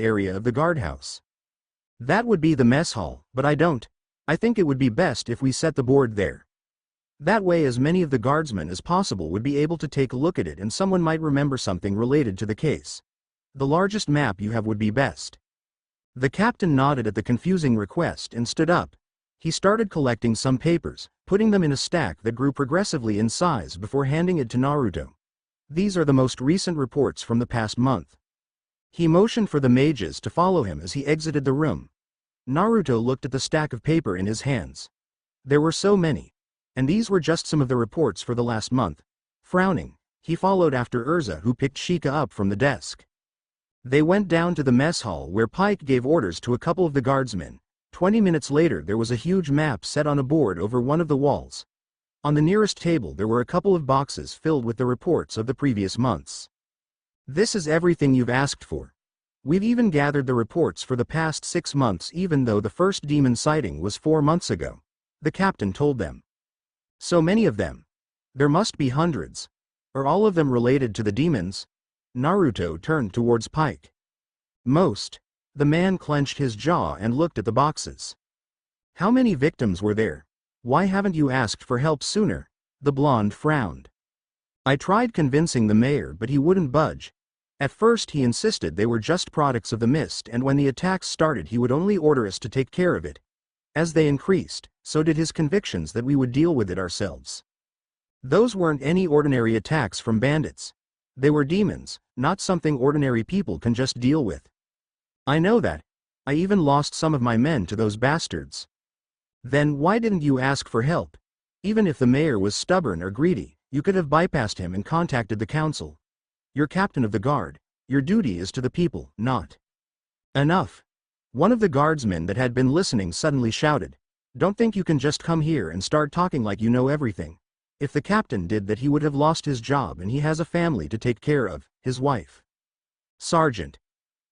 area of the guardhouse. That would be the mess hall, but I don't. I think it would be best if we set the board there. That way as many of the guardsmen as possible would be able to take a look at it and someone might remember something related to the case. The largest map you have would be best. The captain nodded at the confusing request and stood up. He started collecting some papers, putting them in a stack that grew progressively in size before handing it to Naruto. These are the most recent reports from the past month. He motioned for the mages to follow him as he exited the room. Naruto looked at the stack of paper in his hands. There were so many. And these were just some of the reports for the last month. Frowning, he followed after Urza, who picked Sheikah up from the desk. They went down to the mess hall where Pike gave orders to a couple of the guardsmen. 20 minutes later there was a huge map set on a board over one of the walls. On the nearest table there were a couple of boxes filled with the reports of the previous months. This is everything you've asked for. We've even gathered the reports for the past 6 months, even though the first demon sighting was 4 months ago, the captain told them. So many of them. There must be hundreds. Are all of them related to the demons? Naruto turned towards Pike. Most. The man clenched his jaw and looked at the boxes. How many victims were there? Why haven't you asked for help sooner? The blonde frowned. I tried convincing the mayor, but he wouldn't budge. At first he insisted they were just products of the mist, and when the attacks started he would only order us to take care of it. As they increased, so did his convictions that we would deal with it ourselves. Those weren't any ordinary attacks from bandits. They were demons, not something ordinary people can just deal with. I know that. I even lost some of my men to those bastards. Then why didn't you ask for help? Even if the mayor was stubborn or greedy, you could have bypassed him and contacted the council. You're captain of the guard. Your duty is to the people, not. Enough. One of the guardsmen that had been listening suddenly shouted. Don't think you can just come here and start talking like you know everything. If the captain did that he would have lost his job, and he has a family to take care of, his wife. Sergeant.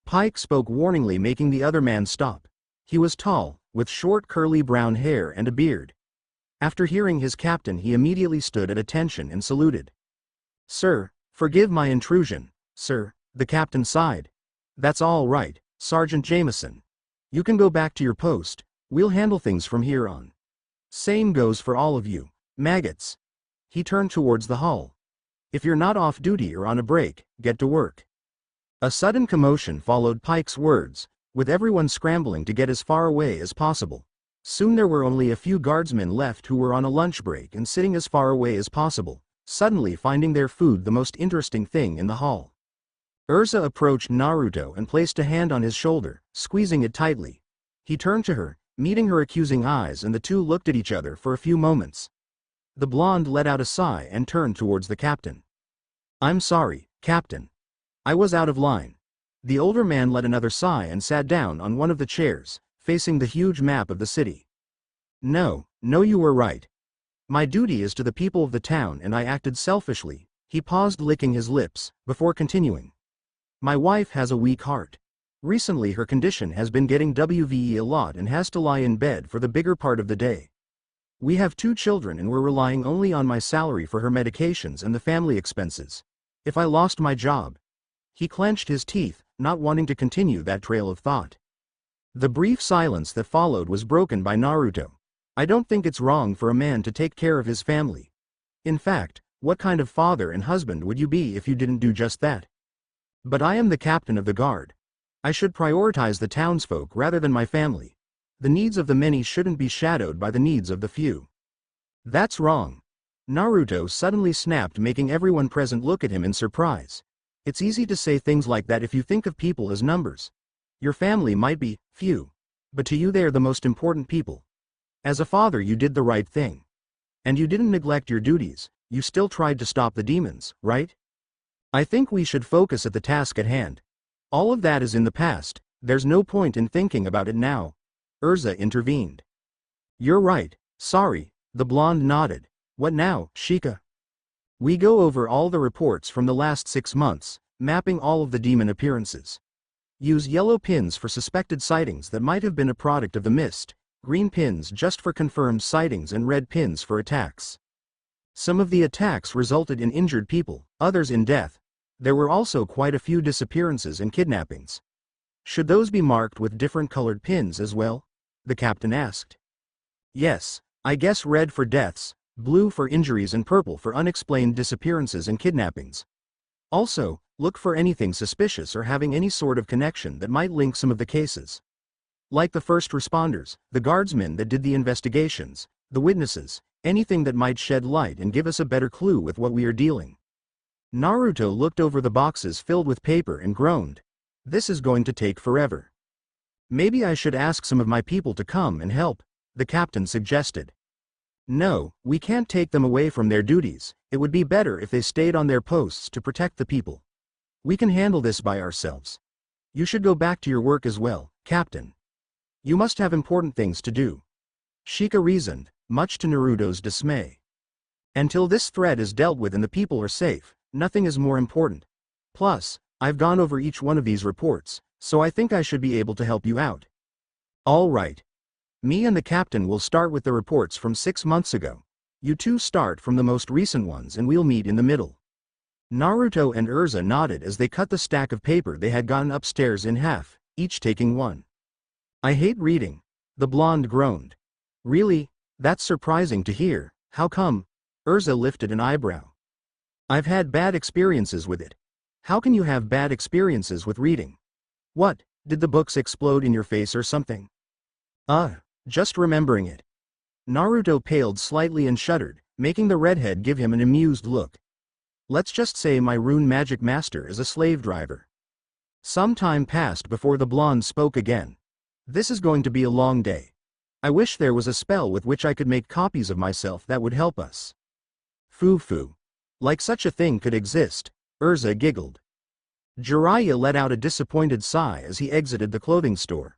Pike spoke warningly, making the other man stop. He was tall, with short curly brown hair and a beard. After hearing his captain he immediately stood at attention and saluted. Sir, forgive my intrusion, sir, the captain sighed. That's all right, Sergeant Jameson. You can go back to your post. We'll handle things from here on. Same goes for all of you, maggots. He turned towards the hall. If you're not off duty or on a break, get to work. A sudden commotion followed Pike's words, with everyone scrambling to get as far away as possible. Soon there were only a few guardsmen left who were on a lunch break and sitting as far away as possible, suddenly finding their food the most interesting thing in the hall. Urza approached Naruto and placed a hand on his shoulder, squeezing it tightly. He turned to her, meeting her accusing eyes, and the two looked at each other for a few moments. The blonde let out a sigh and turned towards the captain. I'm sorry, Captain. I was out of line. The older man let another sigh and sat down on one of the chairs, facing the huge map of the city. No, you were right. My duty is to the people of the town and I acted selfishly. He paused, licking his lips, before continuing. My wife has a weak heart. Recently her condition has been getting WVE a lot and has to lie in bed for the bigger part of the day. We have 2 children and we're relying only on my salary for her medications and the family expenses. If I lost my job. He clenched his teeth, not wanting to continue that trail of thought. The brief silence that followed was broken by Naruto. I don't think it's wrong for a man to take care of his family. In fact, what kind of father and husband would you be if you didn't do just that? But I am the captain of the guard. I should prioritize the townsfolk rather than my family. The needs of the many shouldn't be shadowed by the needs of the few. That's wrong. Naruto suddenly snapped, making everyone present look at him in surprise. It's easy to say things like that if you think of people as numbers. Your family might be few, but to you they are the most important people. As a father you did the right thing. And you didn't neglect your duties, you still tried to stop the demons, right? I think we should focus at the task at hand. All of that is in the past, there's no point in thinking about it now. Urza intervened. You're right, sorry, the blonde nodded. What now, Sheikah? We go over all the reports from the last 6 months, mapping all of the demon appearances. Use yellow pins for suspected sightings that might have been a product of the mist, green pins just for confirmed sightings, and red pins for attacks. Some of the attacks resulted in injured people, others in death. There were also quite a few disappearances and kidnappings. Should those be marked with different colored pins as well? The captain asked. Yes, I guess red for deaths, blue for injuries and purple for unexplained disappearances and kidnappings. Also, look for anything suspicious or having any sort of connection that might link some of the cases. Like the first responders, the guardsmen that did the investigations, the witnesses, anything that might shed light and give us a better clue with what we are dealing. Naruto looked over the boxes filled with paper and groaned. This is going to take forever. Maybe I should ask some of my people to come and help, the captain suggested. No, we can't take them away from their duties. It would be better if they stayed on their posts to protect the people. We can handle this by ourselves. You should go back to your work as well, Captain. You must have important things to do. Shika reasoned, much to Naruto's dismay. Until this threat is dealt with and the people are safe, nothing is more important. Plus, I've gone over each one of these reports, so I think I should be able to help you out. All right. Me and the captain will start with the reports from 6 months ago. You two start from the most recent ones and we'll meet in the middle. Naruto and Urza nodded as they cut the stack of paper they had gotten upstairs in half, each taking one. I hate reading, the blonde groaned. Really? That's surprising to hear. How come? Urza lifted an eyebrow. I've had bad experiences with it. How can you have bad experiences with reading? What, did the books explode in your face or something? Just remembering it. Naruto paled slightly and shuddered, making the redhead give him an amused look. Let's just say my rune magic master is a slave driver. Some time passed before the blonde spoke again. This is going to be a long day. I wish there was a spell with which I could make copies of myself that would help us. Foo-foo. Like such a thing could exist, Urza giggled. Jiraiya let out a disappointed sigh as he exited the clothing store.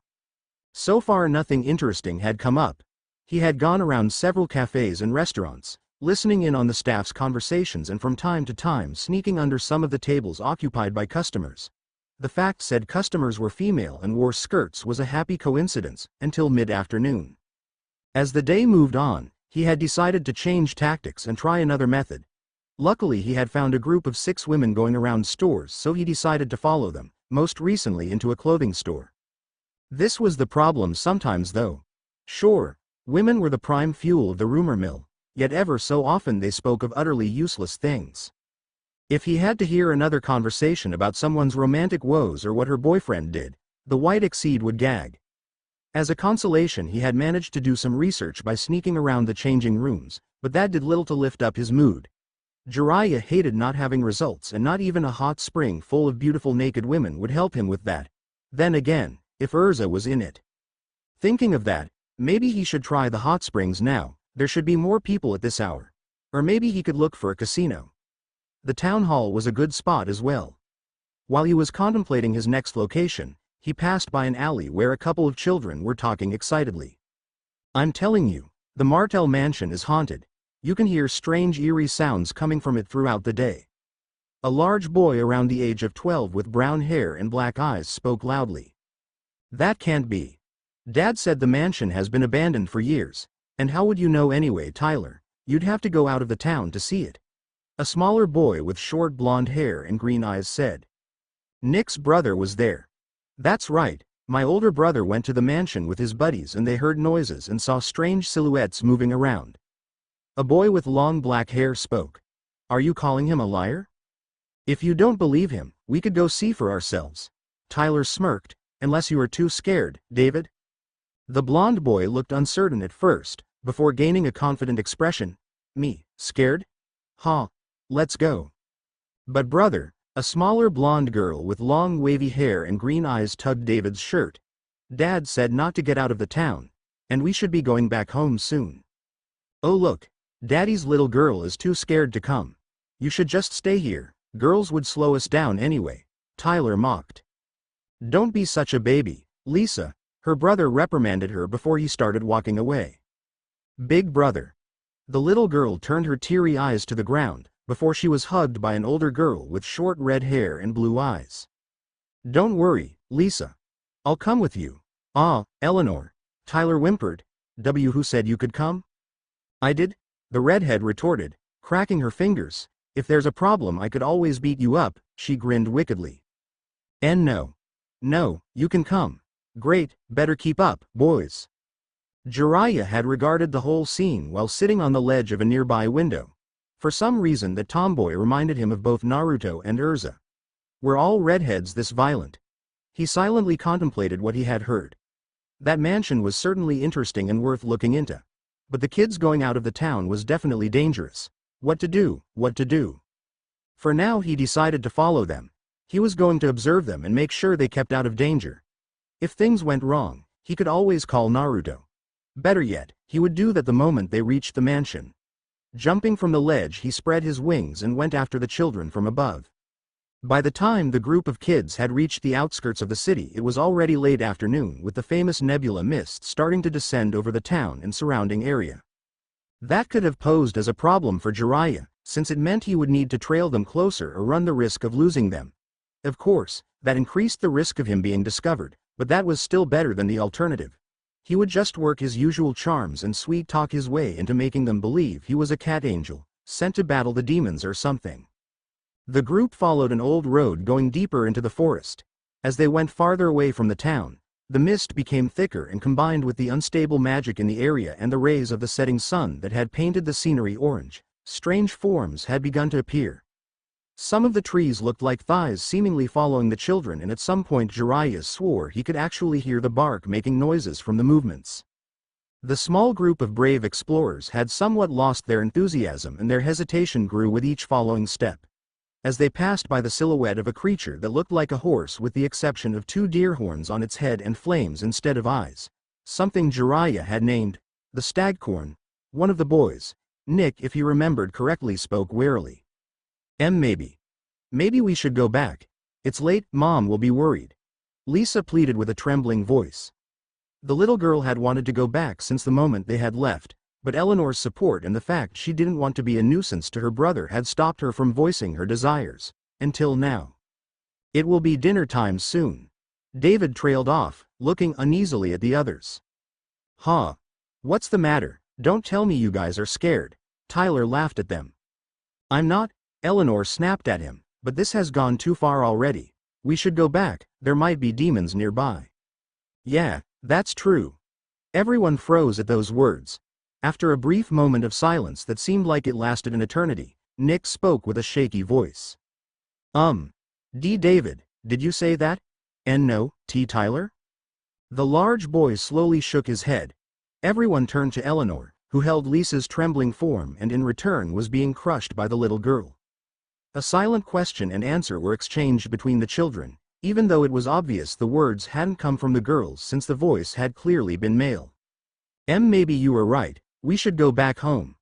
So far nothing interesting had come up. He had gone around several cafes and restaurants, listening in on the staff's conversations and from time to time sneaking under some of the tables occupied by customers. The fact said customers were female and wore skirts was a happy coincidence, until mid-afternoon. As the day moved on, he had decided to change tactics and try another method. Luckily he had found a group of 6 women going around stores, so he decided to follow them, most recently into a clothing store. This was the problem sometimes though. Sure, women were the prime fuel of the rumor mill, yet ever so often they spoke of utterly useless things. If he had to hear another conversation about someone's romantic woes or what her boyfriend did, the white exceed would gag. As a consolation he had managed to do some research by sneaking around the changing rooms, but that did little to lift up his mood. Jiraiya hated not having results, and not even a hot spring full of beautiful naked women would help him with that. Then again, if Urza was in it. Thinking of that, maybe he should try the hot springs now. There should be more people at this hour. Or maybe he could look for a casino. The town hall was a good spot as well. While he was contemplating his next location, he passed by an alley where a couple of children were talking excitedly. I'm telling you, the Martel mansion is haunted. You can hear strange eerie sounds coming from it throughout the day. A large boy around the age of 12 with brown hair and black eyes spoke loudly. That can't be. Dad said the mansion has been abandoned for years. And how would you know anyway, Tyler? You'd have to go out of the town to see it. A smaller boy with short blonde hair and green eyes said. Nick's brother was there. That's right, my older brother went to the mansion with his buddies and they heard noises and saw strange silhouettes moving around. A boy with long black hair spoke. Are you calling him a liar? If you don't believe him, we could go see for ourselves. Tyler smirked. Unless you are too scared, David. The blonde boy looked uncertain at first, before gaining a confident expression. Me, scared? Huh. Let's go. But brother, a smaller blonde girl with long wavy hair and green eyes tugged David's shirt. Dad said not to get out of the town, and we should be going back home soon. Oh look, Daddy's little girl is too scared to come. You should just stay here, girls would slow us down anyway, Tyler mocked. Don't be such a baby, Lisa, her brother reprimanded her before he started walking away. Big brother. The little girl turned her teary eyes to the ground, before she was hugged by an older girl with short red hair and blue eyes. Don't worry, Lisa. I'll come with you. Ah, Eleanor. Tyler whimpered. Who said you could come? I did, the redhead retorted, cracking her fingers. If there's a problem I could always beat you up, she grinned wickedly. And no. No, you can come. Great, better keep up, boys. Jiraiya had regarded the whole scene while sitting on the ledge of a nearby window. For some reason that tomboy reminded him of both Naruto and Urza. Were all redheads this violent? He silently contemplated what he had heard. That mansion was certainly interesting and worth looking into. But the kids going out of the town was definitely dangerous. What to do, what to do? For now he decided to follow them. He was going to observe them and make sure they kept out of danger. If things went wrong, he could always call Naruto. Better yet, he would do that the moment they reached the mansion. Jumping from the ledge, he spread his wings and went after the children from above. By the time the group of kids had reached the outskirts of the city, it was already late afternoon, with the famous nebula mist starting to descend over the town and surrounding area. That could have posed as a problem for Jiraiya, since it meant he would need to trail them closer or run the risk of losing them. Of course, that increased the risk of him being discovered, but that was still better than the alternative. He would just work his usual charms and sweet-talk his way into making them believe he was a cat angel, sent to battle the demons or something. The group followed an old road going deeper into the forest. As they went farther away from the town, the mist became thicker and combined with the unstable magic in the area and the rays of the setting sun that had painted the scenery orange. Strange forms had begun to appear. Some of the trees looked like thighs seemingly following the children, and at some point Jiraiya swore he could actually hear the bark making noises from the movements. The small group of brave explorers had somewhat lost their enthusiasm, and their hesitation grew with each following step. As they passed by the silhouette of a creature that looked like a horse with the exception of 2 deer horns on its head and flames instead of eyes, something Jiraiya had named the stagcorn, one of the boys, Nick if he remembered correctly, spoke warily. Maybe we should go back. It's late, Mom will be worried. Lisa pleaded with a trembling voice. The little girl had wanted to go back since the moment they had left, but Eleanor's support and the fact she didn't want to be a nuisance to her brother had stopped her from voicing her desires, until now. It will be dinner time soon. David trailed off, looking uneasily at the others. Huh? What's the matter? Don't tell me you guys are scared. Tyler laughed at them. I'm not, Eleanor snapped at him, but this has gone too far already. We should go back, there might be demons nearby. Yeah, that's true. Everyone froze at those words. After a brief moment of silence that seemed like it lasted an eternity, Nick spoke with a shaky voice. David, did you say that? And no, Tyler? The large boy slowly shook his head. Everyone turned to Eleanor, who held Lisa's trembling form and in return was being crushed by the little girl. A silent question and answer were exchanged between the children, even though it was obvious the words hadn't come from the girls since the voice had clearly been male. Maybe you were right, we should go back home.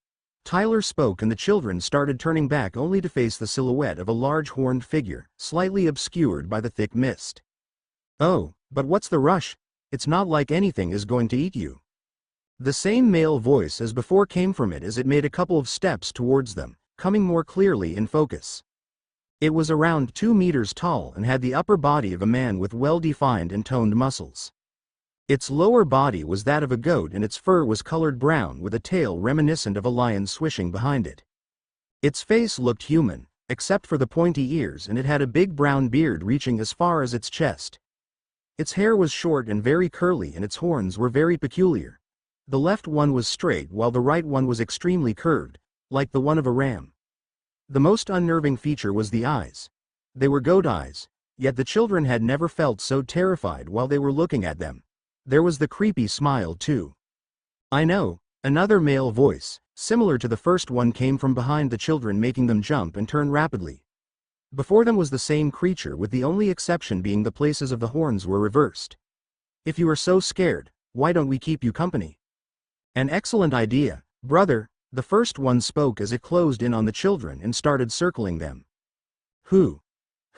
Tyler spoke and the children started turning back only to face the silhouette of a large horned figure, slightly obscured by the thick mist. Oh, but what's the rush? It's not like anything is going to eat you. The same male voice as before came from it as it made a couple of steps towards them, coming more clearly in focus. It was around 2 meters tall and had the upper body of a man with well-defined and toned muscles. Its lower body was that of a goat and its fur was colored brown with a tail reminiscent of a lion swishing behind it. Its face looked human, except for the pointy ears, and it had a big brown beard reaching as far as its chest. Its hair was short and very curly and its horns were very peculiar. The left one was straight while the right one was extremely curved, like the one of a ram. The most unnerving feature was the eyes. They were goat eyes, yet the children had never felt so terrified while they were looking at them. There was the creepy smile too. I know, another male voice, similar to the first one, came from behind the children, making them jump and turn rapidly. Before them was the same creature, with the only exception being the places of the horns were reversed. If you are so scared, why don't we keep you company? An excellent idea, brother, the first one spoke as it closed in on the children and started circling them. Who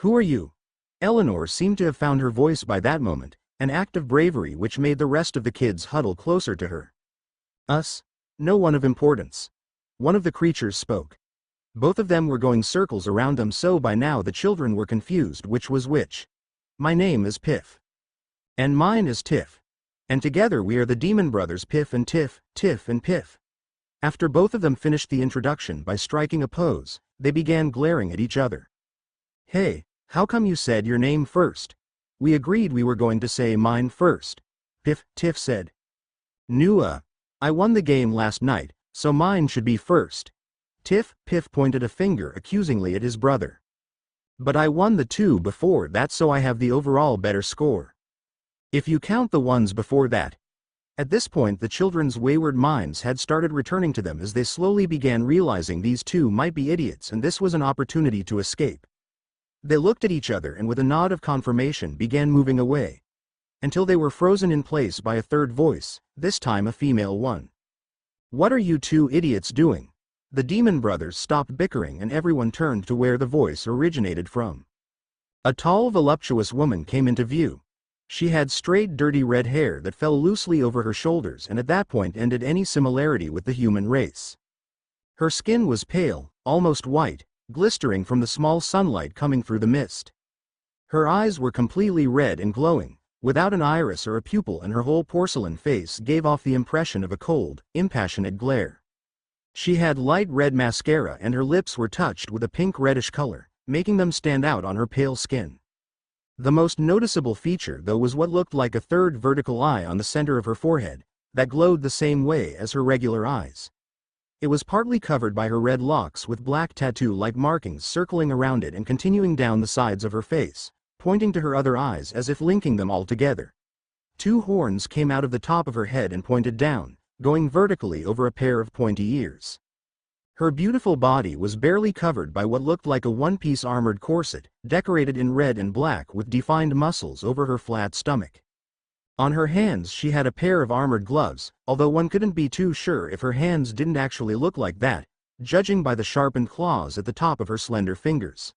are you? Eleanor seemed to have found her voice by that moment, an act of bravery which made the rest of the kids huddle closer to her. Us? No one of importance. One of the creatures spoke. Both of them were going circles around them, so by now the children were confused which was which. My name is Piff. And mine is Tiff. And together we are the Demon Brothers, Piff and Tiff, Tiff and Piff. After both of them finished the introduction by striking a pose, they began glaring at each other. Hey, how come you said your name first? We agreed we were going to say mine first. Tiff said. I won the game last night, so mine should be first. Piff pointed a finger accusingly at his brother. But I won the two before that, so I have the overall better score. If you count the ones before that. At this point the children's wayward minds had started returning to them as they slowly began realizing these two might be idiots and this was an opportunity to escape. They looked at each other and with a nod of confirmation began moving away. Until they were frozen in place by a third voice, this time a female one. What are you two idiots doing? The demon brothers stopped bickering and everyone turned to where the voice originated from. A tall, voluptuous woman came into view. She had straight, dirty red hair that fell loosely over her shoulders and at that point ended any similarity with the human race. Her skin was pale, almost white, glistering from the small sunlight coming through the mist. Her eyes were completely red and glowing, without an iris or a pupil, and her whole porcelain face gave off the impression of a cold, impassionate glare. She had light red mascara and her lips were touched with a pink-reddish color, making them stand out on her pale skin. The most noticeable feature though was what looked like a third vertical eye on the center of her forehead, that glowed the same way as her regular eyes. It was partly covered by her red locks with black tattoo-like markings circling around it and continuing down the sides of her face, pointing to her other eyes as if linking them all together. Two horns came out of the top of her head and pointed down, going vertically over a pair of pointy ears. Her beautiful body was barely covered by what looked like a one-piece armored corset, decorated in red and black with defined muscles over her flat stomach. On her hands she had a pair of armored gloves, although one couldn't be too sure if her hands didn't actually look like that, judging by the sharpened claws at the top of her slender fingers.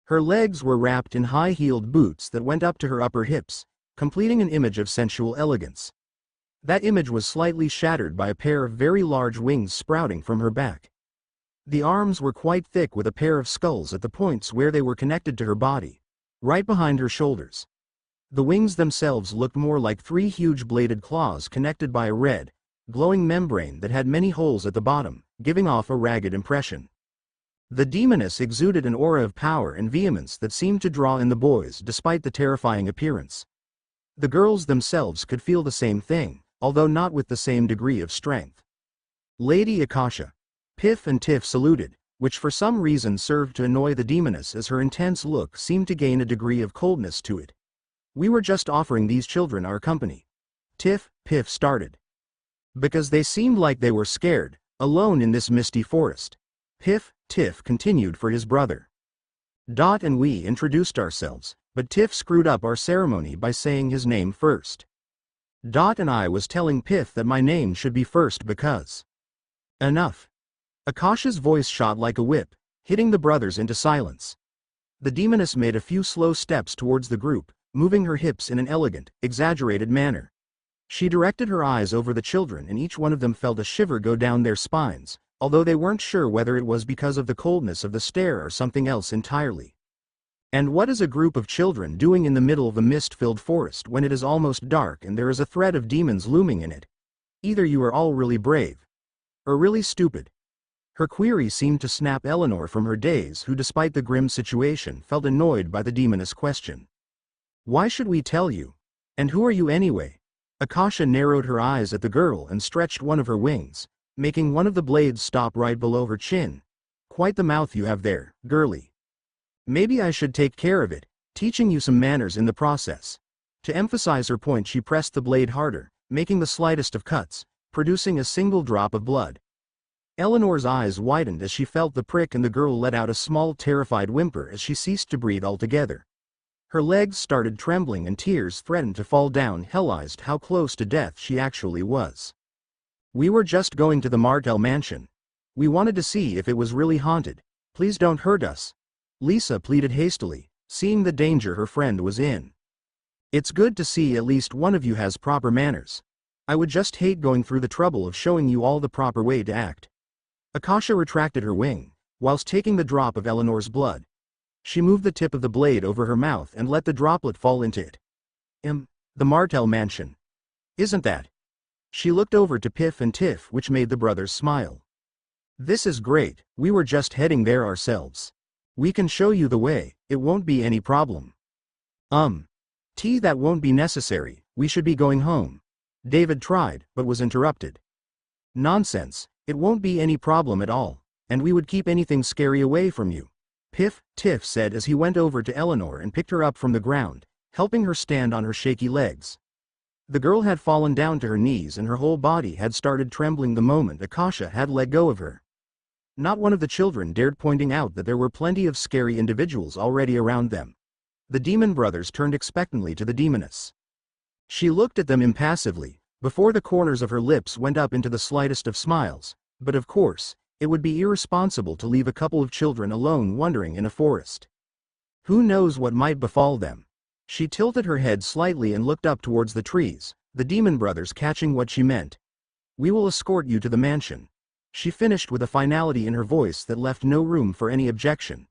Her legs were wrapped in high-heeled boots that went up to her upper hips, completing an image of sensual elegance. That image was slightly shattered by a pair of very large wings sprouting from her back. The arms were quite thick with a pair of skulls at the points where they were connected to her body, right behind her shoulders. The wings themselves looked more like three huge bladed claws connected by a red, glowing membrane that had many holes at the bottom, giving off a ragged impression. The demoness exuded an aura of power and vehemence that seemed to draw in the boys despite the terrifying appearance. The girls themselves could feel the same thing, although not with the same degree of strength. Lady Akasha. Piff and Tiff saluted, which for some reason served to annoy the demoness as her intense look seemed to gain a degree of coldness to it. We were just offering these children our company. Piff started. Because they seemed like they were scared, alone in this misty forest. Tiff continued for his brother. And we introduced ourselves, but Tiff screwed up our ceremony by saying his name first. And I was telling Piff that my name should be first because... Enough. Akasha's voice shot like a whip, hitting the brothers into silence. The demoness made a few slow steps towards the group, moving her hips in an elegant, exaggerated manner. She directed her eyes over the children and each one of them felt a shiver go down their spines, although they weren't sure whether it was because of the coldness of the stare or something else entirely. And what is a group of children doing in the middle of a mist-filled forest when it is almost dark and there is a threat of demons looming in it? Either you are all really brave, or really stupid. Her query seemed to snap Eleanor from her daze, who despite the grim situation felt annoyed by the demoness question. Why should we tell you? And who are you anyway? Akasha narrowed her eyes at the girl and stretched one of her wings, making one of the blades stop right below her chin. Quite the mouth you have there, girlie. Maybe I should take care of it, teaching you some manners in the process. To emphasize her point she pressed the blade harder, making the slightest of cuts, producing a single drop of blood. Eleanor's eyes widened as she felt the prick and the girl let out a small terrified whimper as she ceased to breathe altogether. Her legs started trembling and tears threatened to fall down, realized how close to death she actually was. We were just going to the Martell mansion. We wanted to see if it was really haunted. Please don't hurt us. Lisa pleaded hastily, seeing the danger her friend was in. It's good to see at least one of you has proper manners. I would just hate going through the trouble of showing you all the proper way to act. Akasha retracted her wing, whilst taking the drop of Eleanor's blood. She moved the tip of the blade over her mouth and let the droplet fall into it. The Martell mansion. Isn't that? She looked over to Piff and Tiff, which made the brothers smile. This is great, we were just heading there ourselves. We can show you the way, it won't be any problem. Tea, that won't be necessary, we should be going home. David tried, but was interrupted. Nonsense, it won't be any problem at all, and we would keep anything scary away from you. Piff, Tiff said as he went over to Eleanor and picked her up from the ground, helping her stand on her shaky legs. The girl had fallen down to her knees and her whole body had started trembling the moment Akasha had let go of her. Not one of the children dared pointing out that there were plenty of scary individuals already around them. The demon brothers turned expectantly to the demoness. She looked at them impassively, before the corners of her lips went up into the slightest of smiles, but of course, it would be irresponsible to leave a couple of children alone wandering in a forest. Who knows what might befall them? She tilted her head slightly and looked up towards the trees, the demon brothers catching what she meant. We will escort you to the mansion. She finished with a finality in her voice that left no room for any objection.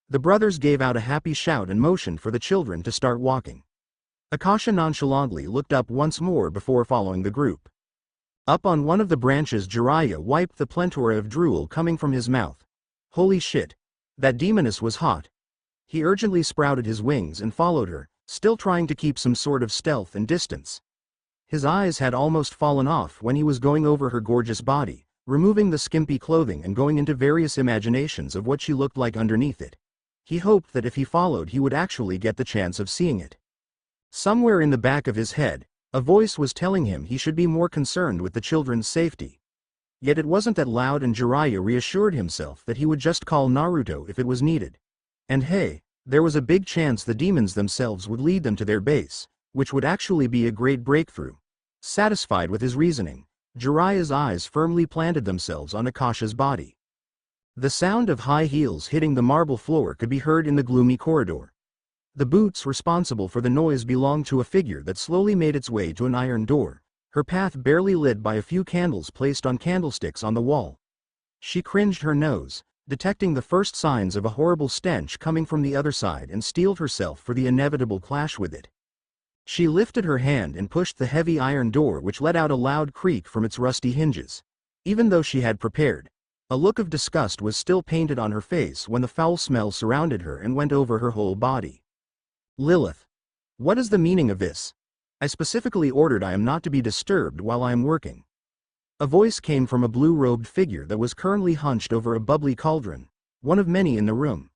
The brothers gave out a happy shout and motioned for the children to start walking. Akasha nonchalantly looked up once more before following the group. Up on one of the branches, Jiraiya wiped the plethora of drool coming from his mouth. Holy shit! That demoness was hot. He urgently sprouted his wings and followed her, still trying to keep some sort of stealth and distance. His eyes had almost fallen off when he was going over her gorgeous body, removing the skimpy clothing and going into various imaginations of what she looked like underneath it. He hoped that if he followed he would actually get the chance of seeing it. Somewhere in the back of his head, a voice was telling him he should be more concerned with the children's safety. Yet it wasn't that loud, and Jiraiya reassured himself that he would just call Naruto if it was needed. And hey, there was a big chance the demons themselves would lead them to their base, which would actually be a great breakthrough. Satisfied with his reasoning, Jiraiya's eyes firmly planted themselves on Akasha's body. The sound of high heels hitting the marble floor could be heard in the gloomy corridor. The boots responsible for the noise belonged to a figure that slowly made its way to an iron door, her path barely lit by a few candles placed on candlesticks on the wall. She cringed her nose, detecting the first signs of a horrible stench coming from the other side, and steeled herself for the inevitable clash with it. She lifted her hand and pushed the heavy iron door, which let out a loud creak from its rusty hinges. Even though she had prepared, a look of disgust was still painted on her face when the foul smell surrounded her and went over her whole body. Lilith. What is the meaning of this? I specifically ordered I am not to be disturbed while I am working. A voice came from a blue-robed figure that was currently hunched over a bubbly cauldron, one of many in the room.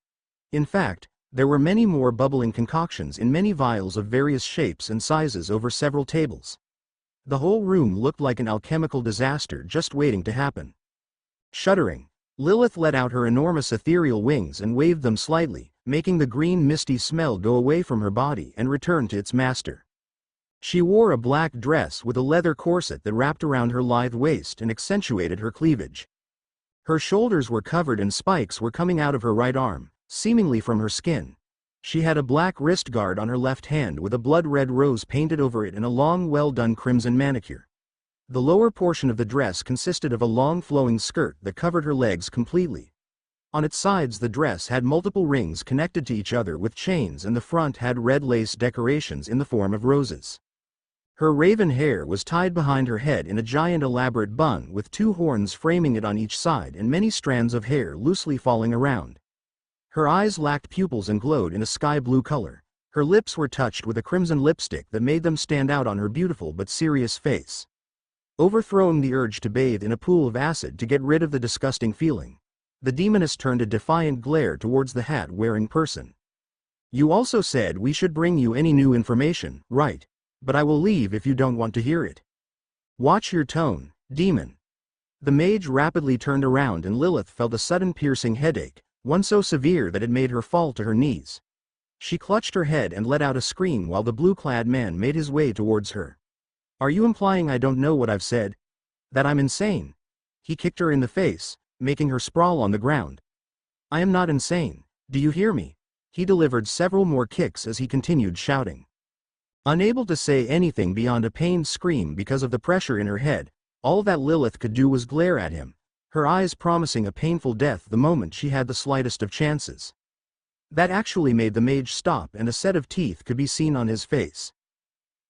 In fact, there were many more bubbling concoctions in many vials of various shapes and sizes over several tables. The whole room looked like an alchemical disaster just waiting to happen. Shuddering, Lilith let out her enormous ethereal wings and waved them slightly, making the green misty smell go away from her body and return to its master. She wore a black dress with a leather corset that wrapped around her lithe waist and accentuated her cleavage. Her shoulders were covered and spikes were coming out of her right arm, seemingly from her skin. She had a black wrist guard on her left hand with a blood-red rose painted over it and a long, well-done crimson manicure. The lower portion of the dress consisted of a long flowing skirt that covered her legs completely. On its sides the dress had multiple rings connected to each other with chains, and the front had red lace decorations in the form of roses. Her raven hair was tied behind her head in a giant elaborate bun with two horns framing it on each side and many strands of hair loosely falling around. Her eyes lacked pupils and glowed in a sky blue color. Her lips were touched with a crimson lipstick that made them stand out on her beautiful but serious face. Overthrowing the urge to bathe in a pool of acid to get rid of the disgusting feeling, the demoness turned a defiant glare towards the hat-wearing person. You also said we should bring you any new information, right? But I will leave if you don't want to hear it. Watch your tone, demon. The mage rapidly turned around and Lilith felt a sudden piercing headache, one so severe that it made her fall to her knees. She clutched her head and let out a scream while the blue-clad man made his way towards her. Are you implying I don't know what I've said? That I'm insane? He kicked her in the face, making her sprawl on the ground. I am not insane, do you hear me? He delivered several more kicks as he continued shouting. Unable to say anything beyond a pained scream because of the pressure in her head, all that Lilith could do was glare at him, her eyes promising a painful death the moment she had the slightest of chances. That actually made the mage stop, and a set of teeth could be seen on his face.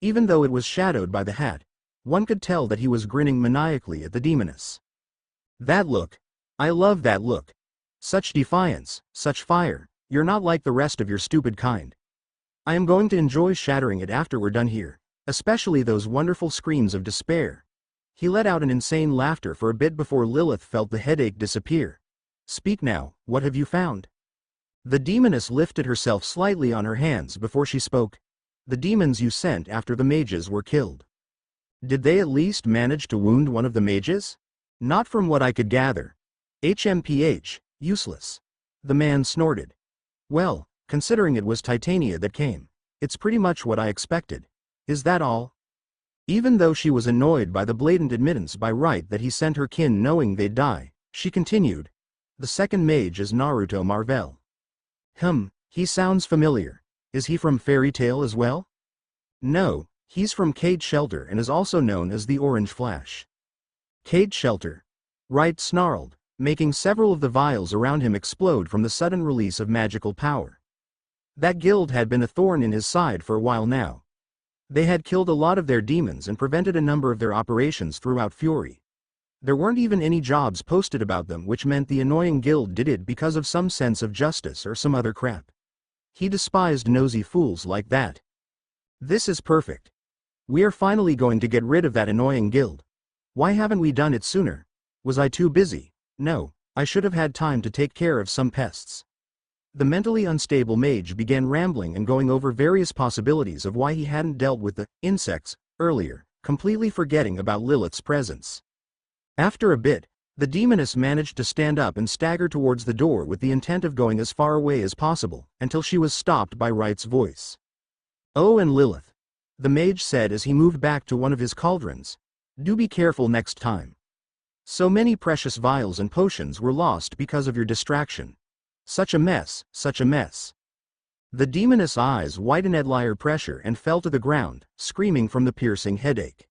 Even though it was shadowed by the hat, one could tell that he was grinning maniacally at the demoness. That look! I love that look! Such defiance, such fire, you're not like the rest of your stupid kind. I am going to enjoy shattering it after we're done here, especially those wonderful screams of despair. He let out an insane laughter for a bit before Lilith felt the headache disappear. Speak now, what have you found? The demoness lifted herself slightly on her hands before she spoke. The demons you sent after the mages were killed. Did they at least manage to wound one of the mages? Not from what I could gather. HMPH, useless. The man snorted. Well, considering it was Titania that came, it's pretty much what I expected. Is that all? Even though she was annoyed by the blatant admittance by Wright that he sent her kin knowing they'd die, she continued. The second mage is Naruto Marvel. He sounds familiar. Is he from Fairy Tail as well? No, he's from Cade Shelter and is also known as the Orange Flash. Cade Shelter. Wright snarled, making several of the vials around him explode from the sudden release of magical power. That guild had been a thorn in his side for a while now. They had killed a lot of their demons and prevented a number of their operations throughout Fury. There weren't even any jobs posted about them, which meant the annoying guild did it because of some sense of justice or some other crap. He despised nosy fools like that. This is perfect. We are finally going to get rid of that annoying guild. Why haven't we done it sooner? Was I too busy? No, I should have had time to take care of some pests. The mentally unstable mage began rambling and going over various possibilities of why he hadn't dealt with the insects earlier, completely forgetting about Lilith's presence. After a bit, the demoness managed to stand up and stagger towards the door with the intent of going as far away as possible, until she was stopped by Wright's voice. Oh, and Lilith, the mage said as he moved back to one of his cauldrons. Do be careful next time. So many precious vials and potions were lost because of your distraction. Such a mess, such a mess. The demoness' eyes widened at liar pressure and fell to the ground, screaming from the piercing headache.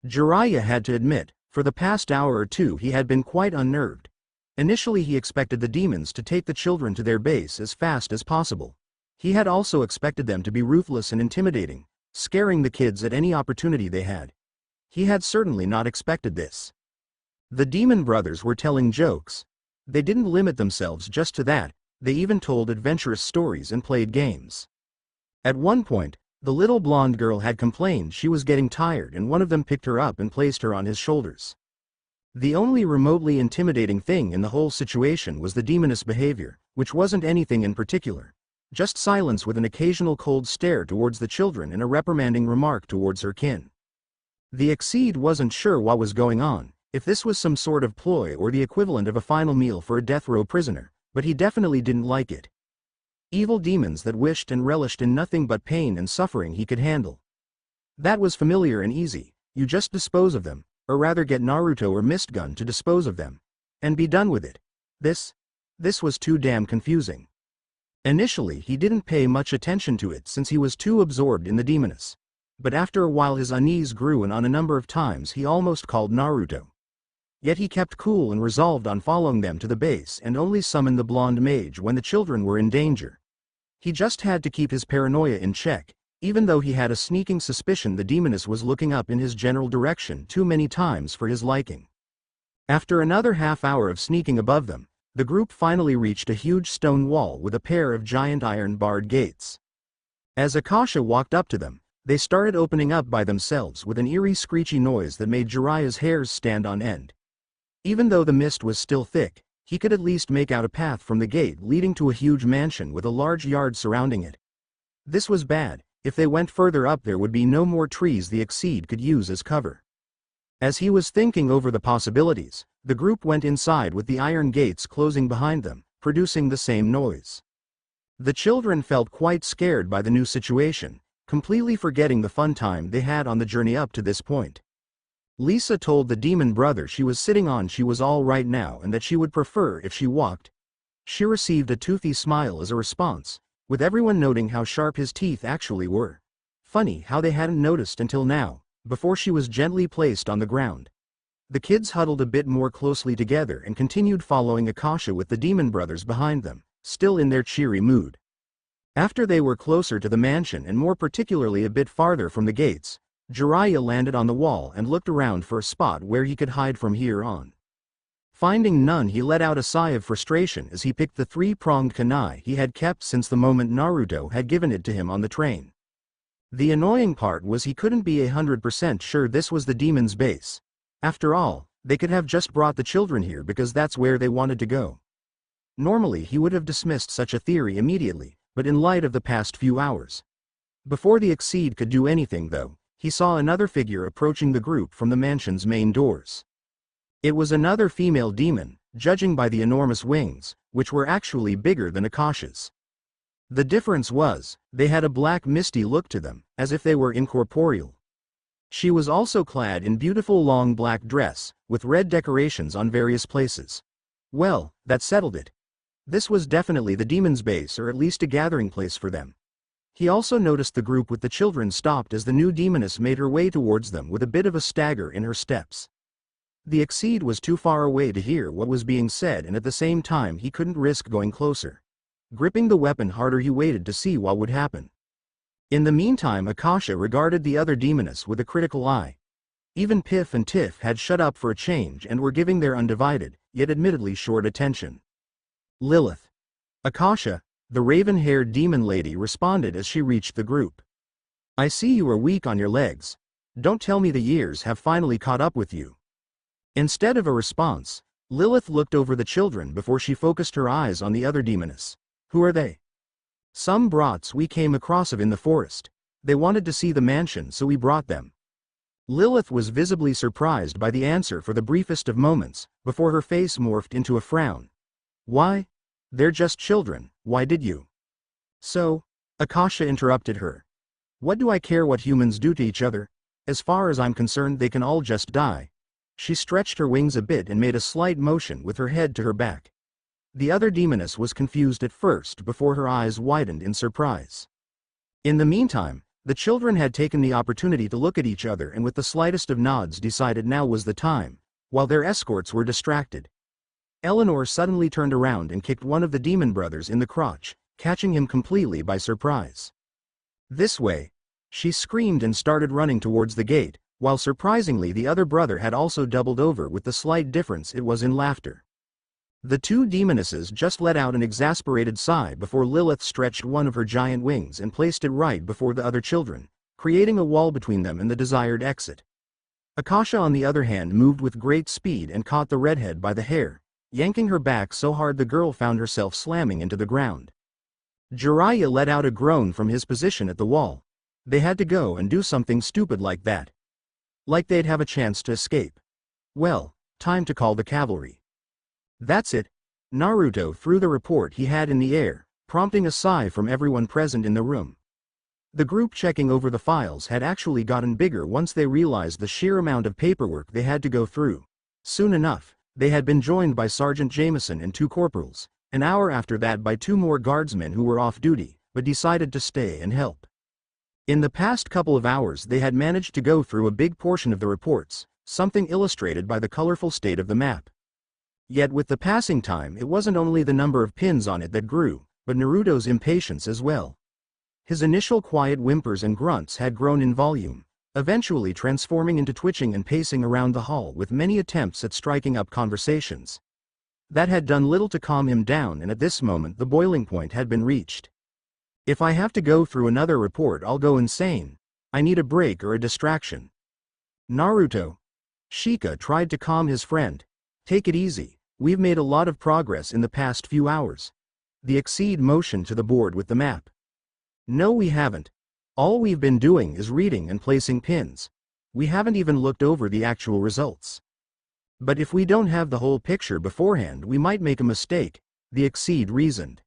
Jiraiya had to admit, for the past hour or two he had been quite unnerved. Initially he expected the demons to take the children to their base as fast as possible. He had also expected them to be ruthless and intimidating, scaring the kids at any opportunity they had. He had certainly not expected this. The demon brothers were telling jokes. They didn't limit themselves just to that, they even told adventurous stories and played games. At one point, the little blonde girl had complained she was getting tired and one of them picked her up and placed her on his shoulders. The only remotely intimidating thing in the whole situation was the demoness' behavior, which wasn't anything in particular. Just silence with an occasional cold stare towards the children and a reprimanding remark towards her kin. The Exceed wasn't sure what was going on, if this was some sort of ploy or the equivalent of a final meal for a death row prisoner, but he definitely didn't like it. Evil demons that wished and relished in nothing but pain and suffering he could handle. That was familiar and easy, you just dispose of them, or rather get Naruto or Mistgun to dispose of them. And be done with it. This was too damn confusing. Initially he didn't pay much attention to it since he was too absorbed in the demoness. But after a while his unease grew and on a number of times he almost called Naruto. Yet he kept cool and resolved on following them to the base and only summoned the blonde mage when the children were in danger. He just had to keep his paranoia in check, even though he had a sneaking suspicion the demoness was looking up in his general direction too many times for his liking. After another half hour of sneaking above them, the group finally reached a huge stone wall with a pair of giant iron-barred gates. As Akasha walked up to them, they started opening up by themselves with an eerie screechy noise that made Jiraiya's hairs stand on end. Even though the mist was still thick, he could at least make out a path from the gate leading to a huge mansion with a large yard surrounding it. This was bad. If they went further up there would be no more trees the Exceed could use as cover. As he was thinking over the possibilities, the group went inside with the iron gates closing behind them, producing the same noise. The children felt quite scared by the new situation, completely forgetting the fun time they had on the journey up to this point. Lisa told the demon brother she was sitting on she was all right now and that she would prefer if she walked. She received a toothy smile as a response, with everyone noting how sharp his teeth actually were. Funny how they hadn't noticed until now, before she was gently placed on the ground. The kids huddled a bit more closely together and continued following Akasha with the demon brothers behind them, still in their cheery mood. After they were closer to the mansion and more particularly a bit farther from the gates, Jiraiya landed on the wall and looked around for a spot where he could hide from here on. Finding none, he let out a sigh of frustration as he picked the three-pronged kunai he had kept since the moment Naruto had given it to him on the train. The annoying part was he couldn't be 100% sure this was the demon's base. After all, they could have just brought the children here because that's where they wanted to go. Normally he would have dismissed such a theory immediately, but in light of the past few hours. Before the Exceed could do anything though, he saw another figure approaching the group from the mansion's main doors. It was another female demon, judging by the enormous wings, which were actually bigger than Akasha's. The difference was, they had a black misty look to them, as if they were incorporeal. She was also clad in beautiful long black dress, with red decorations on various places. Well, that settled it. This was definitely the demon's base, or at least a gathering place for them. He also noticed the group with the children stopped as the new demoness made her way towards them with a bit of a stagger in her steps. The Exceed was too far away to hear what was being said, and at the same time he couldn't risk going closer. Gripping the weapon harder, he waited to see what would happen. In the meantime, Akasha regarded the other demoness with a critical eye. Even Piff and Tiff had shut up for a change and were giving their undivided, yet admittedly short attention. Lilith. Akasha, the raven-haired demon lady, responded as she reached the group. I see you are weak on your legs. Don't tell me the years have finally caught up with you. Instead of a response, Lilith looked over the children before she focused her eyes on the other demoness. Who are they? Some brats we came across in the forest. They wanted to see the mansion, so we brought them. Lilith was visibly surprised by the answer for the briefest of moments, before her face morphed into a frown. Why? They're just children, why did you? So, Akasha interrupted her. What do I care what humans do to each other? As far as I'm concerned, they can all just die. She stretched her wings a bit and made a slight motion with her head to her back. The other demoness was confused at first before her eyes widened in surprise. In the meantime, the children had taken the opportunity to look at each other and with the slightest of nods decided now was the time, while their escorts were distracted. Eleanor suddenly turned around and kicked one of the demon brothers in the crotch, catching him completely by surprise. This way! She screamed and started running towards the gate, while surprisingly the other brother had also doubled over, with the slight difference it was in laughter. The two demonesses just let out an exasperated sigh before Lilith stretched one of her giant wings and placed it right before the other children, creating a wall between them and the desired exit. Akasha on the other hand moved with great speed and caught the redhead by the hair, yanking her back so hard the girl found herself slamming into the ground. Jiraiya let out a groan from his position at the wall. They had to go and do something stupid like that. Like they'd have a chance to escape. Well, time to call the cavalry. That's it. Naruto threw the report he had in the air, prompting a sigh from everyone present in the room. The group checking over the files had actually gotten bigger once they realized the sheer amount of paperwork they had to go through. Soon enough, they had been joined by Sergeant Jameson and two corporals, an hour after that by two more guardsmen who were off duty, but decided to stay and help. In the past couple of hours they had managed to go through a big portion of the reports, something illustrated by the colorful state of the map. Yet with the passing time it wasn't only the number of pins on it that grew, but Naruto's impatience as well. His initial quiet whimpers and grunts had grown in volume, eventually transforming into twitching and pacing around the hall with many attempts at striking up conversations. That had done little to calm him down, and at this moment the boiling point had been reached. If I have to go through another report I'll go insane. I need a break or a distraction. Naruto. Shika tried to calm his friend. Take it easy, we've made a lot of progress in the past few hours. The Exceed motioned to the board with the map. No, we haven't. All we've been doing is reading and placing pins. We haven't even looked over the actual results. But if we don't have the whole picture beforehand we might make a mistake, the Exceed reasoned.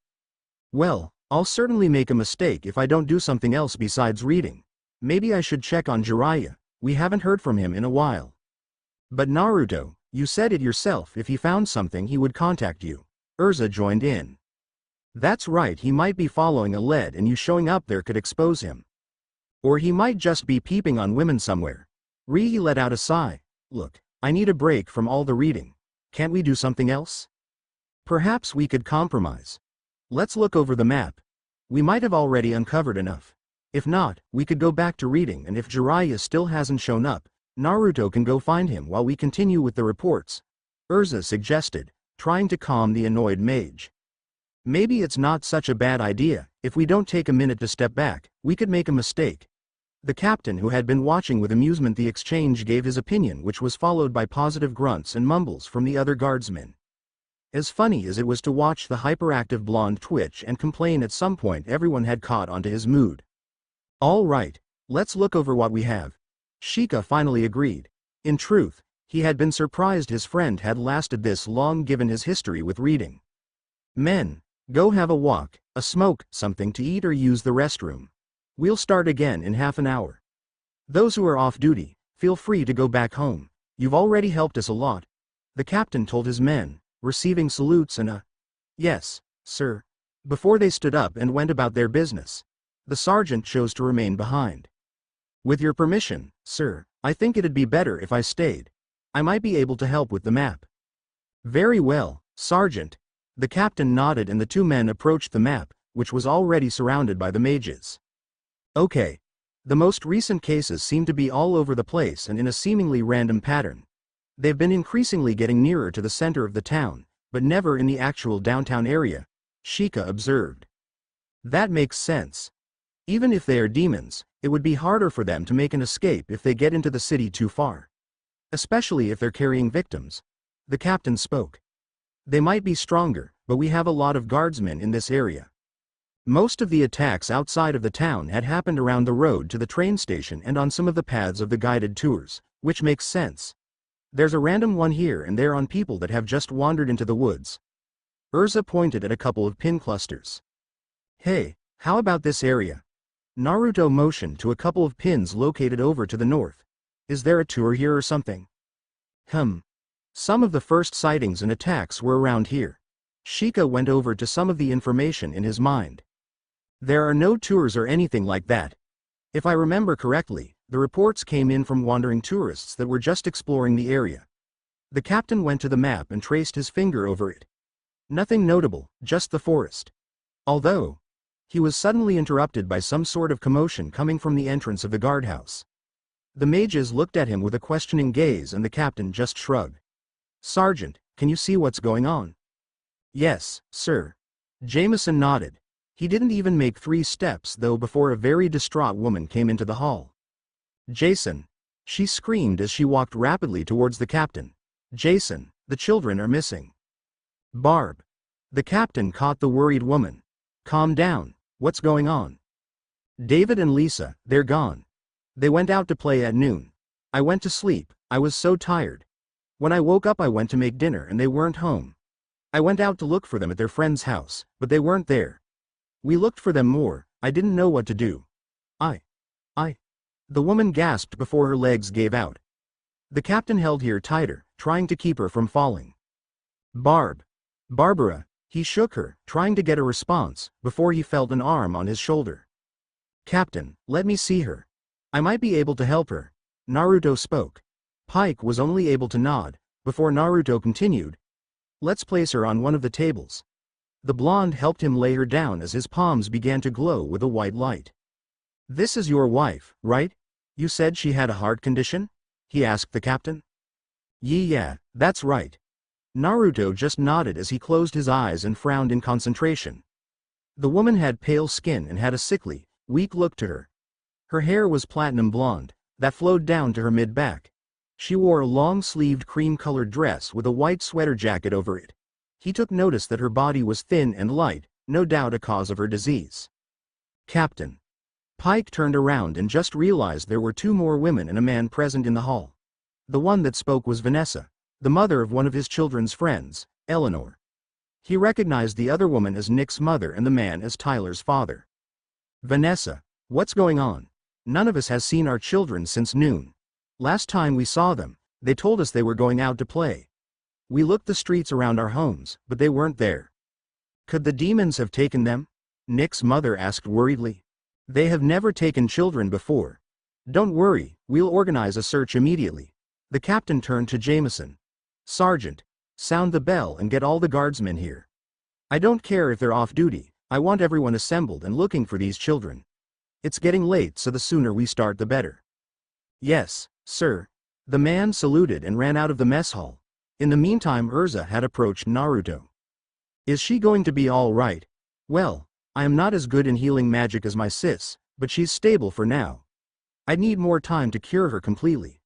Well, I'll certainly make a mistake if I don't do something else besides reading. Maybe I should check on Jiraiya, we haven't heard from him in a while. But Naruto, you said it yourself, if he found something he would contact you. Urza joined in. That's right, he might be following a lead and you showing up there could expose him. Or he might just be peeping on women somewhere. Rii let out a sigh. Look, I need a break from all the reading. Can't we do something else? Perhaps we could compromise. Let's look over the map. We might have already uncovered enough. If not, we could go back to reading, and if Jiraiya still hasn't shown up, Naruto can go find him while we continue with the reports. Urza suggested, trying to calm the annoyed mage. Maybe it's not such a bad idea. If we don't take a minute to step back, we could make a mistake. The captain, who had been watching with amusement the exchange, gave his opinion, which was followed by positive grunts and mumbles from the other guardsmen. As funny as it was to watch the hyperactive blonde twitch and complain, at some point everyone had caught onto his mood. All right, let's look over what we have. Sheikah finally agreed. In truth, he had been surprised his friend had lasted this long given his history with reading. Men, go have a walk, a smoke, something to eat, or use the restroom. We'll start again in half an hour. Those who are off duty, feel free to go back home. You've already helped us a lot. The captain told his men, receiving salutes and a "Yes, sir," before they stood up and went about their business. The sergeant chose to remain behind. With your permission, sir, I think it'd be better if I stayed. I might be able to help with the map. Very well, Sergeant. The captain nodded and the two men approached the map, which was already surrounded by the mages. Okay. The most recent cases seem to be all over the place and in a seemingly random pattern. They've been increasingly getting nearer to the center of the town, but never in the actual downtown area, Sheikah observed. That makes sense. Even if they are demons, it would be harder for them to make an escape if they get into the city too far. Especially if they're carrying victims. The captain spoke. They might be stronger, but we have a lot of guardsmen in this area. Most of the attacks outside of the town had happened around the road to the train station and on some of the paths of the guided tours, which makes sense. There's a random one here and there on people that have just wandered into the woods. Urza pointed at a couple of pin clusters. Hey, how about this area? Naruto motioned to a couple of pins located over to the north. Is there a tour here or something? Some of the first sightings and attacks were around here. Sheikah went over to some of the information in his mind. There are no tours or anything like that. If I remember correctly, the reports came in from wandering tourists that were just exploring the area. The captain went to the map and traced his finger over it. Nothing notable, just the forest. Although, he was suddenly interrupted by some sort of commotion coming from the entrance of the guardhouse. The mages looked at him with a questioning gaze and the captain just shrugged. Sergeant, can you see what's going on? Yes, sir. Jameson nodded. He didn't even make 3 steps though before a very distraught woman came into the hall. Jason! She screamed as she walked rapidly towards the captain. Jason, the children are missing. Barb! The captain caught the worried woman. Calm down, what's going on? David and Lisa, they're gone. They went out to play at noon. I went to sleep, I was so tired. When I woke up I went to make dinner and they weren't home. I went out to look for them at their friend's house, but they weren't there. We looked for them more, I didn't know what to do. The woman gasped before her legs gave out. The captain held her tighter, trying to keep her from falling. Barbara, he shook her, trying to get a response, before he felt an arm on his shoulder. Captain, let me see her. I might be able to help her. Naruto spoke. Pike was only able to nod, before Naruto continued. Let's place her on one of the tables. The blonde helped him lay her down as his palms began to glow with a white light. This is your wife, right? You said she had a heart condition? He asked the captain. Yeah, that's right. Naruto just nodded as he closed his eyes and frowned in concentration. The woman had pale skin and had a sickly, weak look to her. Her hair was platinum blonde, that flowed down to her mid-back. She wore a long-sleeved cream-colored dress with a white sweater jacket over it. He took notice that her body was thin and light, no doubt a cause of her disease. Captain. Pike turned around and just realized there were 2 more women and a man present in the hall. The one that spoke was Vanessa, the mother of one of his children's friends, Eleanor. He recognized the other woman as Nick's mother and the man as Tyler's father. Vanessa, what's going on? None of us has seen our children since noon. Last time we saw them, they told us they were going out to play. We looked the streets around our homes, but they weren't there. Could the demons have taken them? Nick's mother asked worriedly. They have never taken children before. Don't worry, we'll organize a search immediately. The captain turned to Jameson. Sergeant, sound the bell and get all the guardsmen here. I don't care if they're off duty, I want everyone assembled and looking for these children. It's getting late, so the sooner we start the better. Yes, sir. The man saluted and ran out of the mess hall. In the meantime, Urza had approached Naruto. Is she going to be all right? Well, I am not as good in healing magic as my sis, but she's stable for now. I need more time to cure her completely.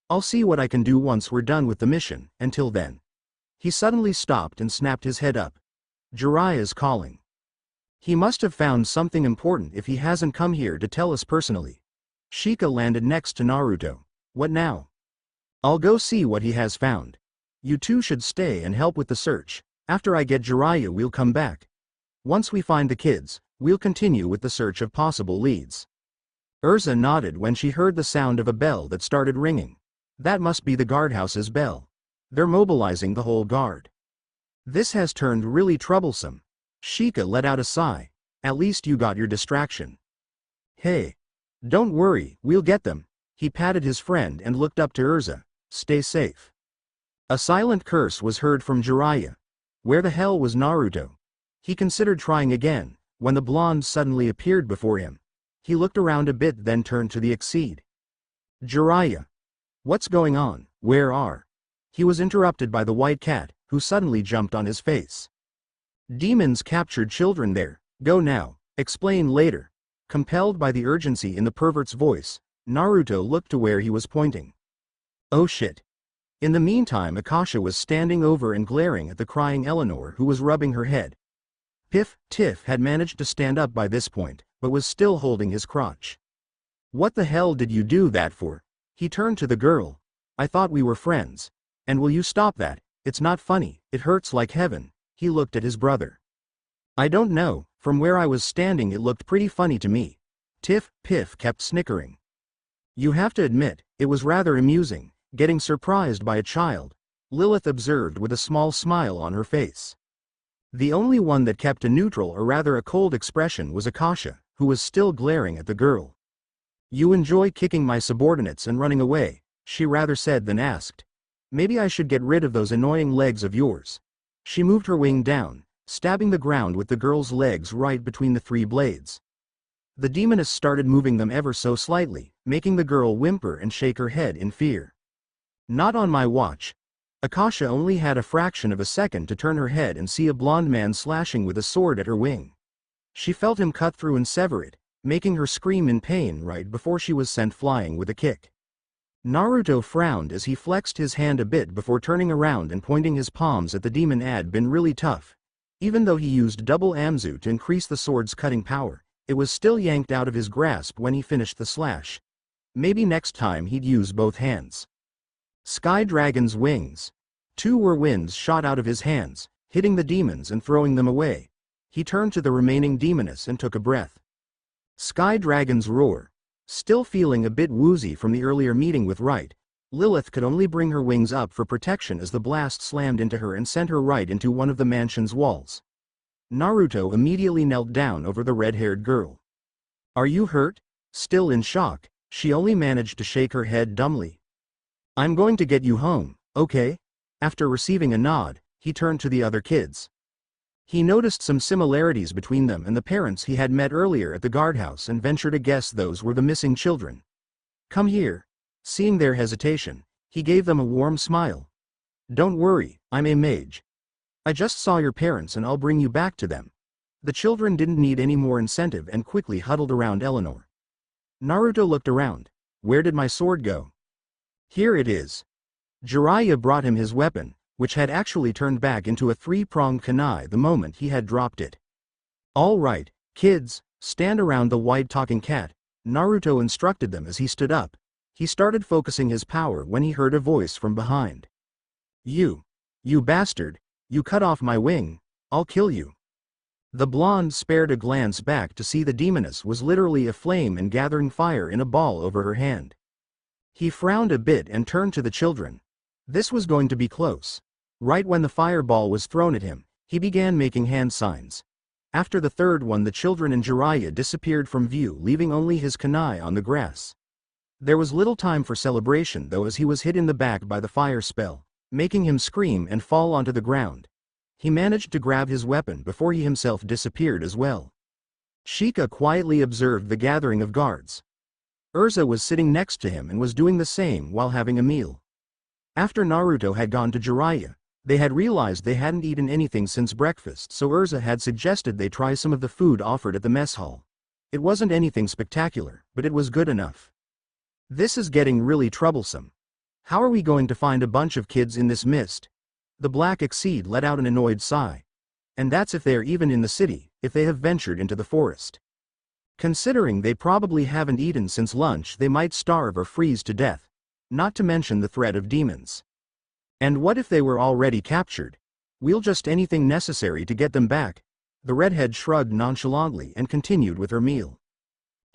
I'll see what I can do once we're done with the mission. Until then. He suddenly stopped and snapped his head up. Jiraiya's calling. He must have found something important if he hasn't come here to tell us personally. Shika landed next to Naruto. What now? I'll go see what he has found. You two should stay and help with the search. After I get Jiraiya, we'll come back. Once we find the kids, we'll continue with the search of possible leads. Urza nodded when she heard the sound of a bell that started ringing. That must be the guardhouse's bell. They're mobilizing the whole guard. This has turned really troublesome. Shika let out a sigh. At least you got your distraction. Hey. Don't worry, we'll get them. He patted his friend and looked up to Urza. Stay safe. A silent curse was heard from Jiraiya. Where the hell was Naruto? He considered trying again, when the blonde suddenly appeared before him. He looked around a bit, then turned to the Exceed. Jiraiya. What's going on? Where are? He was interrupted by the white cat, who suddenly jumped on his face. Demons captured children there. Go now. Explain later. Compelled by the urgency in the pervert's voice, Naruto looked to where he was pointing. Oh shit. In the meantime, Akasha was standing over and glaring at the crying Eleanor, who was rubbing her head. Piff Tiff had managed to stand up by this point, but was still holding his crotch. What the hell did you do that for? He turned to the girl. I thought we were friends. And will you stop that? It's not funny, it hurts like heaven. He looked at his brother. I don't know, from where I was standing it looked pretty funny to me. Tiff Piff kept snickering. You have to admit, it was rather amusing, getting surprised by a child, Lilith observed with a small smile on her face. The only one that kept a neutral or rather a cold expression was Akasha, who was still glaring at the girl. You enjoy kicking my subordinates and running away, she rather said than asked. Maybe I should get rid of those annoying legs of yours. She moved her wing down, stabbing the ground with the girl's legs right between the 3 blades. The demoness started moving them ever so slightly, making the girl whimper and shake her head in fear. Not on my watch. Akasha only had a fraction of a second to turn her head and see a blonde man slashing with a sword at her wing. She felt him cut through and sever it, making her scream in pain right before she was sent flying with a kick. Naruto frowned as he flexed his hand a bit before turning around and pointing his palms at the demon. Had been really tough. Even though he used double Amzu to increase the sword's cutting power, it was still yanked out of his grasp when he finished the slash. Maybe next time he'd use both hands. Sky Dragon's wings. 2 whirlwinds shot out of his hands, hitting the demons and throwing them away. He turned to the remaining demoness and took a breath. Sky Dragon's roar. Still feeling a bit woozy from the earlier meeting with Right, Lilith could only bring her wings up for protection as the blast slammed into her and sent her right into one of the mansion's walls. Naruto immediately knelt down over the red-haired girl. Are you hurt? Still in shock, she only managed to shake her head dumbly. I'm going to get you home, okay? After receiving a nod, he turned to the other kids. He noticed some similarities between them and the parents he had met earlier at the guardhouse and ventured to guess those were the missing children. Come here. Seeing their hesitation, he gave them a warm smile. Don't worry, I'm a mage. I just saw your parents and I'll bring you back to them. The children didn't need any more incentive and quickly huddled around Eleanor. Naruto looked around. Where did my sword go? Here it is. Jiraiya brought him his weapon, which had actually turned back into a 3-pronged kunai the moment he had dropped it. All right, kids, stand around the white talking cat, Naruto instructed them as he stood up. He started focusing his power when he heard a voice from behind. You bastard, you cut off my wing, I'll kill you. The blonde spared a glance back to see the demoness was literally aflame and gathering fire in a ball over her hand. He frowned a bit and turned to the children. This was going to be close. Right when the fireball was thrown at him, he began making hand signs. After the third one, the children and Jiraiya disappeared from view, leaving only his kunai on the grass. There was little time for celebration though, as he was hit in the back by the fire spell, making him scream and fall onto the ground. He managed to grab his weapon before he himself disappeared as well. Shika quietly observed the gathering of guards. Urza was sitting next to him and was doing the same while having a meal. After Naruto had gone to Jiraiya, they had realized they hadn't eaten anything since breakfast, so Urza had suggested they try some of the food offered at the mess hall. It wasn't anything spectacular, but it was good enough. This is getting really troublesome. How are we going to find a bunch of kids in this mist? The Black Exceed let out an annoyed sigh. And that's if they're even in the city, if they have ventured into the forest. Considering they probably haven't eaten since lunch, they might starve or freeze to death. Not to mention the threat of demons. And what if they were already captured? We'll just anything necessary to get them back. The redhead shrugged nonchalantly and continued with her meal.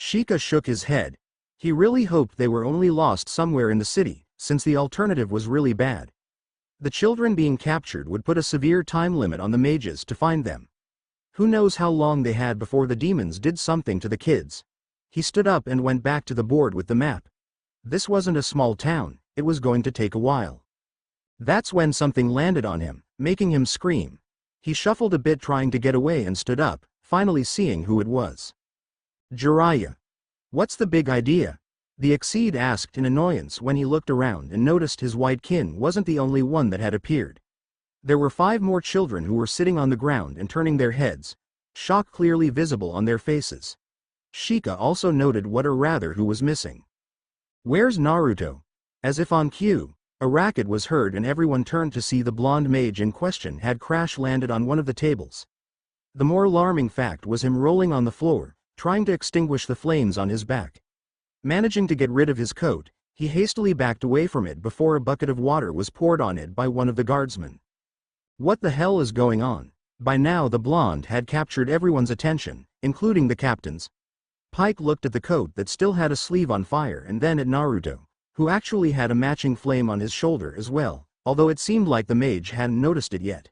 Sheikah shook his head. He really hoped they were only lost somewhere in the city, since the alternative was really bad. The children being captured would put a severe time limit on the mages to find them. Who knows how long they had before the demons did something to the kids. He stood up and went back to the board with the map. This wasn't a small town, it was going to take a while. That's when something landed on him, making him scream. He shuffled a bit trying to get away and stood up, finally seeing who it was. Jiraiya. What's the big idea? The Exceed asked in annoyance when he looked around and noticed his white kin wasn't the only one that had appeared. There were 5 more children who were sitting on the ground and turning their heads, shock clearly visible on their faces. Sheikah also noted what or rather who was missing. Where's Naruto? As if on cue, a racket was heard and everyone turned to see the blonde mage in question had crash landed on one of the tables. The more alarming fact was him rolling on the floor, trying to extinguish the flames on his back. Managing to get rid of his coat, he hastily backed away from it before a bucket of water was poured on it by one of the guardsmen. What the hell is going on? By now the blonde had captured everyone's attention, including the captain's. Pike looked at the coat that still had a sleeve on fire and then at Naruto, who actually had a matching flame on his shoulder as well, although it seemed like the mage hadn't noticed it yet.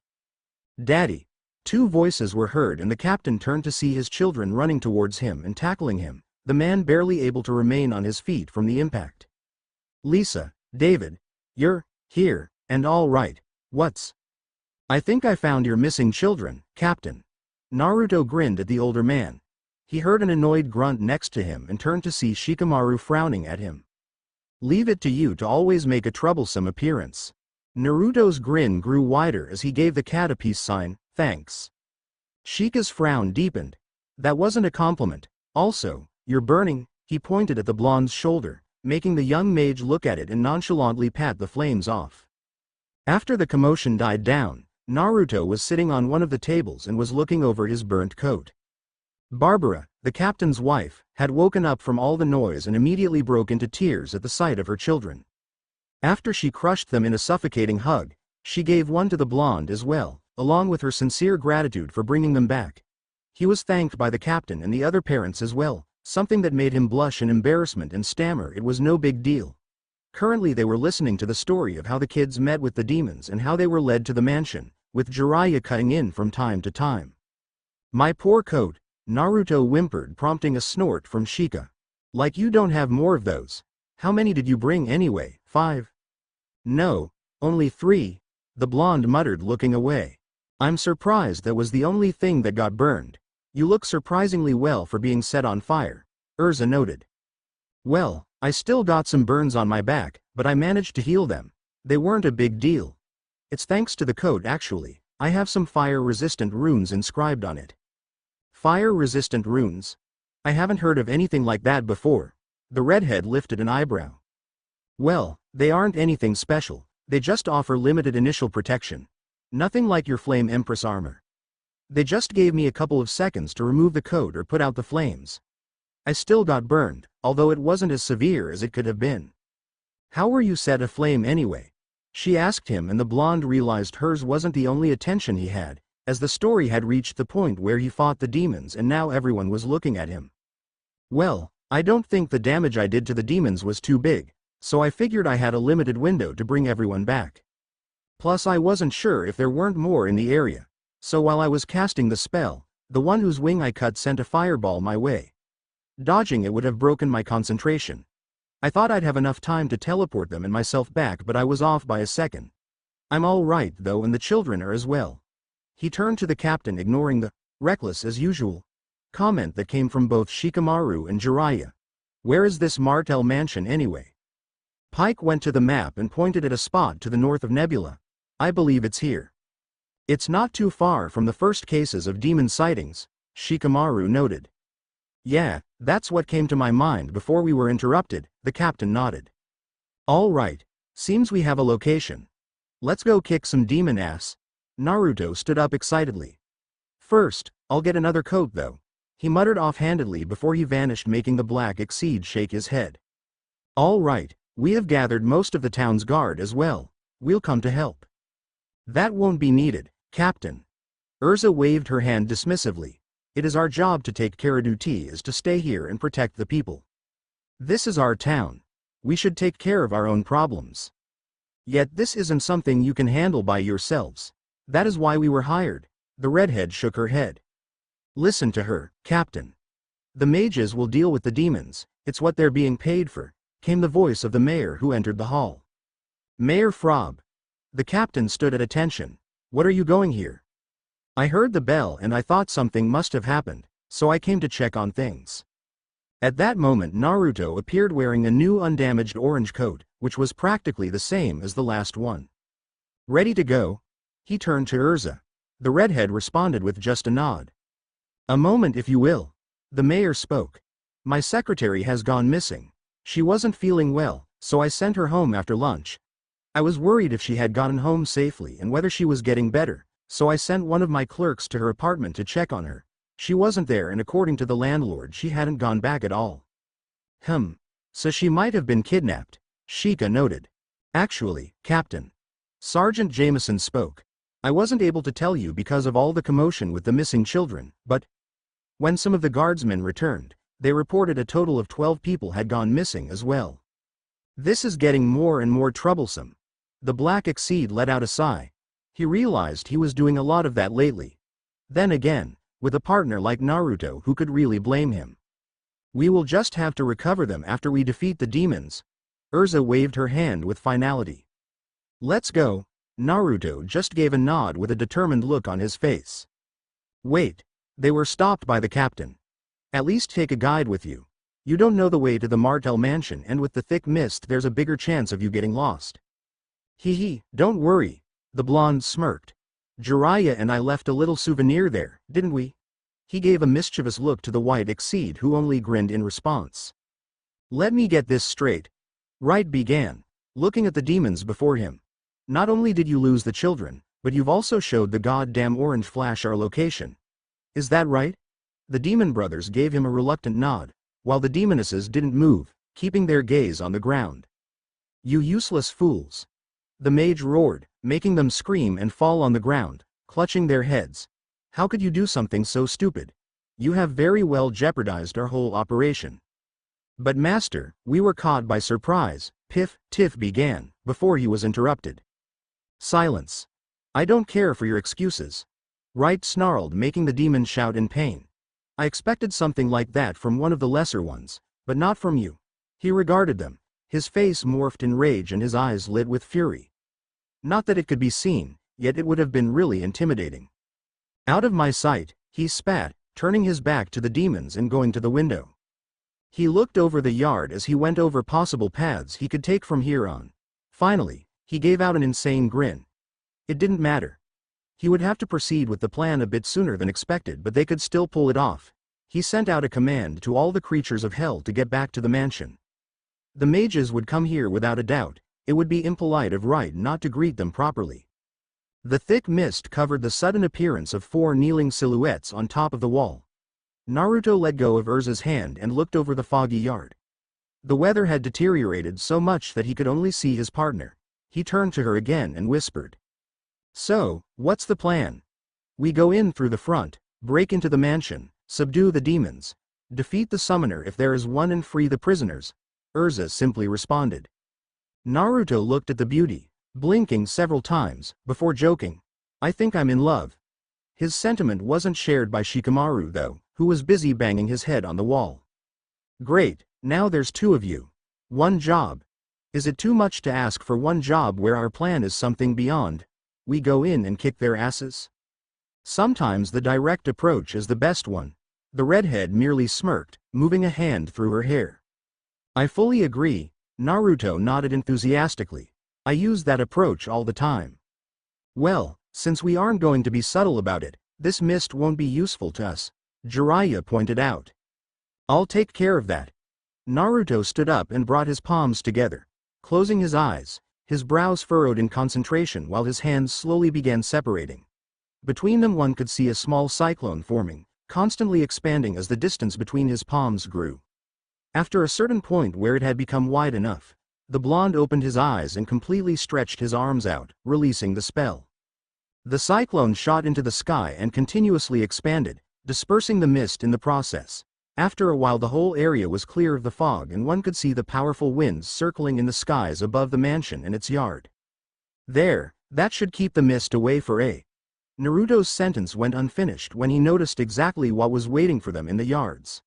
Daddy! 2 voices were heard and the captain turned to see his children running towards him and tackling him, the man barely able to remain on his feet from the impact. Lisa, David, you're here, and all right, what's? I think I found your missing children, Captain. Naruto grinned at the older man. He heard an annoyed grunt next to him and turned to see Shikamaru frowning at him. Leave it to you to always make a troublesome appearance. Naruto's grin grew wider as he gave the cat a peace sign, thanks. Shika's frown deepened. That wasn't a compliment. Also, you're burning, he pointed at the blonde's shoulder, making the young mage look at it and nonchalantly pat the flames off. After the commotion died down, Naruto was sitting on one of the tables and was looking over his burnt coat. Barbara, the captain's wife, had woken up from all the noise and immediately broke into tears at the sight of her children. After she crushed them in a suffocating hug, she gave one to the blonde as well, along with her sincere gratitude for bringing them back. He was thanked by the captain and the other parents as well, something that made him blush in embarrassment and stammer it was no big deal. Currently they were listening to the story of how the kids met with the demons and how they were led to the mansion, with Jiraiya cutting in from time to time. My poor coat, Naruto whimpered, prompting a snort from Sheikah. Like you don't have more of those. How many did you bring anyway? 5? No, only 3, the blonde muttered looking away. I'm surprised that was the only thing that got burned. You look surprisingly well for being set on fire, Urza noted. Well, I still got some burns on my back, but I managed to heal them. They weren't a big deal. It's thanks to the coat actually. I have some fire-resistant runes inscribed on it. Fire-resistant runes? I haven't heard of anything like that before. The redhead lifted an eyebrow. Well, they aren't anything special. They just offer limited initial protection. Nothing like your Flame Empress armor. They just gave me a couple of seconds to remove the coat or put out the flames. I still got burned, although it wasn't as severe as it could have been. How were you set aflame anyway? She asked him, and the blonde realized hers wasn't the only attention he had, as the story had reached the point where he fought the demons and now everyone was looking at him. Well, I don't think the damage I did to the demons was too big, so I figured I had a limited window to bring everyone back. Plus I wasn't sure if there weren't more in the area, so while I was casting the spell, the one whose wing I cut sent a fireball my way. Dodging it would have broken my concentration. I thought I'd have enough time to teleport them and myself back, but I was off by a second. I'm all right though, and the children are as well. He turned to the captain, ignoring the reckless as usual comment that came from both Shikamaru and Jiraiya. Where is this Martel mansion anyway? Pike went to the map and pointed at a spot to the north of Nebula. I believe it's here. It's not too far from the first cases of demon sightings, Shikamaru noted. Yeah, that's what came to my mind before we were interrupted, the captain nodded. All right, seems we have a location. Let's go kick some demon ass. Naruto stood up excitedly. First, I'll get another coat though, he muttered offhandedly before he vanished, making the Black Exceed shake his head. All right, we have gathered most of the town's guard as well. We'll come to help. That won't be needed, Captain. Urza waved her hand dismissively. It is our job to take care. Duty is to stay here and protect the people. This is our town. We should take care of our own problems. Yet this isn't something you can handle by yourselves. That is why we were hired. The redhead shook her head. Listen to her, Captain. The mages will deal with the demons, it's what they're being paid for, came the voice of the mayor who entered the hall. Mayor Frob. The captain stood at attention. What are you going here? I heard the bell and I thought something must have happened, so I came to check on things. At that moment Naruto appeared wearing a new undamaged orange coat, which was practically the same as the last one. Ready to go? He turned to Urza. The redhead responded with just a nod. A moment if you will. The mayor spoke. My secretary has gone missing. She wasn't feeling well, so I sent her home after lunch. I was worried if she had gotten home safely and whether she was getting better, so I sent one of my clerks to her apartment to check on her. She wasn't there and according to the landlord she hadn't gone back at all. So she might have been kidnapped, Shika noted. Actually, Captain. Sergeant Jameson spoke. I wasn't able to tell you because of all the commotion with the missing children, but when some of the guardsmen returned, they reported a total of 12 people had gone missing as well. This is getting more and more troublesome. The Black Exceed let out a sigh. He realized he was doing a lot of that lately. Then again, with a partner like Naruto, who could really blame him? We will just have to recover them after we defeat the demons. Urza waved her hand with finality. Let's go. Naruto just gave a nod with a determined look on his face. Wait. They were stopped by the captain. At least take a guide with you. You don't know the way to the Martel mansion and with the thick mist there's a bigger chance of you getting lost. Don't worry. The blonde smirked. Jiraiya and I left a little souvenir there, didn't we? He gave a mischievous look to the White Exceed who only grinned in response. Let me get this straight. Wright began, looking at the demons before him. Not only did you lose the children, but you've also showed the goddamn orange flash our location. Is that right? The demon brothers gave him a reluctant nod, while the demonesses didn't move, keeping their gaze on the ground. You useless fools. The mage roared, making them scream and fall on the ground, clutching their heads. How could you do something so stupid? You have very well jeopardized our whole operation. But master, we were caught by surprise, Tiff began, before he was interrupted. Silence. I don't care for your excuses. Wright snarled, making the demon shout in pain. I expected something like that from one of the lesser ones, but not from you. He regarded them. His face morphed in rage and his eyes lit with fury. Not that it could be seen, yet it would have been really intimidating. Out of my sight, he spat, turning his back to the demons and going to the window. He looked over the yard as he went over possible paths he could take from here on. Finally, he gave out an insane grin. It didn't matter. He would have to proceed with the plan a bit sooner than expected, but they could still pull it off. He sent out a command to all the creatures of hell to get back to the mansion. The mages would come here without a doubt. It would be impolite of Wright not to greet them properly. The thick mist covered the sudden appearance of 4 kneeling silhouettes on top of the wall. Naruto let go of Urza's hand and looked over the foggy yard. The weather had deteriorated so much that he could only see his partner. He turned to her again and whispered. So, what's the plan? We go in through the front, break into the mansion, subdue the demons, defeat the summoner if there is one and free the prisoners, Urza simply responded. Naruto looked at the beauty, blinking several times, before joking. I think I'm in love. His sentiment wasn't shared by Shikamaru though, who was busy banging his head on the wall. Great, now there's 2 of you. One job. Is it too much to ask for one job where our plan is something beyond? We go in and kick their asses? Sometimes the direct approach is the best one. The redhead merely smirked, moving a hand through her hair. I fully agree, Naruto nodded enthusiastically. I use that approach all the time. Well, since we aren't going to be subtle about it, this mist won't be useful to us, Jiraiya pointed out. I'll take care of that. Naruto stood up and brought his palms together. Closing his eyes, his brows furrowed in concentration while his hands slowly began separating. Between them one could see a small cyclone forming, constantly expanding as the distance between his palms grew. After a certain point where it had become wide enough, the blonde opened his eyes and completely stretched his arms out, releasing the spell. The cyclone shot into the sky and continuously expanded, dispersing the mist in the process. After a while the whole area was clear of the fog and one could see the powerful winds circling in the skies above the mansion and its yard. There, that should keep the mist away for a. Naruto's sentence went unfinished when he noticed exactly what was waiting for them in the yards.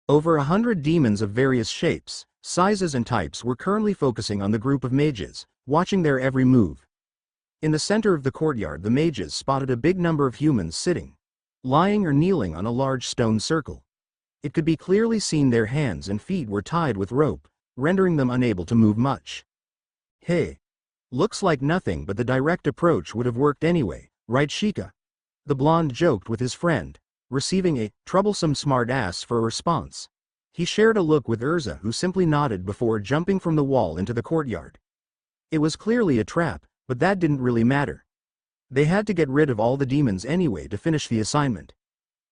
Over 100 demons of various shapes, sizes and types were currently focusing on the group of mages, watching their every move. In the center of the courtyard the mages spotted a big number of humans sitting, lying or kneeling on a large stone circle. It could be clearly seen their hands and feet were tied with rope, rendering them unable to move much. Hey. Looks like nothing but the direct approach would have worked anyway, right Shika? The blonde joked with his friend, receiving a troublesome smart ass for a response. He shared a look with Urza who simply nodded before jumping from the wall into the courtyard. It was clearly a trap, but that didn't really matter. They had to get rid of all the demons anyway to finish the assignment.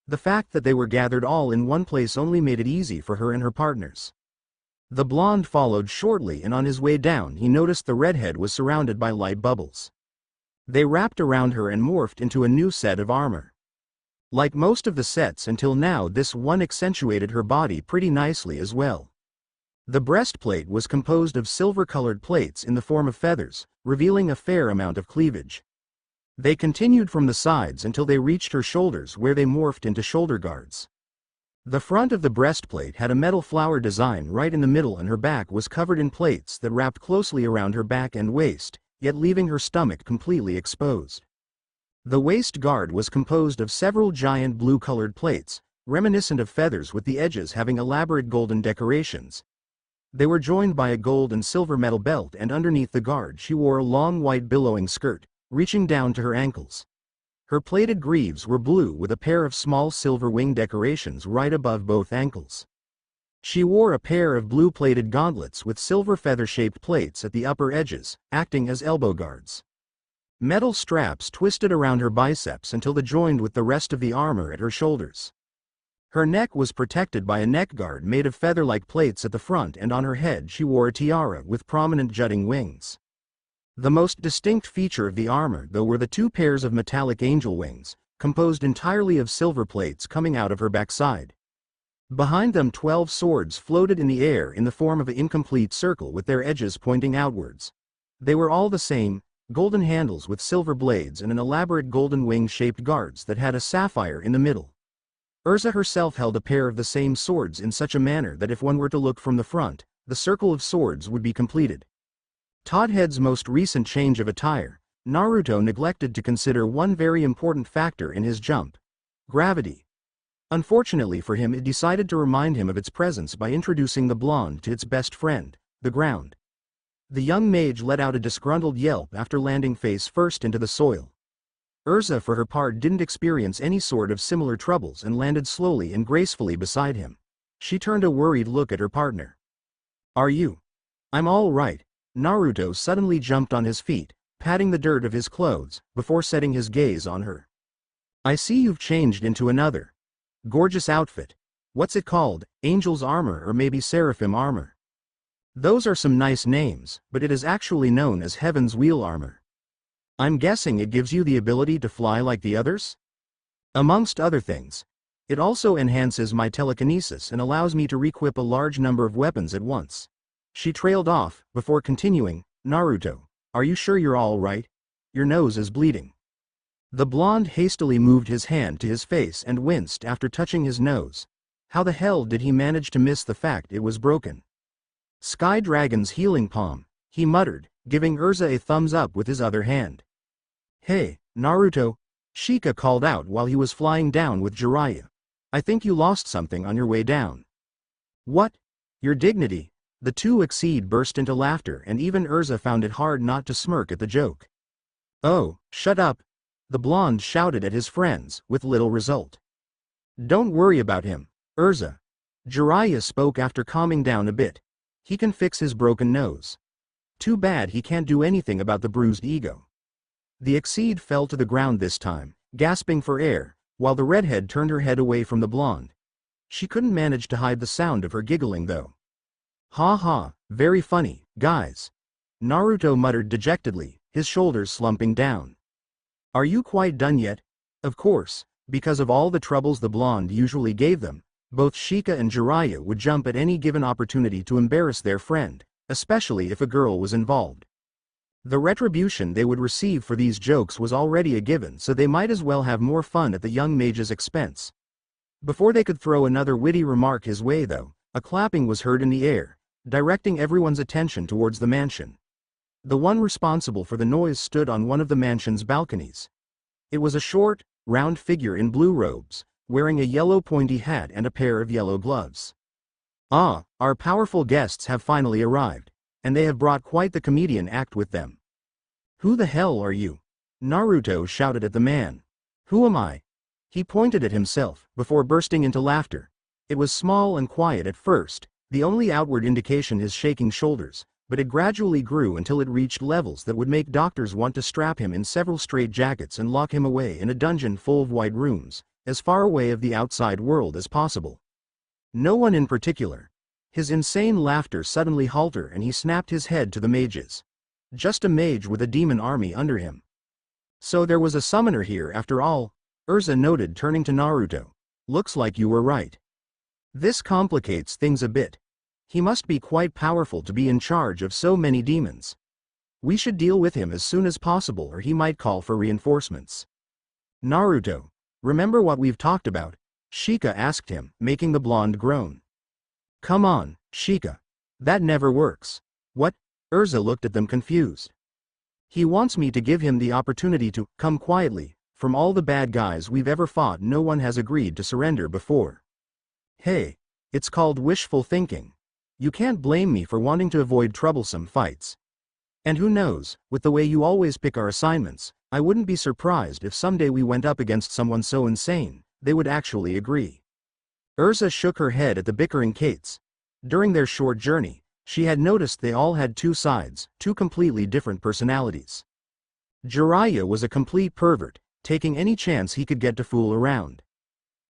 The fact that they were gathered all in one place only made it easy for her and her partners. The blonde followed shortly and on his way down he noticed the redhead was surrounded by light bubbles. They wrapped around her and morphed into a new set of armor. Like most of the sets until now this one accentuated her body pretty nicely as well. The breastplate was composed of silver-colored plates in the form of feathers, revealing a fair amount of cleavage. They continued from the sides until they reached her shoulders where they morphed into shoulder guards. The front of the breastplate had a metal flower design right in the middle and her back was covered in plates that wrapped closely around her back and waist, yet leaving her stomach completely exposed. The waist guard was composed of several giant blue-colored plates, reminiscent of feathers with the edges having elaborate golden decorations. They were joined by a gold and silver metal belt and underneath the guard she wore a long white billowing skirt, reaching down to her ankles. Her plated greaves were blue with a pair of small silver wing decorations right above both ankles. She wore a pair of blue-plated gauntlets with silver feather-shaped plates at the upper edges, acting as elbow guards. Metal straps twisted around her biceps until they joined with the rest of the armor at her shoulders. Her neck was protected by a neck guard made of feather-like plates at the front and on her head she wore a tiara with prominent jutting wings. The most distinct feature of the armor though were the two pairs of metallic angel wings, composed entirely of silver plates coming out of her backside. Behind them 12 swords floated in the air in the form of an incomplete circle with their edges pointing outwards. They were all the same, golden handles with silver blades and an elaborate golden wing-shaped guards that had a sapphire in the middle. Urza herself held a pair of the same swords in such a manner that if one were to look from the front, the circle of swords would be completed. Todhead's most recent change of attire, Naruto neglected to consider one very important factor in his jump: gravity. Unfortunately for him it decided to remind him of its presence by introducing the blonde to its best friend, the ground. The young mage let out a disgruntled yelp after landing face first into the soil. Urza for her part didn't experience any sort of similar troubles and landed slowly and gracefully beside him. She turned a worried look at her partner. "Are you?" "I'm all right." Naruto suddenly jumped on his feet, patting the dirt of his clothes, before setting his gaze on her. "I see you've changed into another gorgeous outfit. What's it called, Angel's Armor or maybe Seraphim Armor?" "Those are some nice names, but it is actually known as Heaven's Wheel Armor. I'm guessing it gives you the ability to fly like the others?" "Amongst other things. It also enhances my telekinesis and allows me to requip a large number of weapons at once." She trailed off, before continuing, "Naruto, are you sure you're all right? Your nose is bleeding." The blonde hastily moved his hand to his face and winced after touching his nose. How the hell did he manage to miss the fact it was broken? "Sky Dragon's healing palm," he muttered, giving Urza a thumbs up with his other hand. "Hey, Naruto," Shika called out while he was flying down with Jiraiya. "I think you lost something on your way down." "What? Your dignity?" The two Exceed burst into laughter, and even Urza found it hard not to smirk at the joke. "Oh, shut up," the blonde shouted at his friends, with little result. "Don't worry about him, Urza," Jiraiya spoke after calming down a bit. "He can fix his broken nose. Too bad he can't do anything about the bruised ego." The Exceed fell to the ground this time, gasping for air, while the redhead turned her head away from the blonde. She couldn't manage to hide the sound of her giggling though. "Ha ha, very funny, guys," Naruto muttered dejectedly, his shoulders slumping down. "Are you quite done yet?" Of course, because of all the troubles the blonde usually gave them, both Shika and Jiraiya would jump at any given opportunity to embarrass their friend, especially if a girl was involved. The retribution they would receive for these jokes was already a given, so they might as well have more fun at the young mage's expense. Before they could throw another witty remark his way though, a clapping was heard in the air, directing everyone's attention towards the mansion. The one responsible for the noise stood on one of the mansion's balconies. It was a short, round figure in blue robes, wearing a yellow pointy hat and a pair of yellow gloves. "Ah, our powerful guests have finally arrived, and they have brought quite the comedian act with them." "Who the hell are you?" Naruto shouted at the man. "Who am I?" He pointed at himself, before bursting into laughter. It was small and quiet at first, the only outward indication his shaking shoulders, but it gradually grew until it reached levels that would make doctors want to strap him in several straitjackets and lock him away in a dungeon full of white rooms, as far away of the outside world as possible. No one in particular. His insane laughter suddenly halted and he snapped his head to the mages. Just a mage with a demon army under him. "So there was a summoner here after all," Urza noted, turning to Naruto. "Looks like you were right. This complicates things a bit. He must be quite powerful to be in charge of so many demons. We should deal with him as soon as possible or he might call for reinforcements." "Naruto, remember what we've talked about?" Shika asked him, making the blonde groan. "Come on, Shika. That never works." "What?" Urza looked at them confused. "He wants me to give him the opportunity to come quietly. From all the bad guys we've ever fought, no one has agreed to surrender before." "Hey, it's called wishful thinking. You can't blame me for wanting to avoid troublesome fights. And who knows, with the way you always pick our assignments, I wouldn't be surprised if someday we went up against someone so insane, they would actually agree." Urza shook her head at the bickering Kates. During their short journey, she had noticed they all had two sides, two completely different personalities. Jiraiya was a complete pervert, taking any chance he could get to fool around.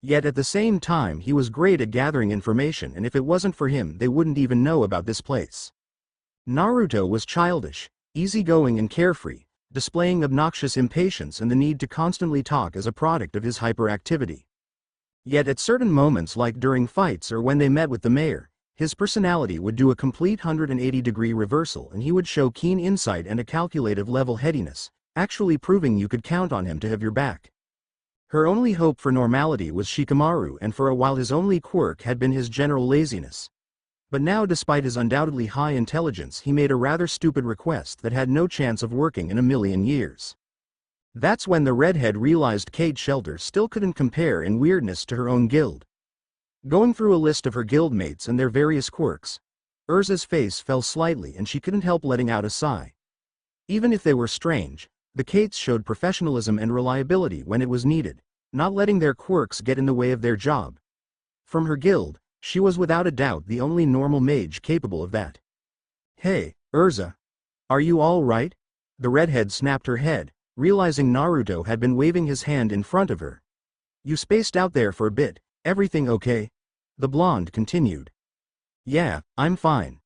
Yet at the same time he was great at gathering information, and if it wasn't for him they wouldn't even know about this place. Naruto was childish, easygoing and carefree, displaying obnoxious impatience and the need to constantly talk as a product of his hyperactivity. Yet at certain moments, like during fights or when they met with the mayor, his personality would do a complete 180-degree reversal and he would show keen insight and a calculative level-headedness, actually proving you could count on him to have your back. Her only hope for normality was Shikamaru, and for a while his only quirk had been his general laziness. But now, despite his undoubtedly high intelligence, he made a rather stupid request that had no chance of working in a million years. That's when the redhead realized Kate Shelter still couldn't compare in weirdness to her own guild. Going through a list of her guildmates and their various quirks, Urza's face fell slightly and she couldn't help letting out a sigh. Even if they were strange, the Kates showed professionalism and reliability when it was needed, not letting their quirks get in the way of their job. From her guild, she was without a doubt the only normal mage capable of that. "Hey, Urza. Are you all right?" The redhead snapped her head, realizing Naruto had been waving his hand in front of her. "You spaced out there for a bit, everything okay?" The blonde continued. "Yeah, I'm fine.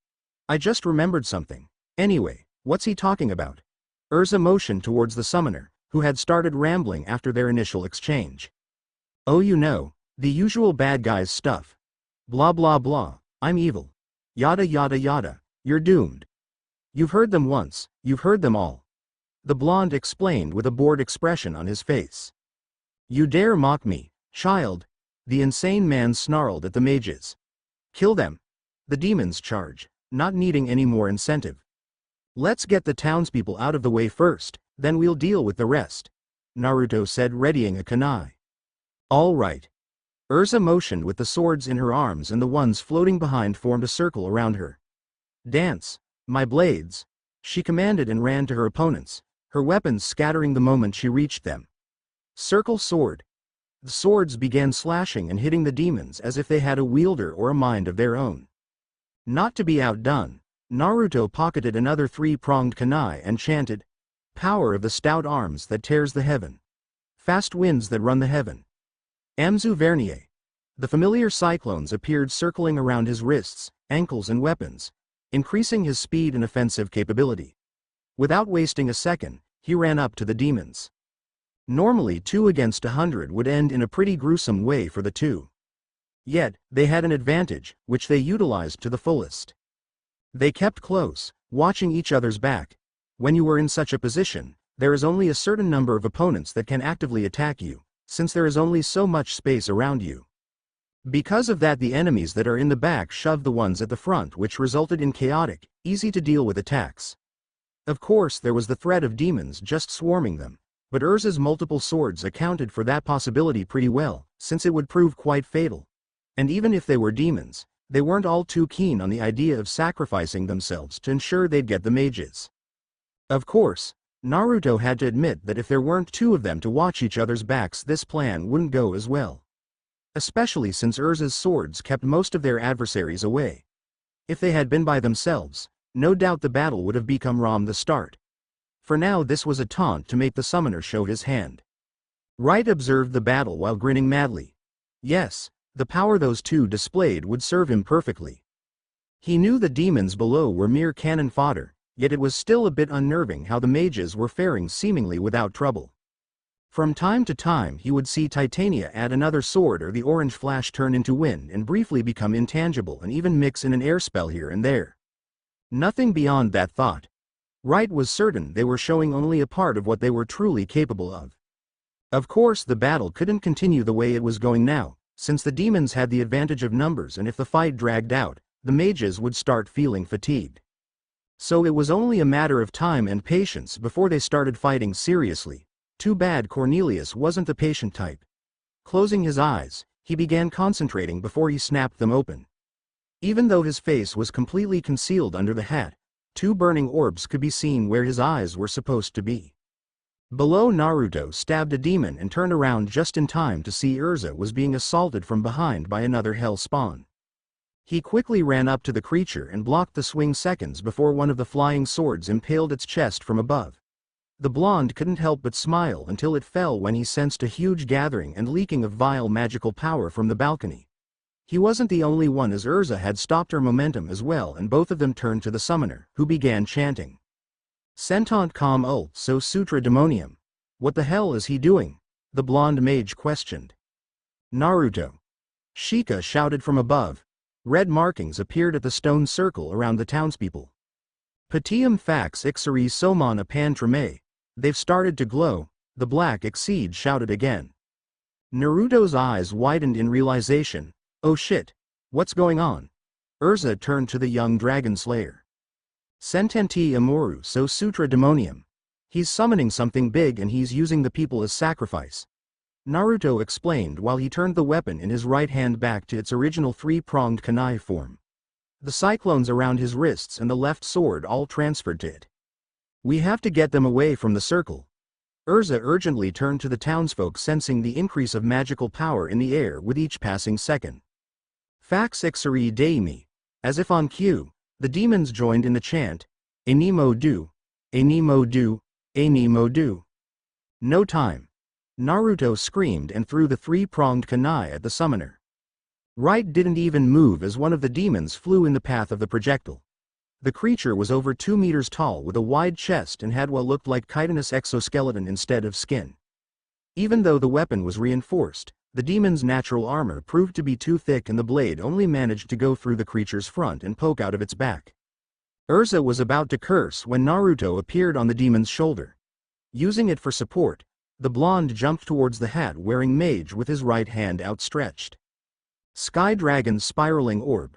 I just remembered something. Anyway, what's he talking about?" Urza motioned towards the summoner, who had started rambling after their initial exchange. "Oh, you know, the usual bad guys stuff. Blah blah blah, I'm evil. Yada yada yada, you're doomed. You've heard them once, you've heard them all." The blonde explained with a bored expression on his face. "You dare mock me, child?" The insane man snarled at the mages. "Kill them." The demons charge, not needing any more incentive. "Let's get the townspeople out of the way first, then we'll deal with the rest," Naruto said, readying a kunai. "All right." Urza motioned with the swords in her arms and the ones floating behind formed a circle around her. Dance, my blades, she commanded and ran to her opponents, her weapons scattering the moment she reached them. Circle sword. The swords began slashing and hitting the demons as if they had a wielder or a mind of their own. Not to be outdone, Naruto pocketed another three-pronged kunai and chanted, "Power of the stout arms that tears the heaven. Fast winds that run the heaven. Amzu Vernier." The familiar cyclones appeared circling around his wrists, ankles and weapons, increasing his speed and offensive capability. Without wasting a second, he ran up to the demons. Normally 2 against 100 would end in a pretty gruesome way for the two. Yet, they had an advantage, which they utilized to the fullest. They kept close, watching each other's back. When you are in such a position, there is only a certain number of opponents that can actively attack you, since there is only so much space around you. Because of that, the enemies that are in the back shoved the ones at the front, which resulted in chaotic, easy-to-deal-with attacks. Of course, there was the threat of demons just swarming them, but Urza's multiple swords accounted for that possibility pretty well, since it would prove quite fatal. And even if they were demons, they weren't all too keen on the idea of sacrificing themselves to ensure they'd get the mages. Of course, Naruto had to admit that if there weren't 2 of them to watch each other's backs, this plan wouldn't go as well. Especially since Urza's swords kept most of their adversaries away. If they had been by themselves, no doubt the battle would have become from the start. For now, this was a taunt to make the summoner show his hand. Right observed the battle while grinning madly. Yes, the power those two displayed would serve him perfectly. He knew the demons below were mere cannon fodder, yet it was still a bit unnerving how the mages were faring seemingly without trouble. From time to time he would see Titania add another sword or the orange flash turn into wind and briefly become intangible and even mix in an air spell here and there. Nothing beyond that thought. Wright was certain they were showing only a part of what they were truly capable of. Of course, the battle couldn't continue the way it was going now, since the demons had the advantage of numbers, and if the fight dragged out, the mages would start feeling fatigued. So it was only a matter of time and patience before they started fighting seriously. Too bad Cornelius wasn't the patient type. Closing his eyes, he began concentrating before he snapped them open. Even though his face was completely concealed under the hat, 2 burning orbs could be seen where his eyes were supposed to be. Below, Naruto stabbed a demon and turned around just in time to see Urza was being assaulted from behind by another hell spawn. He quickly ran up to the creature and blocked the swing seconds before one of the flying swords impaled its chest from above. The blonde couldn't help but smile until it fell when he sensed a huge gathering and leaking of vile magical power from the balcony. He wasn't the only one, as Urza had stopped her momentum as well, and both of them turned to the summoner, who began chanting. Sentant com ult so sutra demonium. What the hell is he doing? The blonde mage questioned. Naruto. Shika shouted from above. Red markings appeared at the stone circle around the townspeople. Petium fax ixeri somon apan treme. They've started to glow, the black exceed shouted again. Naruto's eyes widened in realization. Oh shit, what's going on? Urza turned to the young dragon slayer. Sententi amoru so sutra demonium. He's summoning something big and he's using the people as sacrifice. Naruto explained while he turned the weapon in his right hand back to its original 3-pronged kunai form. The cyclones around his wrists and the left sword all transferred to it. We have to get them away from the circle. Urza urgently turned to the townsfolk, sensing the increase of magical power in the air with each passing second. Fax ixeri deimi. As if on cue, the demons joined in the chant, Enimo do, Enimo do, Enimo do. No time. Naruto screamed and threw the 3-pronged kunai at the summoner. Wright didn't even move as one of the demons flew in the path of the projectile. The creature was over 2 meters tall with a wide chest and had what looked like chitinous exoskeleton instead of skin. Even though the weapon was reinforced, the demon's natural armor proved to be too thick and the blade only managed to go through the creature's front and poke out of its back. Urza was about to curse when Naruto appeared on the demon's shoulder. Using it for support, the blonde jumped towards the hat-wearing mage with his right hand outstretched. Sky Dragon's spiraling orb.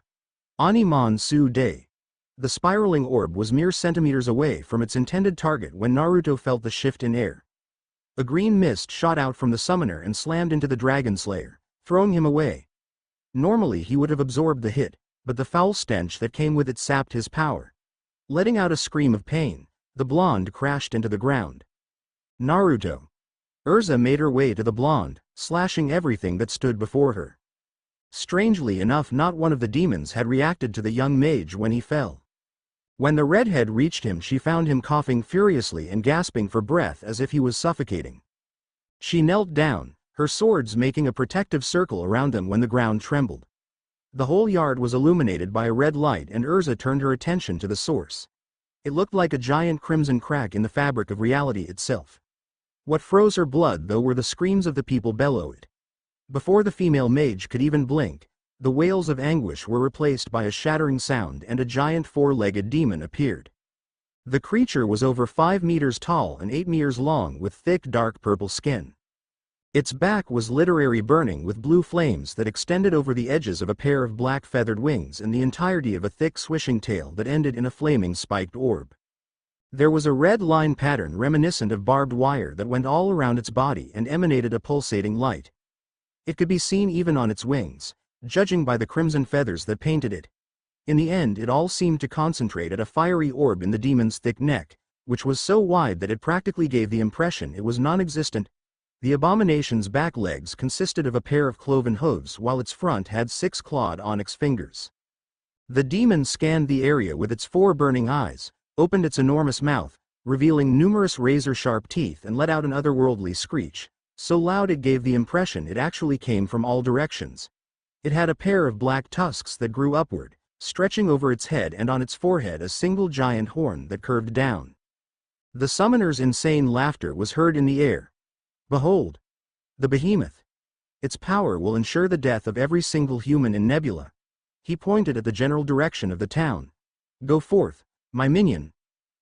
Animon Su De. The spiraling orb was mere centimeters away from its intended target when Naruto felt the shift in air. A green mist shot out from the summoner and slammed into the dragon slayer, throwing him away. Normally he would have absorbed the hit, but the foul stench that came with it sapped his power. Letting out a scream of pain, the blonde crashed into the ground. Naruto. Urza made her way to the blonde, slashing everything that stood before her. Strangely enough, not one of the demons had reacted to the young mage when he fell. When the redhead reached him, she found him coughing furiously and gasping for breath as if he was suffocating. She knelt down, her swords making a protective circle around them when the ground trembled. The whole yard was illuminated by a red light, and Urza turned her attention to the source. It looked like a giant crimson crack in the fabric of reality itself. What froze her blood, though, were the screams of the people below it. Before the female mage could even blink, the wails of anguish were replaced by a shattering sound, and a giant four-legged demon appeared. The creature was over 5 meters tall and 8 meters long, with thick dark purple skin. Its back was literally burning with blue flames that extended over the edges of a pair of black feathered wings and the entirety of a thick swishing tail that ended in a flaming spiked orb. There was a red line pattern reminiscent of barbed wire that went all around its body and emanated a pulsating light. It could be seen even on its wings, judging by the crimson feathers that painted it. In the end, it all seemed to concentrate at a fiery orb in the demon's thick neck, which was so wide that it practically gave the impression it was non-existent. The abomination's back legs consisted of a pair of cloven hooves, while its front had 6 clawed onyx fingers. The demon scanned the area with its 4 burning eyes, opened its enormous mouth, revealing numerous razor-sharp teeth, and let out an otherworldly screech, so loud it gave the impression it actually came from all directions. It had a pair of black tusks that grew upward, stretching over its head, and on its forehead a single giant horn that curved down. The summoner's insane laughter was heard in the air. Behold! The behemoth! Its power will ensure the death of every single human in Nebula. He pointed at the general direction of the town. Go forth, my minion.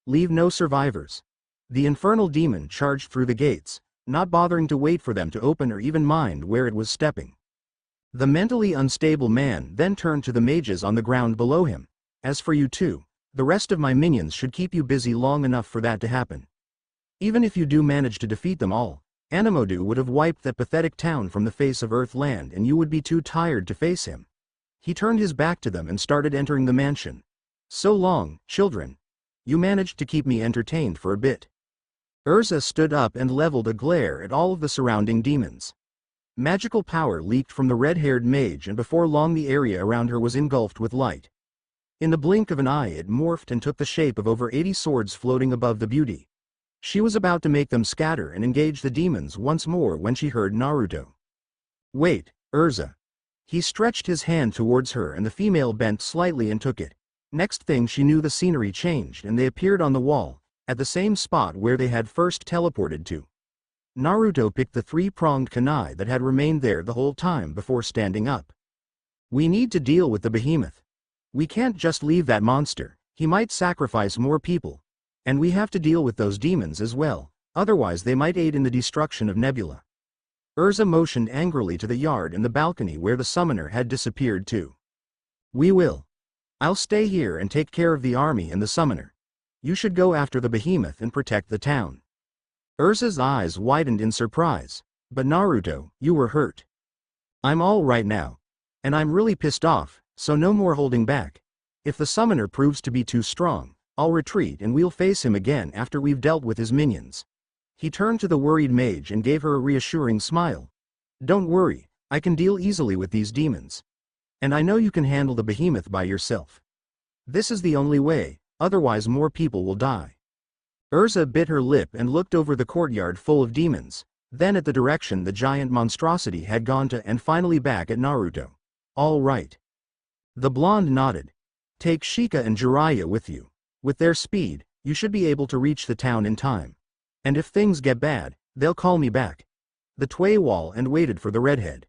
Leave no survivors. The infernal demon charged through the gates, not bothering to wait for them to open or even mind where it was stepping. The mentally unstable man then turned to the mages on the ground below him. As for you two, the rest of my minions should keep you busy long enough for that to happen. Even if you do manage to defeat them all, Animodu would have wiped that pathetic town from the face of Earthland, and you would be too tired to face him. He turned his back to them and started entering the mansion. So long, children. You managed to keep me entertained for a bit. Urza stood up and leveled a glare at all of the surrounding demons. Magical power leaked from the red-haired mage, and before long the area around her was engulfed with light. In the blink of an eye it morphed and took the shape of over 80 swords floating above the beauty. She was about to make them scatter and engage the demons once more when she heard Naruto. Wait, Urza. He stretched his hand towards her, and the female bent slightly and took it. Next thing she knew, the scenery changed and they appeared on the wall, at the same spot where they had first teleported to. Naruto picked the 3-pronged kunai that had remained there the whole time before standing up. We need to deal with the behemoth. We can't just leave that monster, he might sacrifice more people. And we have to deal with those demons as well, otherwise they might aid in the destruction of Nebula. Urza motioned angrily to the yard and the balcony where the summoner had disappeared to. We will. I'll stay here and take care of the army and the summoner. You should go after the behemoth and protect the town. Urza's eyes widened in surprise. But Naruto, you were hurt. I'm all right now. And I'm really pissed off, so no more holding back. If the summoner proves to be too strong, I'll retreat and we'll face him again after we've dealt with his minions. He turned to the worried mage and gave her a reassuring smile. Don't worry, I can deal easily with these demons. And I know you can handle the behemoth by yourself. This is the only way, otherwise more people will die. Urza bit her lip and looked over the courtyard full of demons, then at the direction the giant monstrosity had gone to, and finally back at Naruto. All right. The blonde nodded. Take Shika and Jiraiya with you. With their speed, you should be able to reach the town in time. And if things get bad, they'll call me back. The Tway wall and waited for the redhead.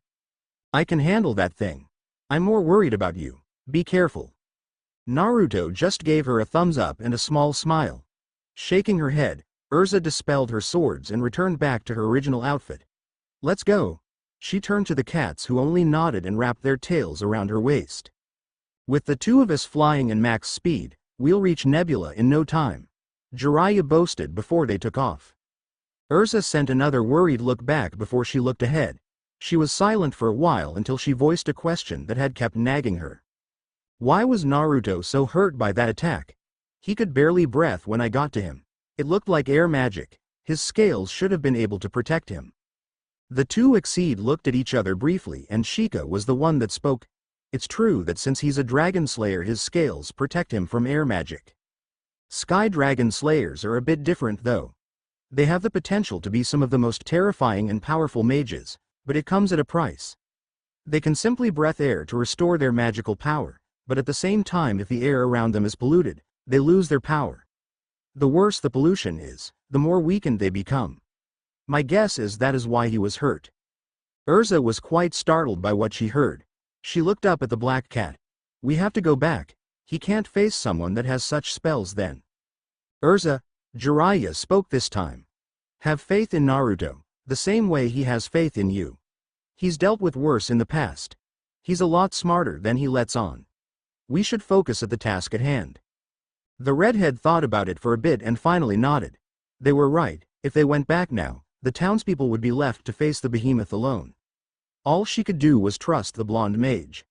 I can handle that thing. I'm more worried about you. Be careful. Naruto just gave her a thumbs up and a small smile. Shaking her head, Urza dispelled her swords and returned back to her original outfit. Let's go. She turned to the cats, who only nodded and wrapped their tails around her waist. With the two of us flying in max speed, we'll reach Nebula in no time. Jiraiya boasted before they took off. Urza sent another worried look back before she looked ahead. She was silent for a while until she voiced a question that had kept nagging her. Why was Naruto so hurt by that attack? He could barely breathe when I got to him. It looked like air magic. His scales should have been able to protect him. The two Exceed looked at each other briefly and Sheikah was the one that spoke. It's true that since he's a dragon slayer his scales protect him from air magic. Sky dragon slayers are a bit different though. They have the potential to be some of the most terrifying and powerful mages, but it comes at a price. They can simply breathe air to restore their magical power, but at the same time if the air around them is polluted, they lose their power. The worse the pollution is, the more weakened they become. My guess is that is why he was hurt. Urza was quite startled by what she heard. She looked up at the black cat. We have to go back. He can't face someone that has such spells then. Urza, Jiraiya spoke this time. Have faith in Naruto, the same way he has faith in you. He's dealt with worse in the past. He's a lot smarter than he lets on. We should focus at the task at hand. The redhead thought about it for a bit and finally nodded. They were right, if they went back now, the townspeople would be left to face the behemoth alone. All she could do was trust the blonde mage.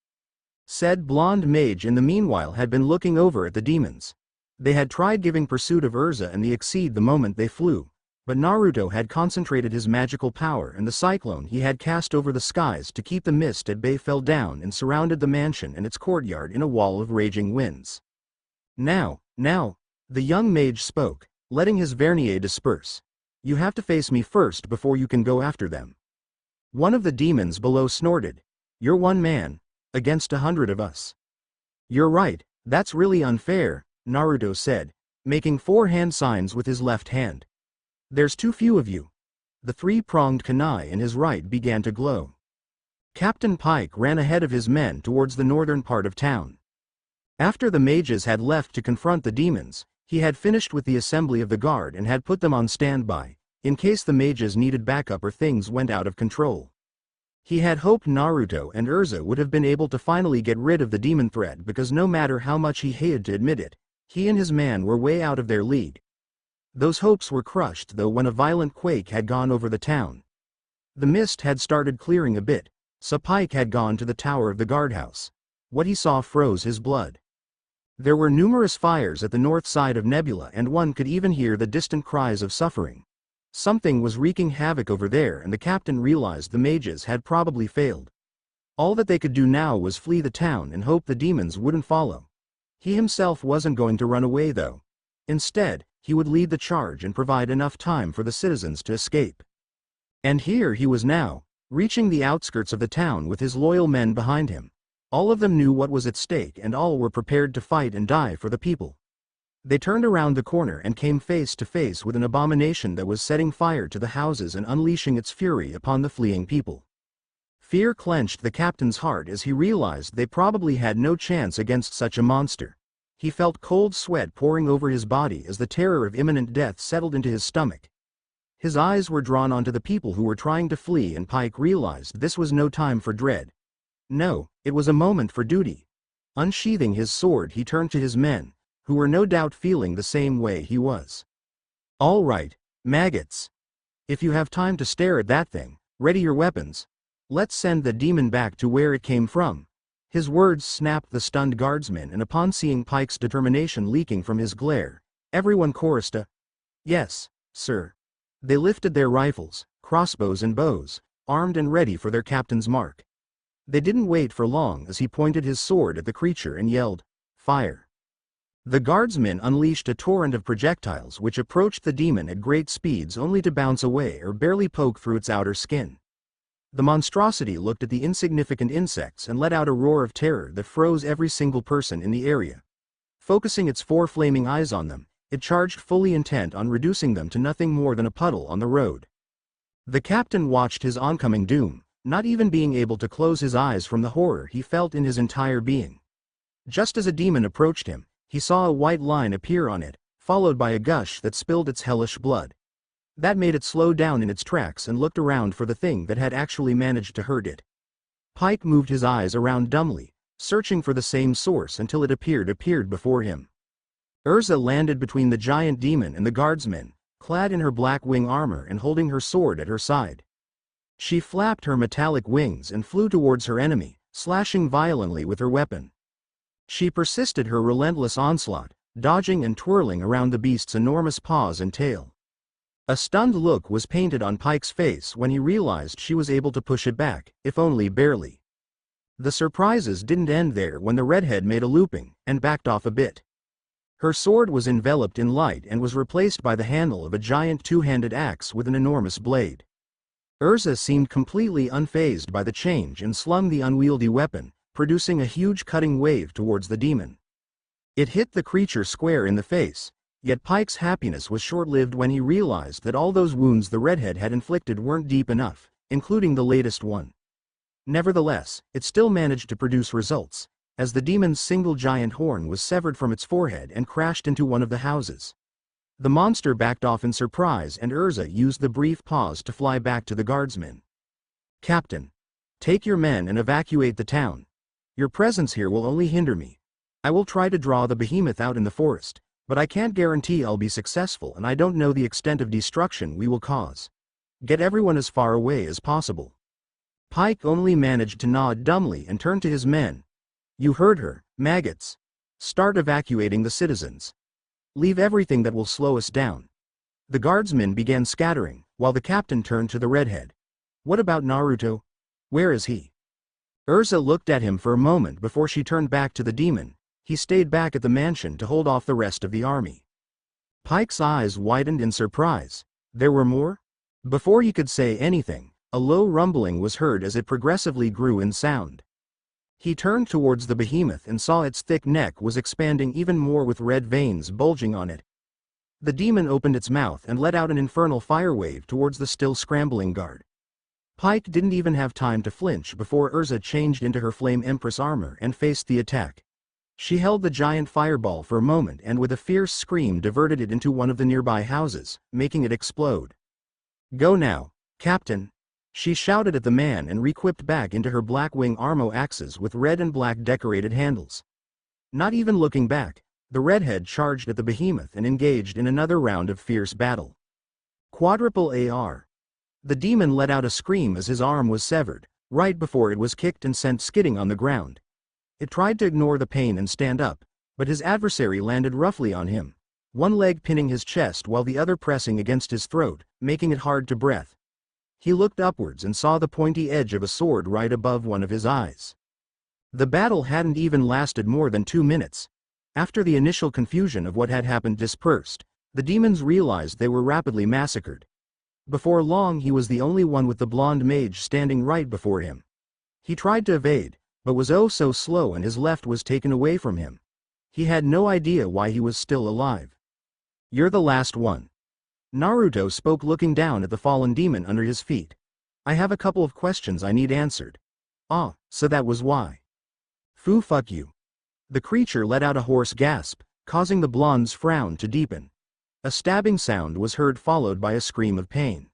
Said blonde mage in the meanwhile had been looking over at the demons. They had tried giving pursuit of Urza and the Exceed the moment they flew, but Naruto had concentrated his magical power and the cyclone he had cast over the skies to keep the mist at bay fell down and surrounded the mansion and its courtyard in a wall of raging winds. Now, the young mage spoke, letting his vernier disperse. You have to face me first before you can go after them. One of the demons below snorted. You're one man, against 100 of us. You're right, that's really unfair, Naruto said, making 4 hand signs with his left hand. There's too few of you. The 3-pronged kunai in his right began to glow. Captain Pike ran ahead of his men towards the northern part of town. After the mages had left to confront the demons, he had finished with the assembly of the guard and had put them on standby, in case the mages needed backup or things went out of control. He had hoped Naruto and Urza would have been able to finally get rid of the demon threat because no matter how much he hated to admit it, he and his man were way out of their league. Those hopes were crushed though when a violent quake had gone over the town. The mist had started clearing a bit, so Pike had gone to the tower of the guardhouse. What he saw froze his blood. There were numerous fires at the north side of Nebula and one could even hear the distant cries of suffering. Something was wreaking havoc over there and the captain realized the mages had probably failed. All that they could do now was flee the town and hope the demons wouldn't follow. He himself wasn't going to run away though. Instead, he would lead the charge and provide enough time for the citizens to escape. And here he was now, reaching the outskirts of the town with his loyal men behind him. All of them knew what was at stake and all were prepared to fight and die for the people. They turned around the corner and came face to face with an abomination that was setting fire to the houses and unleashing its fury upon the fleeing people. Fear clenched the captain's heart as he realized they probably had no chance against such a monster. He felt cold sweat pouring over his body as the terror of imminent death settled into his stomach. His eyes were drawn onto the people who were trying to flee and Pike realized this was no time for dread. No, it was a moment for duty. Unsheathing his sword he turned to his men, who were no doubt feeling the same way he was. All right, maggots. If you have time to stare at that thing, ready your weapons. Let's send the demon back to where it came from. His words snapped the stunned guardsmen and upon seeing Pike's determination leaking from his glare, everyone chorused a, "Yes, sir." They lifted their rifles, crossbows and bows, armed and ready for their captain's mark. They didn't wait for long as he pointed his sword at the creature and yelled, "Fire!" The guardsmen unleashed a torrent of projectiles which approached the demon at great speeds only to bounce away or barely poke through its outer skin. The monstrosity looked at the insignificant insects and let out a roar of terror that froze every single person in the area. Focusing its 4 flaming eyes on them, it charged fully intent on reducing them to nothing more than a puddle on the road. The captain watched his oncoming doom, not even being able to close his eyes from the horror he felt in his entire being. Just as a demon approached him, he saw a white line appear on it, followed by a gush that spilled its hellish blood. That made it slow down in its tracks and looked around for the thing that had actually managed to hurt it. Pike moved his eyes around dumbly, searching for the same source until it appeared before him. Urza landed between the giant demon and the guardsmen, clad in her black wing armor and holding her sword at her side. She flapped her metallic wings and flew towards her enemy, slashing violently with her weapon. She persisted her relentless onslaught, dodging and twirling around the beast's enormous paws and tail. A stunned look was painted on Pike's face when he realized she was able to push it back, if only barely. The surprises didn't end there when the redhead made a looping and backed off a bit. Her sword was enveloped in light and was replaced by the handle of a giant two-handed axe with an enormous blade. Urza seemed completely unfazed by the change and slung the unwieldy weapon, producing a huge cutting wave towards the demon. It hit the creature square in the face, yet Pike's happiness was short-lived when he realized that all those wounds the redhead had inflicted weren't deep enough, including the latest one. Nevertheless, it still managed to produce results, as the demon's single giant horn was severed from its forehead and crashed into one of the houses. The monster backed off in surprise and Urza used the brief pause to fly back to the guardsmen. "Captain, take your men and evacuate the town. Your presence here will only hinder me. I will try to draw the behemoth out in the forest, but I can't guarantee I'll be successful and I don't know the extent of destruction we will cause. Get everyone as far away as possible." Pike only managed to nod dumbly and turned to his men. "You heard her, maggots. Start evacuating the citizens. Leave everything that will slow us down." The guardsmen began scattering, while the captain turned to the redhead. "What about Naruto? Where is he?" Urza looked at him for a moment before she turned back to the demon. He stayed back at the mansion to hold off the rest of the army. Pike's eyes widened in surprise. There were more? Before he could say anything, a low rumbling was heard as it progressively grew in sound. He turned towards the behemoth and saw its thick neck was expanding even more with red veins bulging on it. The demon opened its mouth and let out an infernal fire wave towards the still scrambling guard. Pike didn't even have time to flinch before Urza changed into her Flame Empress armor and faced the attack. She held the giant fireball for a moment and with a fierce scream diverted it into one of the nearby houses, making it explode. "Go now, Captain," she shouted at the man and re-equipped back into her Blackwing Armo axes with red and black decorated handles. Not even looking back, the redhead charged at the behemoth and engaged in another round of fierce battle. Quadruple AR. The demon let out a scream as his arm was severed, right before it was kicked and sent skidding on the ground. It tried to ignore the pain and stand up, but his adversary landed roughly on him, one leg pinning his chest while the other pressing against his throat, making it hard to breathe. He looked upwards and saw the pointy edge of a sword right above one of his eyes. The battle hadn't even lasted more than 2 minutes. After the initial confusion of what had happened dispersed, the demons realized they were rapidly massacred. Before long he was the only one with the blonde mage standing right before him. He tried to evade, but was oh so slow and his left was taken away from him. He had no idea why he was still alive. "You're the last one." Naruto spoke looking down at the fallen demon under his feet. "I have a couple of questions I need answered." "Ah, so that was why." "Foo fuck you." The creature let out a hoarse gasp, causing the blonde's frown to deepen. A stabbing sound was heard followed by a scream of pain.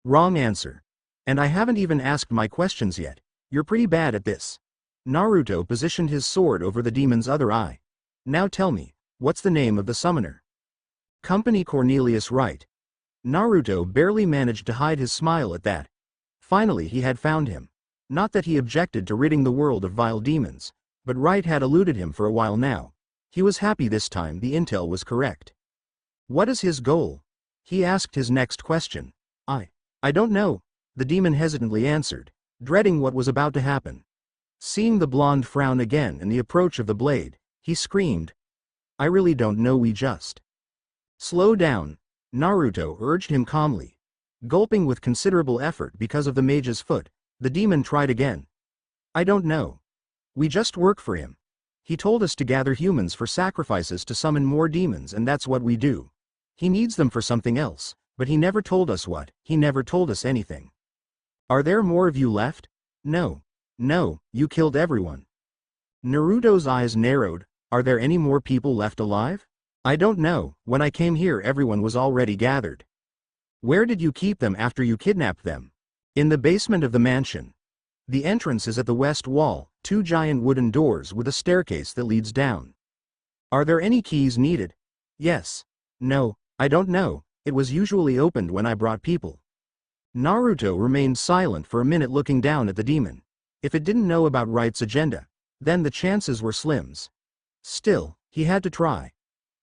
"Wrong answer. And I haven't even asked my questions yet. You're pretty bad at this." Naruto positioned his sword over the demon's other eye. "Now tell me, what's the name of the summoner?" "Company Cornelius Wright." Naruto barely managed to hide his smile at that. Finally he had found him. Not that he objected to ridding the world of vile demons, but Wright had eluded him for a while now. He was happy this time the intel was correct. "What is his goal?" He asked his next question. I don't know," the demon hesitantly answered, dreading what was about to happen. Seeing the blonde frown again and the approach of the blade, he screamed, "I really don't know, we just..." "Slow down," Naruto urged him calmly. Gulping with considerable effort because of the mage's foot, the demon tried again. "I don't know. We just work for him. He told us to gather humans for sacrifices to summon more demons and that's what we do. He needs them for something else, but he never told us what, he never told us anything." "Are there more of you left?" No, you killed everyone." Naruto's eyes narrowed. "Are there any more people left alive?" "I don't know, when I came here everyone was already gathered." "Where did you keep them after you kidnapped them?" "In the basement of the mansion. The entrance is at the west wall, 2 giant wooden doors with a staircase that leads down." "Are there any keys needed?" "Yes." "No, I don't know, it was usually opened when I brought people." Naruto remained silent for a minute looking down at the demon. If it didn't know about Wright's agenda, then the chances were slims. Still, he had to try.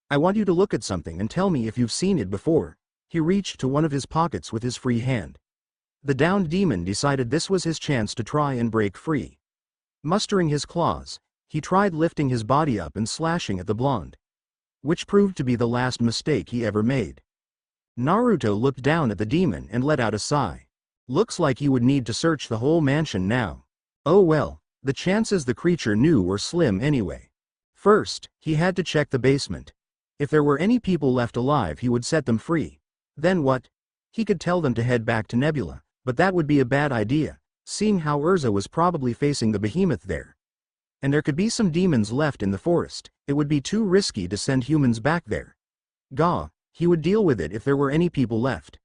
I want you to look at something and tell me if you've seen it before. He reached to one of his pockets with his free hand. The downed demon decided this was his chance to try and break free. Mustering his claws, he tried lifting his body up and slashing at the blonde, which proved to be the last mistake he ever made. Naruto looked down at the demon and let out a sigh. Looks like he would need to search the whole mansion now. Oh well, the chances the creature knew were slim anyway. First, he had to check the basement. If there were any people left alive, he would set them free. Then what? He could tell them to head back to Nebula, but that would be a bad idea, seeing how Urza was probably facing the behemoth there. And there could be some demons left in the forest. It would be too risky to send humans back there. Gah, he would deal with it if there were any people left.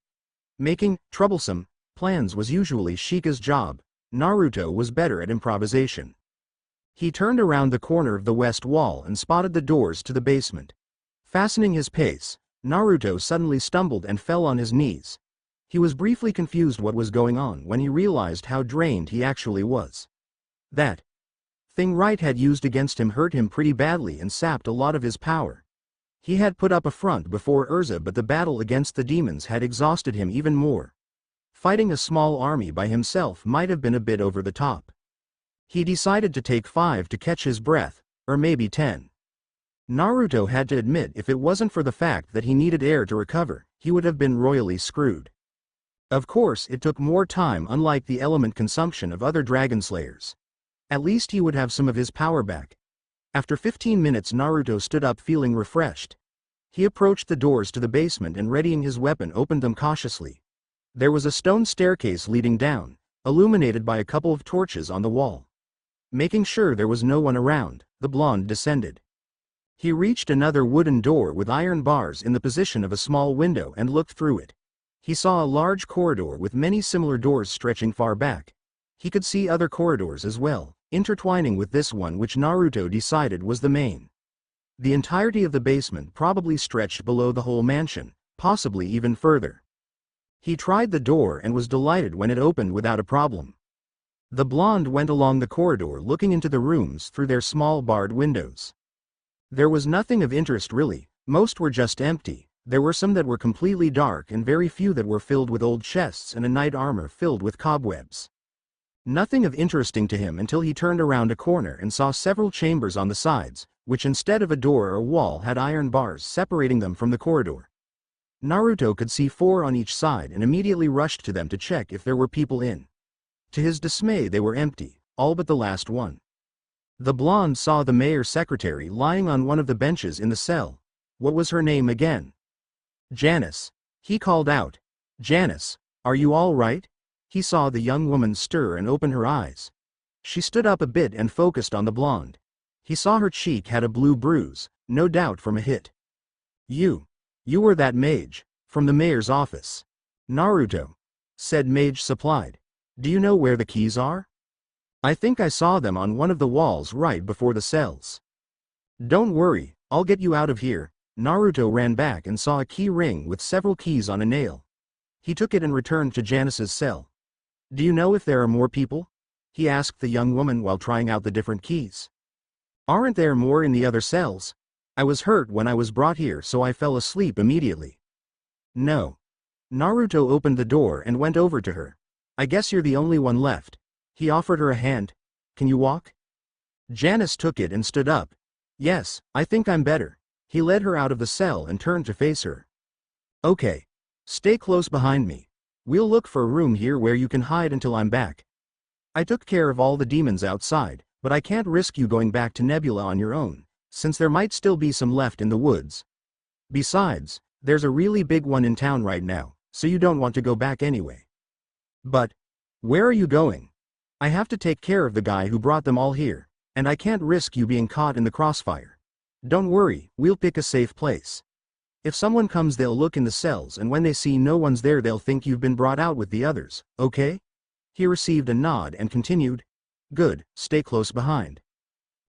Making troublesome plans was usually Shika's job. Naruto was better at improvisation. He turned around the corner of the west wall and spotted the doors to the basement. Fastening his pace, Naruto suddenly stumbled and fell on his knees. He was briefly confused what was going on when he realized how drained he actually was. That thing Right had used against him hurt him pretty badly and sapped a lot of his power. He had put up a front before Urza, but the battle against the demons had exhausted him even more. Fighting a small army by himself might have been a bit over the top. He decided to take 5 to catch his breath, or maybe 10. Naruto had to admit if it wasn't for the fact that he needed air to recover, he would have been royally screwed. Of course, it took more time, unlike the element consumption of other dragon slayers. At least he would have some of his power back. After 15 minutes, Naruto stood up feeling refreshed. He approached the doors to the basement and, readying his weapon, opened them cautiously. There was a stone staircase leading down, illuminated by a couple of torches on the wall. Making sure there was no one around, the blonde descended. He reached another wooden door with iron bars in the position of a small window and looked through it. He saw a large corridor with many similar doors stretching far back. He could see other corridors as well, intertwining with this one, which Naruto decided was the main. The entirety of the basement probably stretched below the whole mansion, possibly even further. He tried the door and was delighted when it opened without a problem. The blonde went along the corridor looking into the rooms through their small barred windows. There was nothing of interest really, most were just empty. There were some that were completely dark and very few that were filled with old chests and a knight armor filled with cobwebs. Nothing of interesting to him until he turned around a corner and saw several chambers on the sides, which instead of a door or wall had iron bars separating them from the corridor. Naruto could see 4 on each side and immediately rushed to them to check if there were people in. To his dismay, they were empty, all but the last one. The blonde saw the mayor's secretary lying on one of the benches in the cell. What was her name again? Janice. He called out. Janice, are you all right? He saw the young woman stir and open her eyes. She stood up a bit and focused on the blonde. He saw her cheek had a blue bruise, no doubt from a hit. You were that mage, from the mayor's office. Naruto, said Mage Supplied. Do you know where the keys are? I think I saw them on one of the walls right before the cells. Don't worry, I'll get you out of here. Naruto ran back and saw a key ring with several keys on a nail. He took it and returned to Janice's cell. Do you know if there are more people? He asked the young woman while trying out the different keys. Aren't there more in the other cells? I was hurt when I was brought here, so I fell asleep immediately. No. Naruto opened the door and went over to her. I guess you're the only one left. He offered her a hand. Can you walk? Janice took it and stood up. Yes, I think I'm better. He led her out of the cell and turned to face her. Okay. Stay close behind me. We'll look for a room here where you can hide until I'm back. I took care of all the demons outside, but I can't risk you going back to Nebula on your own, since there might still be some left in the woods. Besides, there's a really big one in town right now, so you don't want to go back anyway. But where are you going? I have to take care of the guy who brought them all here, and I can't risk you being caught in the crossfire. Don't worry, we'll pick a safe place. If someone comes, they'll look in the cells, and when they see no one's there, they'll think you've been brought out with the others, okay? He received a nod and continued. Good, stay close behind.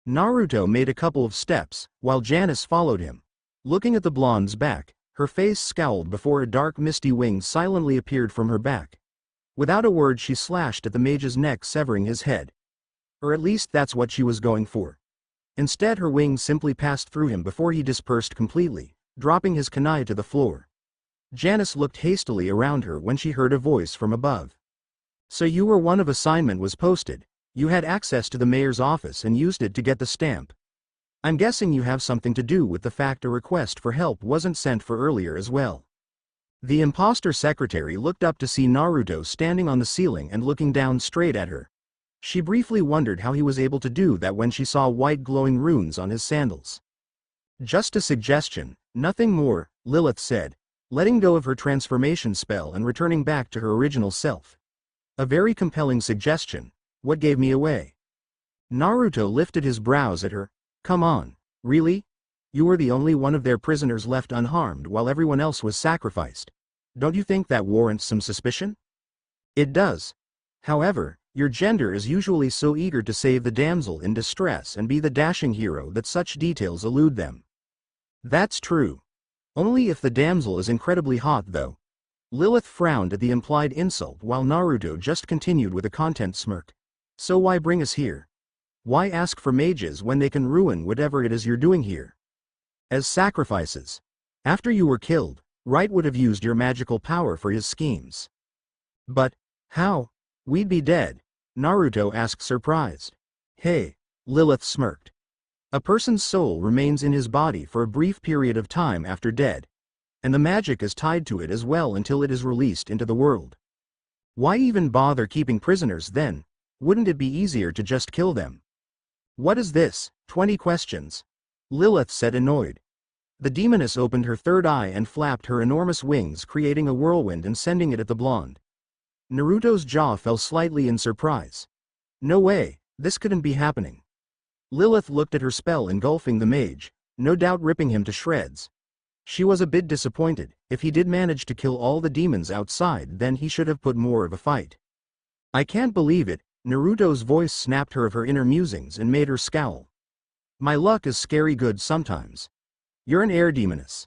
Naruto made a couple of steps, while Janice followed him. Looking at the blonde's back, her face scowled before a dark misty wing silently appeared from her back. Without a word, she slashed at the mage's neck, severing his head. Or at least that's what she was going for. Instead her wings simply passed through him before he dispersed completely, dropping his kunai to the floor. Janice looked hastily around her when she heard a voice from above. So you were one of assignment was posted. You had access to the mayor's office and used it to get the stamp. I'm guessing you have something to do with the fact a request for help wasn't sent for earlier as well. The imposter secretary looked up to see Naruto standing on the ceiling and looking down straight at her. She briefly wondered how he was able to do that when she saw white glowing runes on his sandals. Just a suggestion, nothing more, Lilith said, letting go of her transformation spell and returning back to her original self. A very compelling suggestion. What gave me away? Naruto lifted his brows at her. Come on, really? You were the only one of their prisoners left unharmed while everyone else was sacrificed. Don't you think that warrants some suspicion? It does. However, your gender is usually so eager to save the damsel in distress and be the dashing hero that such details elude them. That's true. Only if the damsel is incredibly hot though. Lilith frowned at the implied insult while Naruto just continued with a content smirk. So why bring us here? Why ask for mages when they can ruin whatever it is you're doing here? As sacrifices. After you were killed, Wright would have used your magical power for his schemes. But, how? We'd be dead, Naruto asked surprised. Hey, Lilith smirked. A person's soul remains in his body for a brief period of time after dead, and the magic is tied to it as well until it is released into the world. Why even bother keeping prisoners then? Wouldn't it be easier to just kill them? What is this? 20 questions. Lilith said annoyed. The demoness opened her third eye and flapped her enormous wings creating a whirlwind and sending it at the blonde. Naruto's jaw fell slightly in surprise. No way, this couldn't be happening. Lilith looked at her spell engulfing the mage, no doubt ripping him to shreds. She was a bit disappointed. If he did manage to kill all the demons outside then he should have put more of a fight. I can't believe it. Naruto's voice snapped her of her inner musings and made her scowl. My luck is scary good sometimes. You're an air demoness.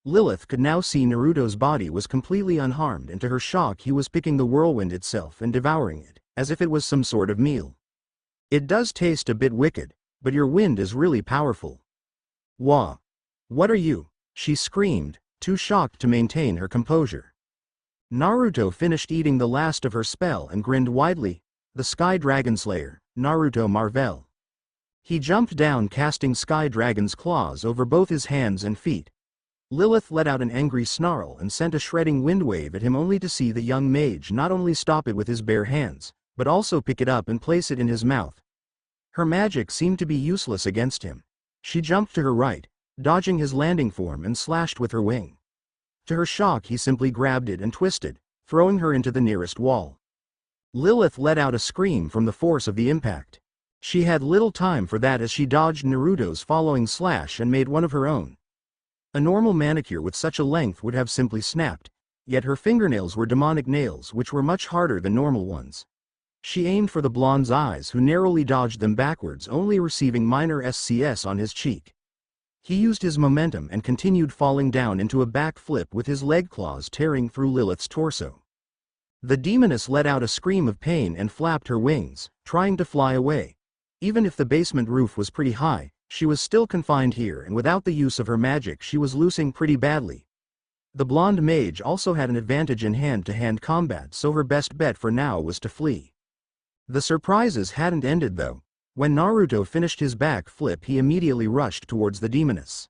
Lilith could now see Naruto's body was completely unharmed and to her shock he was picking the whirlwind itself and devouring it, as if it was some sort of meal. It does taste a bit wicked, but your wind is really powerful. Wah! What are you? She screamed, too shocked to maintain her composure. Naruto finished eating the last of her spell and grinned widely. The Sky Dragon Slayer, Naruto Marvel. He jumped down casting Sky Dragon's claws over both his hands and feet. Lilith let out an angry snarl and sent a shredding wind wave at him only to see the young mage not only stop it with his bare hands, but also pick it up and place it in his mouth. Her magic seemed to be useless against him. She jumped to her right, dodging his landing form and slashed with her wing. To her shock he simply grabbed it and twisted, throwing her into the nearest wall. Lilith let out a scream from the force of the impact. She had little time for that as she dodged Naruto's following slash and made one of her own. A normal manicure with such a length would have simply snapped, yet her fingernails were demonic nails which were much harder than normal ones. She aimed for the blonde's eyes who narrowly dodged them backwards only receiving minor SCS on his cheek. He used his momentum and continued falling down into a back flip with his leg claws tearing through Lilith's torso. The demoness let out a scream of pain and flapped her wings, trying to fly away. Even if the basement roof was pretty high, she was still confined here and without the use of her magic she was losing pretty badly. The blonde mage also had an advantage in hand-to-hand combat so her best bet for now was to flee. The surprises hadn't ended though. When Naruto finished his back flip he immediately rushed towards the demoness.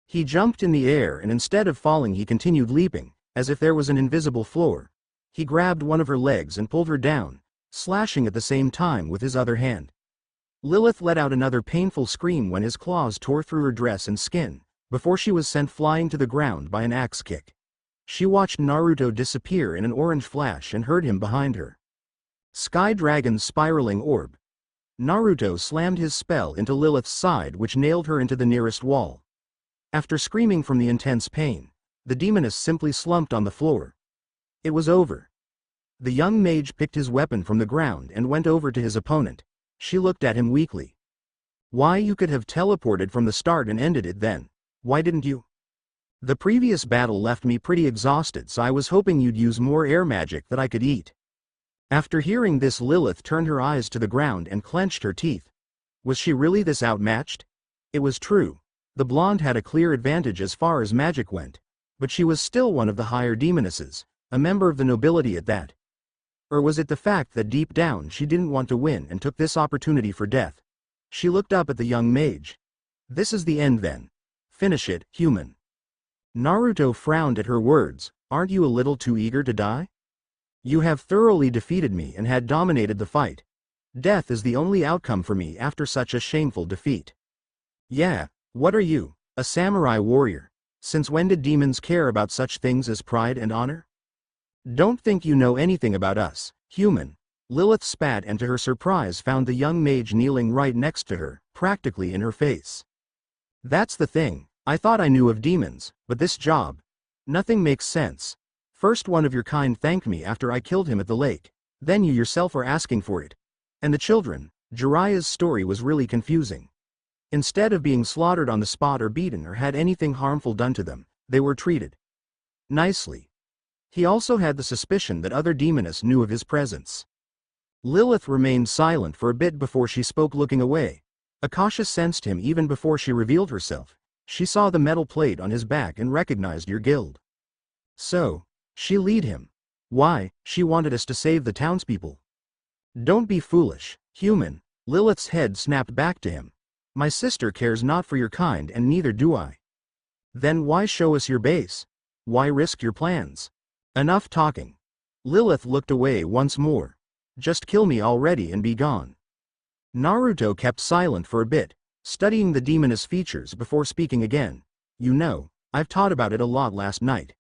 He jumped in the air and instead of falling he continued leaping, as if there was an invisible floor. He grabbed one of her legs and pulled her down, slashing at the same time with his other hand. Lilith let out another painful scream when his claws tore through her dress and skin, before she was sent flying to the ground by an axe kick. She watched Naruto disappear in an orange flash and heard him behind her. Sky Dragon's spiraling orb. Naruto slammed his spell into Lilith's side which nailed her into the nearest wall. After screaming from the intense pain, the demoness simply slumped on the floor. It was over. The young mage picked his weapon from the ground and went over to his opponent. She looked at him weakly. Why, you could have teleported from the start and ended it then. Why didn't you? The previous battle left me pretty exhausted so I was hoping you'd use more air magic that I could eat. After hearing this, Lilith turned her eyes to the ground and clenched her teeth. Was she really this outmatched? It was true. The blonde had a clear advantage as far as magic went. But she was still one of the higher demonesses, a member of the nobility at that. Or was it the fact that deep down she didn't want to win and took this opportunity for death? She looked up at the young mage. This is the end then. Finish it, human. Naruto frowned at her words. Aren't you a little too eager to die? You have thoroughly defeated me and had dominated the fight. Death is the only outcome for me after such a shameful defeat. Yeah, what are you, a samurai warrior? Since when did demons care about such things as pride and honor? Don't think you know anything about us, human. Lilith spat and to her surprise found the young mage kneeling right next to her, practically in her face. That's the thing, I thought I knew of demons, but this job. Nothing makes sense. First one of your kind thanked me after I killed him at the lake. Then you yourself are asking for it. And the children, Jiraiya's story was really confusing. Instead of being slaughtered on the spot or beaten or had anything harmful done to them, they were treated nicely. He also had the suspicion that other demonists knew of his presence. Lilith remained silent for a bit before she spoke, looking away. Akasha sensed him even before she revealed herself. She saw the metal plate on his back and recognized your guild. So, she lead him. Why, she wanted us to save the townspeople. Don't be foolish, human. Lilith's head snapped back to him. My sister cares not for your kind and neither do I. Then why show us your base? Why risk your plans? Enough talking. Lilith looked away once more. Just kill me already and be gone. Naruto kept silent for a bit, studying the demoness features before speaking again. You know, I've thought about it a lot last night.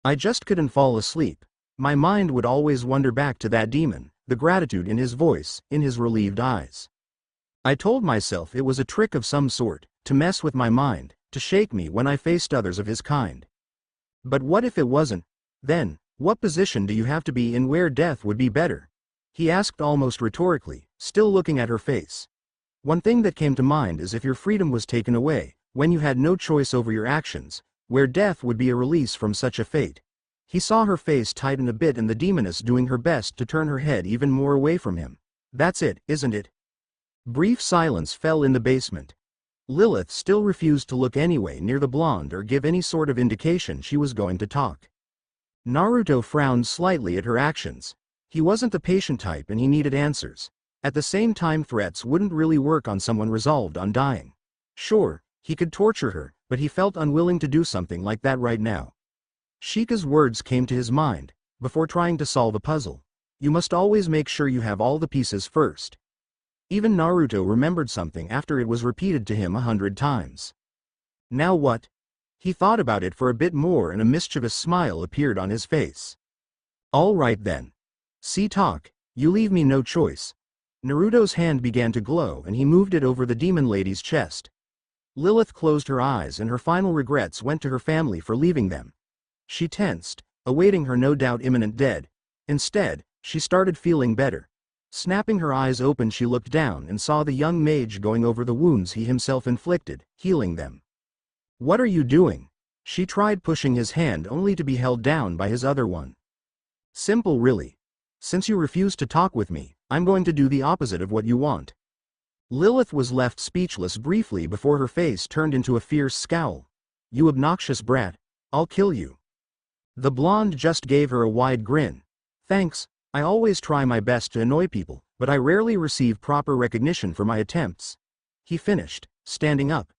I just couldn't fall asleep. My mind would always wander back to that demon, the gratitude in his voice, in his relieved eyes. I told myself it was a trick of some sort, to mess with my mind, to shake me when I faced others of his kind. But what if it wasn't? Then, what position do you have to be in where death would be better? He asked almost rhetorically, still looking at her face. One thing that came to mind is if your freedom was taken away, when you had no choice over your actions, where death would be a release from such a fate. He saw her face tighten a bit and the demoness doing her best to turn her head even more away from him. That's it, isn't it? Brief silence fell in the basement. Lilith still refused to look anyway near the blonde or give any sort of indication she was going to talk. Naruto frowned slightly at her actions. He wasn't the patient type and he needed answers. At the same time, threats wouldn't really work on someone resolved on dying. Sure, he could torture her, but he felt unwilling to do something like that right now. Sheikah's words came to his mind, before trying to solve a puzzle. You must always make sure you have all the pieces first. Even Naruto remembered something after it was repeated to him 100 times. Now what? He thought about it for a bit more and a mischievous smile appeared on his face. All right then. See talk, you leave me no choice. Naruto's hand began to glow and he moved it over the demon lady's chest. Lilith closed her eyes and her final regrets went to her family for leaving them. She tensed, awaiting her no doubt imminent death. Instead, she started feeling better. Snapping her eyes open, she looked down and saw the young mage going over the wounds he himself inflicted, healing them. What are you doing? She tried pushing his hand only to be held down by his other one. Simple really. Since you refuse to talk with me, I'm going to do the opposite of what you want. Lilith was left speechless briefly before her face turned into a fierce scowl. You obnoxious brat, I'll kill you. The blonde just gave her a wide grin. Thanks, I always try my best to annoy people, but I rarely receive proper recognition for my attempts. He finished, standing up.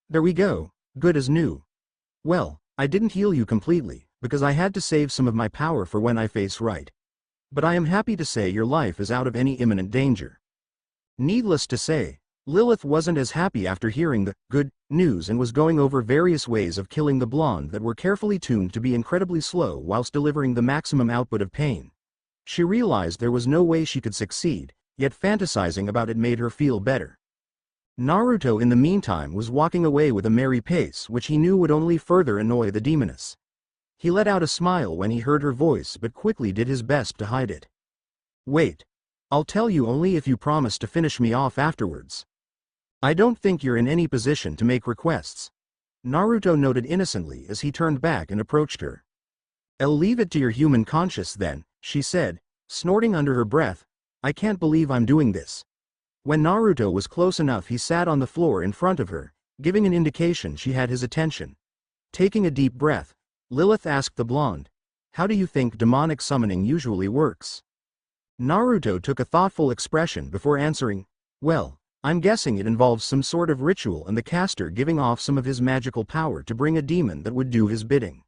There we go, good as new. Well, I didn't heal you completely, because I had to save some of my power for when I face right. But I am happy to say your life is out of any imminent danger. Needless to say, Lilith wasn't as happy after hearing the good news and was going over various ways of killing the blonde that were carefully tuned to be incredibly slow whilst delivering the maximum output of pain. She realized there was no way she could succeed, yet fantasizing about it made her feel better. Naruto in the meantime was walking away with a merry pace which he knew would only further annoy the demoness. He let out a smile when he heard her voice but quickly did his best to hide it. Wait. I'll tell you only if you promise to finish me off afterwards. I don't think you're in any position to make requests. Naruto noted innocently as he turned back and approached her. I'll leave it to your human conscience then, she said, snorting under her breath, "I can't believe I'm doing this." When Naruto was close enough, he sat on the floor in front of her, giving an indication she had his attention. Taking a deep breath, Lilith asked the blonde, "How do you think demonic summoning usually works?" Naruto took a thoughtful expression before answering, "Well, I'm guessing it involves some sort of ritual and the caster giving off some of his magical power to bring a demon that would do his bidding."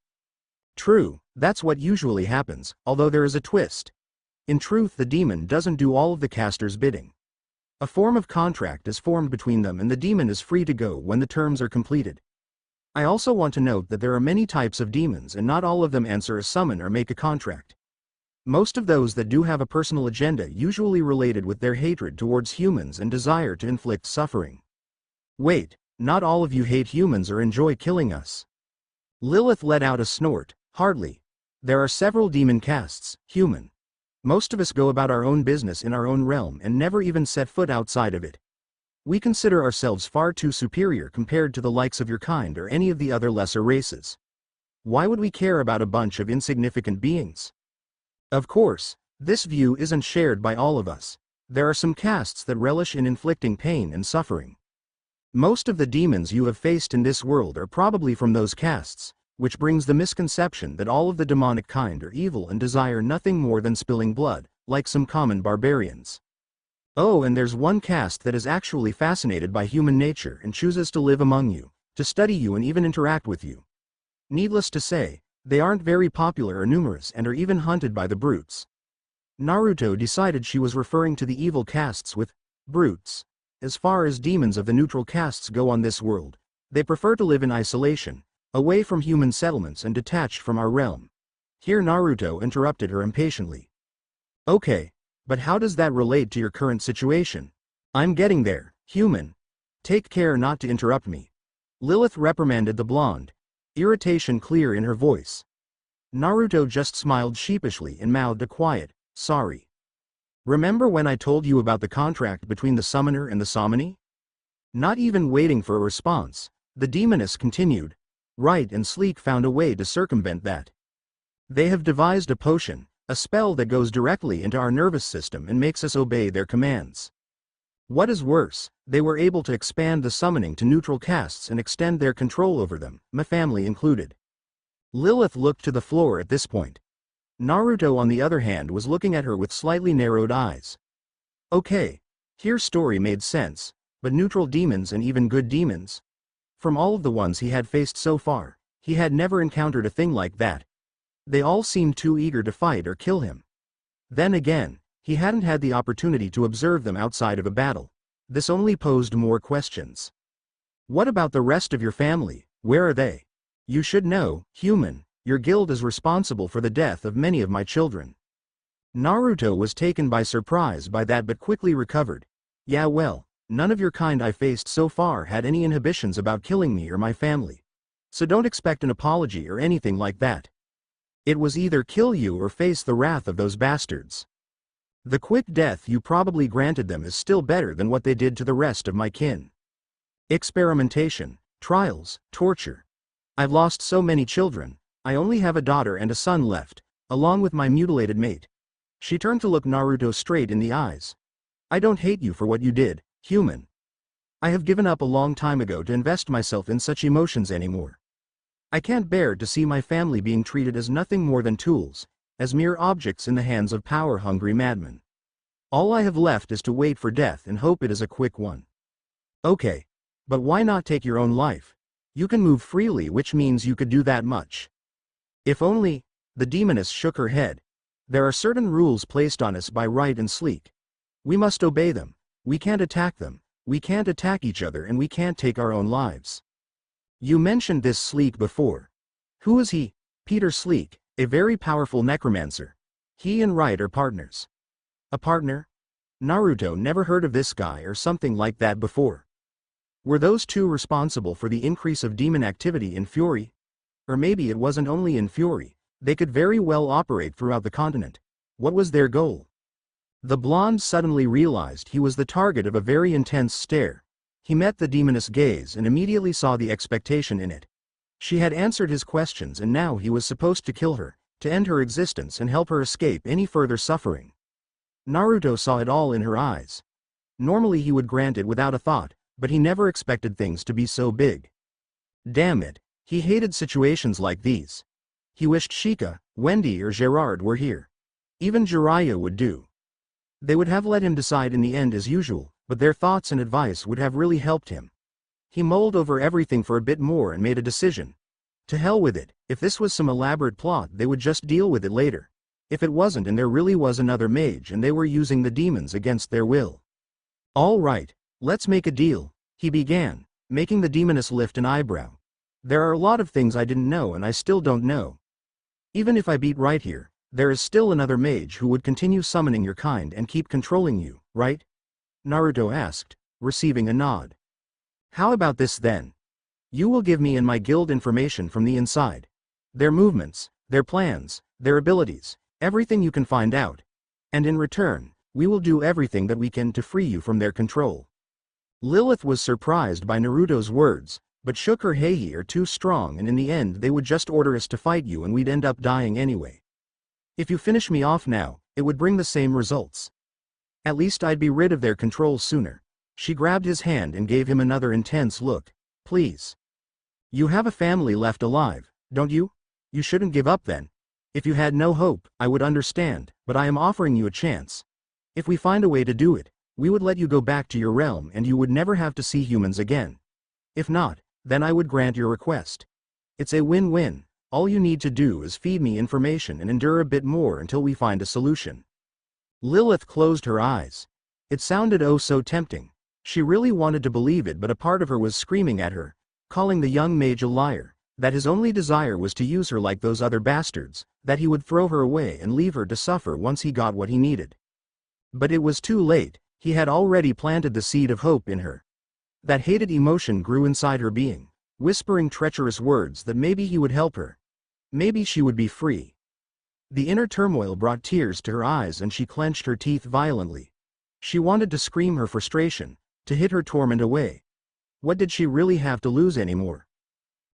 True, that's what usually happens, although there is a twist. In truth, the demon doesn't do all of the caster's bidding. A form of contract is formed between them and the demon is free to go when the terms are completed. I also want to note that there are many types of demons and not all of them answer a summon or make a contract. Most of those that do have a personal agenda usually related with their hatred towards humans and desire to inflict suffering. Wait, not all of you hate humans or enjoy killing us. Lilith let out a snort. Hardly. There are several demon castes, human. Most of us go about our own business in our own realm and never even set foot outside of it. We consider ourselves far too superior compared to the likes of your kind or any of the other lesser races. Why would we care about a bunch of insignificant beings? Of course, this view isn't shared by all of us. There are some castes that relish in inflicting pain and suffering. Most of the demons you have faced in this world are probably from those castes, which brings the misconception that all of the demonic kind are evil and desire nothing more than spilling blood, like some common barbarians. Oh, and there's one caste that is actually fascinated by human nature and chooses to live among you, to study you and even interact with you. Needless to say, they aren't very popular or numerous and are even hunted by the brutes. Naruto decided she was referring to the evil castes with brutes. As far as demons of the neutral castes go on this world, they prefer to live in isolation, away from human settlements and detached from our realm. Here Naruto interrupted her impatiently. Okay, but how does that relate to your current situation? I'm getting there, human. Take care not to interrupt me. Lilith reprimanded the blonde, irritation clear in her voice. Naruto just smiled sheepishly and mouthed a quiet, "Sorry. Remember when I told you about the contract between the summoner and the summonee?" Not even waiting for a response, the demoness continued, "Right, and Sleek found a way to circumvent that. They have devised a potion, a spell that goes directly into our nervous system and makes us obey their commands. What is worse, they were able to expand the summoning to neutral castes and extend their control over them, my family included." Lilith looked to the floor at this point. Naruto on the other hand was looking at her with slightly narrowed eyes. Okay, here story made sense, but neutral demons and even good demons? From all of the ones he had faced so far, he had never encountered a thing like that. They all seemed too eager to fight or kill him. Then again, he hadn't had the opportunity to observe them outside of a battle. This only posed more questions. What about the rest of your family? Where are they? You should know, human, your guild is responsible for the death of many of my children. Naruto was taken by surprise by that but quickly recovered. Yeah, well, none of your kind I faced so far had any inhibitions about killing me or my family. So don't expect an apology or anything like that. It was either kill you or face the wrath of those bastards. The quick death you probably granted them is still better than what they did to the rest of my kin. Experimentation, trials, torture. I've lost so many children. I only have a daughter and a son left, along with my mutilated mate. She turned to look Naruto straight in the eyes. I don't hate you for what you did, human. I have given up a long time ago to invest myself in such emotions anymore. I can't bear to see my family being treated as nothing more than tools, as mere objects in the hands of power-hungry madmen. All I have left is to wait for death and hope it is a quick one. Okay. But why not take your own life? You can move freely, which means you could do that much. If only, the demoness shook her head. There are certain rules placed on us by Right and Sleek. We must obey them. We can't attack them. We can't attack each other and we can't take our own lives. You mentioned this Sleek before. Who is he? Peter Sleek, a very powerful necromancer. He and Right are partners. A partner? Naruto never heard of this guy or something like that before. Were those two responsible for the increase of demon activity in Fury? Or maybe it wasn't only in Fury, they could very well operate throughout the continent. What was their goal? The blonde suddenly realized he was the target of a very intense stare. He met the demoness gaze and immediately saw the expectation in it. She had answered his questions and now he was supposed to kill her, to end her existence and help her escape any further suffering. Naruto saw it all in her eyes. Normally he would grant it without a thought, but he never expected things to be so big. Damn it, he hated situations like these. He wished Shika, Wendy or Gerard were here. Even Jiraiya would do. They would have let him decide in the end as usual, but their thoughts and advice would have really helped him. He mulled over everything for a bit more and made a decision. To hell with it, if this was some elaborate plot they would just deal with it later. If it wasn't and there really was another mage and they were using the demons against their will. All right, let's make a deal, he began, making the demoness lift an eyebrow. There are a lot of things I didn't know and I still don't know. Even if I beat right here, there is still another mage who would continue summoning your kind and keep controlling you, right? Naruto asked, receiving a nod. How about this then? You will give me and my guild information from the inside. Their movements, their plans, their abilities, everything you can find out. And in return, we will do everything that we can to free you from their control. Lilith was surprised by Naruto's words, but shook her head. You're too strong and in the end they would just order us to fight you and we'd end up dying anyway. If you finish me off now, it would bring the same results. At least I'd be rid of their control sooner. She grabbed his hand and gave him another intense look. Please. You have a family left alive, don't you? You shouldn't give up then. If you had no hope, I would understand, but I am offering you a chance. If we find a way to do it, we would let you go back to your realm and you would never have to see humans again. If not, then I would grant your request. It's a win-win. All you need to do is feed me information and endure a bit more until we find a solution. Lilith closed her eyes. It sounded oh so tempting. She really wanted to believe it, but a part of her was screaming at her, calling the young mage a liar, that his only desire was to use her like those other bastards, that he would throw her away and leave her to suffer once he got what he needed. But it was too late, he had already planted the seed of hope in her. That hated emotion grew inside her being, whispering treacherous words that maybe he would help her. Maybe she would be free. The inner turmoil brought tears to her eyes and she clenched her teeth violently. She wanted to scream her frustration, to hit her torment away. What did she really have to lose anymore?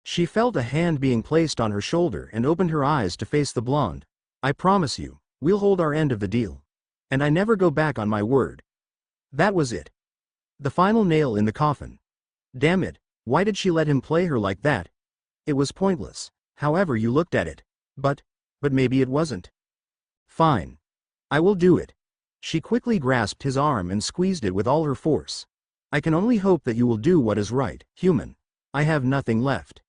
She felt a hand being placed on her shoulder and opened her eyes to face the blonde. I promise you, we'll hold our end of the deal. And I never go back on my word. That was it. The final nail in the coffin. Damn it, why did she let him play her like that? It was pointless, however you looked at it. But maybe it wasn't. Fine. I will do it. She quickly grasped his arm and squeezed it with all her force. I can only hope that you will do what is right, human. I have nothing left.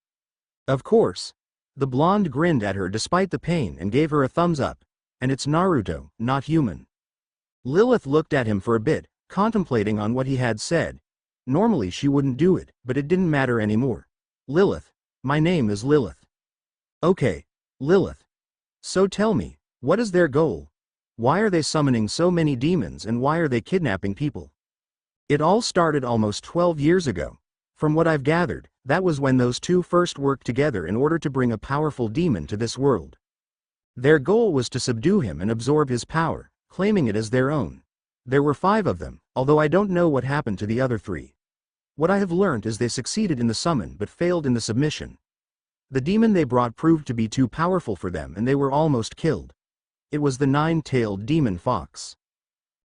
Of course. The blonde grinned at her despite the pain and gave her a thumbs up. And it's Naruto, not human. Lilith looked at him for a bit, contemplating on what he had said. Normally she wouldn't do it, but it didn't matter anymore. Lilith. My name is Lilith. Okay. Lilith. So tell me, what is their goal? Why are they summoning so many demons and why are they kidnapping people? It all started almost 12 years ago. From what I've gathered, that was when those two first worked together in order to bring a powerful demon to this world. Their goal was to subdue him and absorb his power, claiming it as their own. There were 5 of them, although I don't know what happened to the other 3. What I have learned is they succeeded in the summon but failed in the submission. The demon they brought proved to be too powerful for them and they were almost killed. It was the 9-tailed demon fox.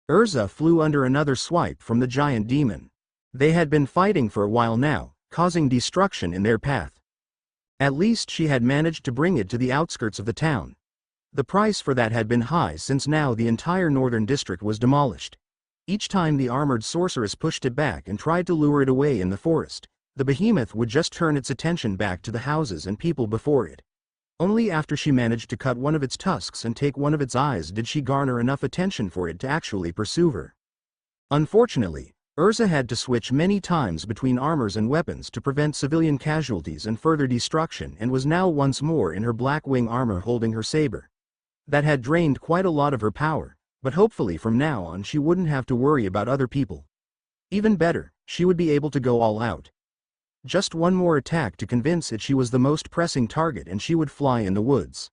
Urza flew under another swipe from the giant demon. They had been fighting for a while now, causing destruction in their path. At least she had managed to bring it to the outskirts of the town. The price for that had been high since now the entire northern district was demolished. Each time the armored sorceress pushed it back and tried to lure it away in the forest, the behemoth would just turn its attention back to the houses and people before it. Only after she managed to cut one of its tusks and take one of its eyes did she garner enough attention for it to actually pursue her. Unfortunately, Urza had to switch many times between armors and weapons to prevent civilian casualties and further destruction and was now once more in her black wing armor holding her saber. That had drained quite a lot of her power, but hopefully from now on she wouldn't have to worry about other people. Even better, she would be able to go all out. Just one more attack to convince it she was the most pressing target and she would fly in the woods.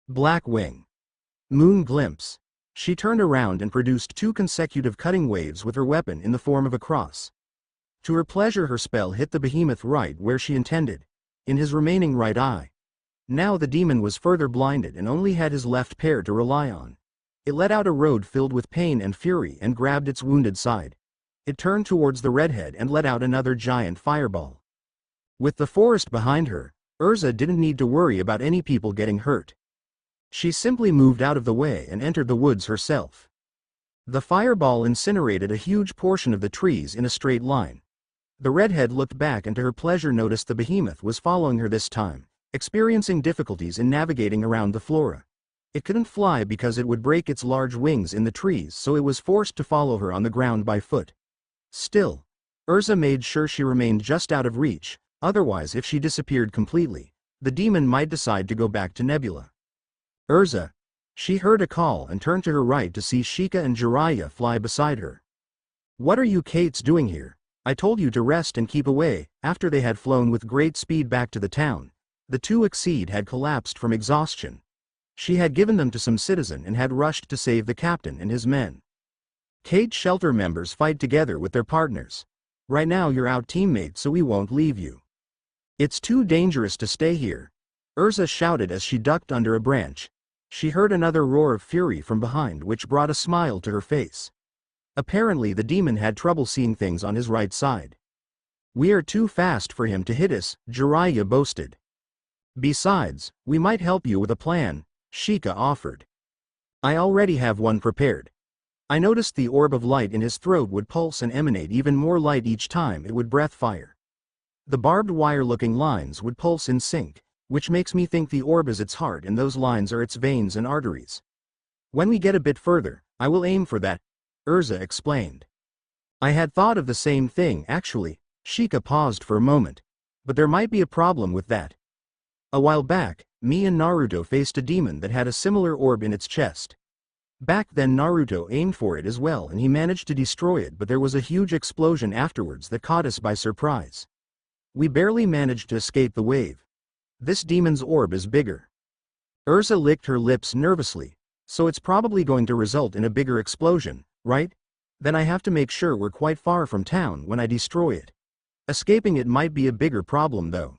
Black wing. Moon glimpse. She turned around and produced 2 consecutive cutting waves with her weapon in the form of a cross. To her pleasure her spell hit the behemoth right where she intended, in his remaining right eye. Now the demon was further blinded and only had his left pair to rely on. It let out a road filled with pain and fury and grabbed its wounded side. It turned towards the redhead and let out another giant fireball. With the forest behind her, Urza didn't need to worry about any people getting hurt. She simply moved out of the way and entered the woods herself. The fireball incinerated a huge portion of the trees in a straight line. The redhead looked back and to her pleasure noticed the behemoth was following her this time, experiencing difficulties in navigating around the flora. It couldn't fly because it would break its large wings in the trees, so it was forced to follow her on the ground by foot. Still, Urza made sure she remained just out of reach, otherwise if she disappeared completely, the demon might decide to go back to Nebula. Urza. She heard a call and turned to her right to see Sheikah and Jiraiya fly beside her. "What are you Kates doing here? I told you to rest and keep away." After they had flown with great speed back to the town, the two Exceed had collapsed from exhaustion. She had given them to some citizen and had rushed to save the captain and his men. Kate shelter members fight together with their partners. Right now you're out teammate, so we won't leave you. It's too dangerous to stay here. Urza shouted as she ducked under a branch. She heard another roar of fury from behind which brought a smile to her face. Apparently the demon had trouble seeing things on his right side. "We are too fast for him to hit us," Jiraiya boasted. "Besides, we might help you with a plan," Sheikah offered. "I already have one prepared." I noticed the orb of light in his throat would pulse and emanate even more light each time it would breath fire. The barbed wire-looking lines would pulse in sync, which makes me think the orb is its heart and those lines are its veins and arteries. "When we get a bit further, I will aim for that," Urza explained. "I had thought of the same thing actually." Sheikah paused for a moment. "But there might be a problem with that. A while back, me and Naruto faced a demon that had a similar orb in its chest. Back then Naruto aimed for it as well and he managed to destroy it, but there was a huge explosion afterwards that caught us by surprise. We barely managed to escape the wave. This demon's orb is bigger." Urza licked her lips nervously. "So it's probably going to result in a bigger explosion, right? Then I have to make sure we're quite far from town when I destroy it. Escaping it might be a bigger problem though.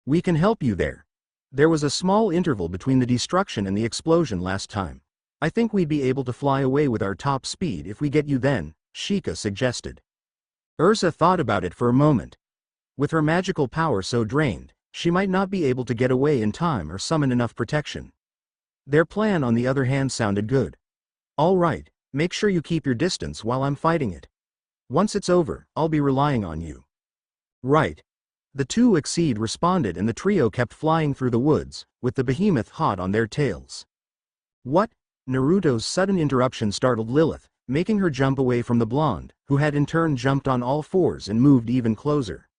We can help you there. There was a small interval between the destruction and the explosion last time. I think we'd be able to fly away with our top speed if we get you then," Sheikah suggested. Urza thought about it for a moment. With her magical power so drained, she might not be able to get away in time or summon enough protection. Their plan on the other hand sounded good. "All right, make sure you keep your distance while I'm fighting it. Once it's over, I'll be relying on you." "Right." The two Exceed responded and the trio kept flying through the woods, with the behemoth hot on their tails. "What?" Naruto's sudden interruption startled Lilith, making her jump away from the blonde, who had in turn jumped on all fours and moved even closer.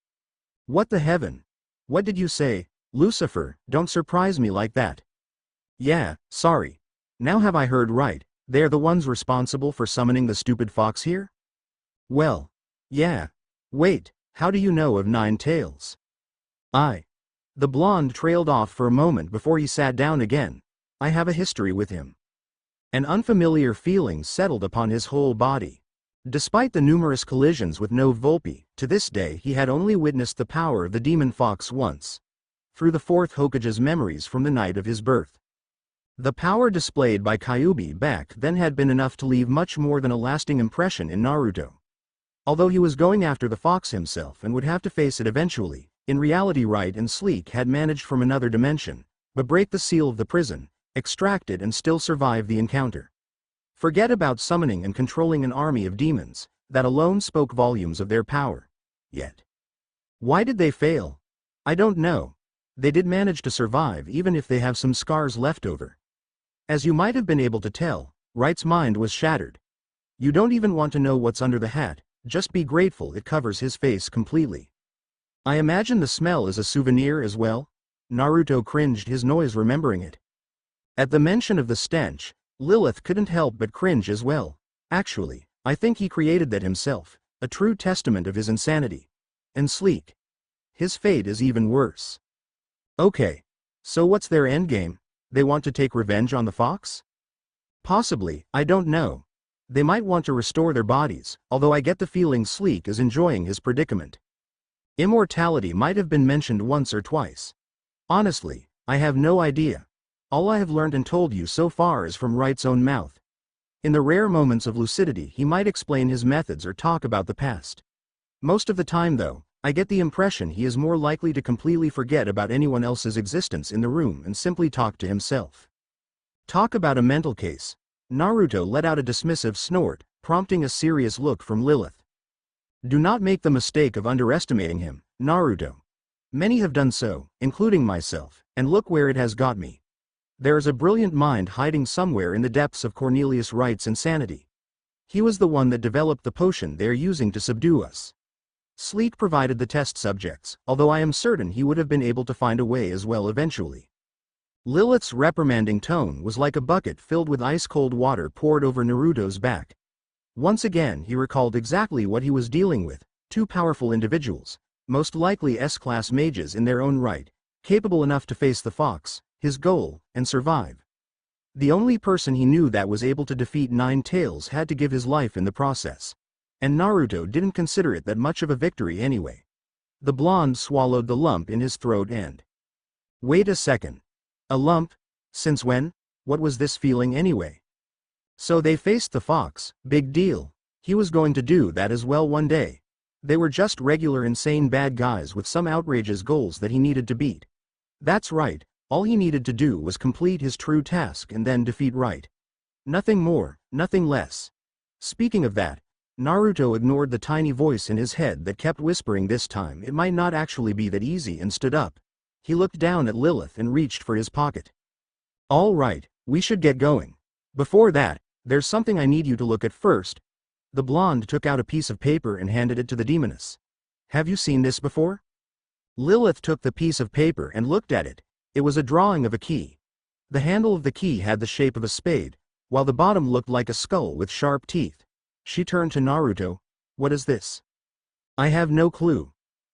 "What the heaven? What did you say? Lucifer, don't surprise me like that." "Yeah, sorry. Now have I heard right? They're the ones responsible for summoning the stupid fox here?" "Well, yeah. Wait, how do you know of Nine Tails?" The blonde trailed off for a moment before he sat down again. "I have a history with him." An unfamiliar feeling settled upon his whole body. Despite the numerous collisions with No Volpe, to this day he had only witnessed the power of the demon fox once. Through the fourth Hokage's memories from the night of his birth. The power displayed by Kyuubi back then had been enough to leave much more than a lasting impression in Naruto. Although he was going after the fox himself and would have to face it eventually, in reality Right and Sleek had managed from another dimension, but break the seal of the prison, extract it and still survive the encounter. Forget about summoning and controlling an army of demons, that alone spoke volumes of their power. Yet. Why did they fail? I don't know. They did manage to survive even if they have some scars left over. As you might have been able to tell, Wright's mind was shattered. You don't even want to know what's under the hat, just be grateful it covers his face completely. I imagine the smell is a souvenir as well? Naruto cringed his noise remembering it. At the mention of the stench, Lilith couldn't help but cringe as well. Actually, I think he created that himself, a true testament of his insanity. And Sleek. His fate is even worse. Okay. So what's their endgame? They want to take revenge on the fox? Possibly, I don't know. They might want to restore their bodies, although I get the feeling Sleek is enjoying his predicament. Immortality might have been mentioned once or twice. Honestly, I have no idea. All I have learned and told you so far is from Wright's own mouth, In the rare moments of lucidity he might explain his methods or talk about the past. Most of the time though, I get the impression he is more likely to completely forget about anyone else's existence in the room and simply talk to himself. Talk about a mental case. Naruto let out a dismissive snort, prompting a serious look from Lilith. Do not make the mistake of underestimating him, Naruto. Many have done so, including myself, and look where it has got me. There is a brilliant mind hiding somewhere in the depths of Cornelius Wright's insanity. He was the one that developed the potion they are using to subdue us. Sleek provided the test subjects, although I am certain he would have been able to find a way as well eventually. Lilith's reprimanding tone was like a bucket filled with ice-cold water poured over Naruto's back. Once again he recalled exactly what he was dealing with, two powerful individuals, most likely S-class mages in their own right, capable enough to face the fox, his goal, and survive. The only person he knew that was able to defeat Nine Tails had to give his life in the process. And Naruto didn't consider it that much of a victory anyway. The blonde swallowed the lump in his throat and... Wait a second. A lump? Since when? What was this feeling anyway? So they faced the fox, big deal. He was going to do that as well one day. They were just regular insane bad guys with some outrageous goals that he needed to beat. That's right, all he needed to do was complete his true task and then defeat Wright. Nothing more, nothing less. Speaking of that, Naruto ignored the tiny voice in his head that kept whispering this time it might not actually be that easy and stood up. He looked down at Lilith and reached for his pocket. All right, we should get going. Before that, there's something I need you to look at first. The blonde took out a piece of paper and handed it to the demoness. Have you seen this before? Lilith took the piece of paper and looked at it. It was a drawing of a key. The handle of the key had the shape of a spade, while the bottom looked like a skull with sharp teeth. She turned to Naruto. What is this? I have no clue.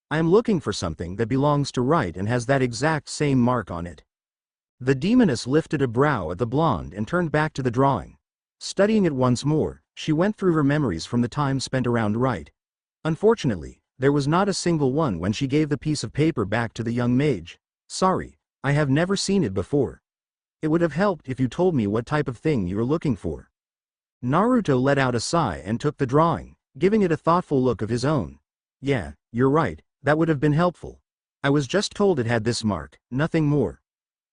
I am looking for something that belongs to Wright and has that exact same mark on it. The demoness lifted a brow at the blonde and turned back to the drawing. Studying it once more, she went through her memories from the time spent around Wright. Unfortunately, there was not a single one when she gave the piece of paper back to the young mage. Sorry, I have never seen it before. It would have helped if you told me what type of thing you were looking for. Naruto let out a sigh and took the drawing, giving it a thoughtful look of his own. Yeah, you're right, that would have been helpful. I was just told it had this mark, nothing more.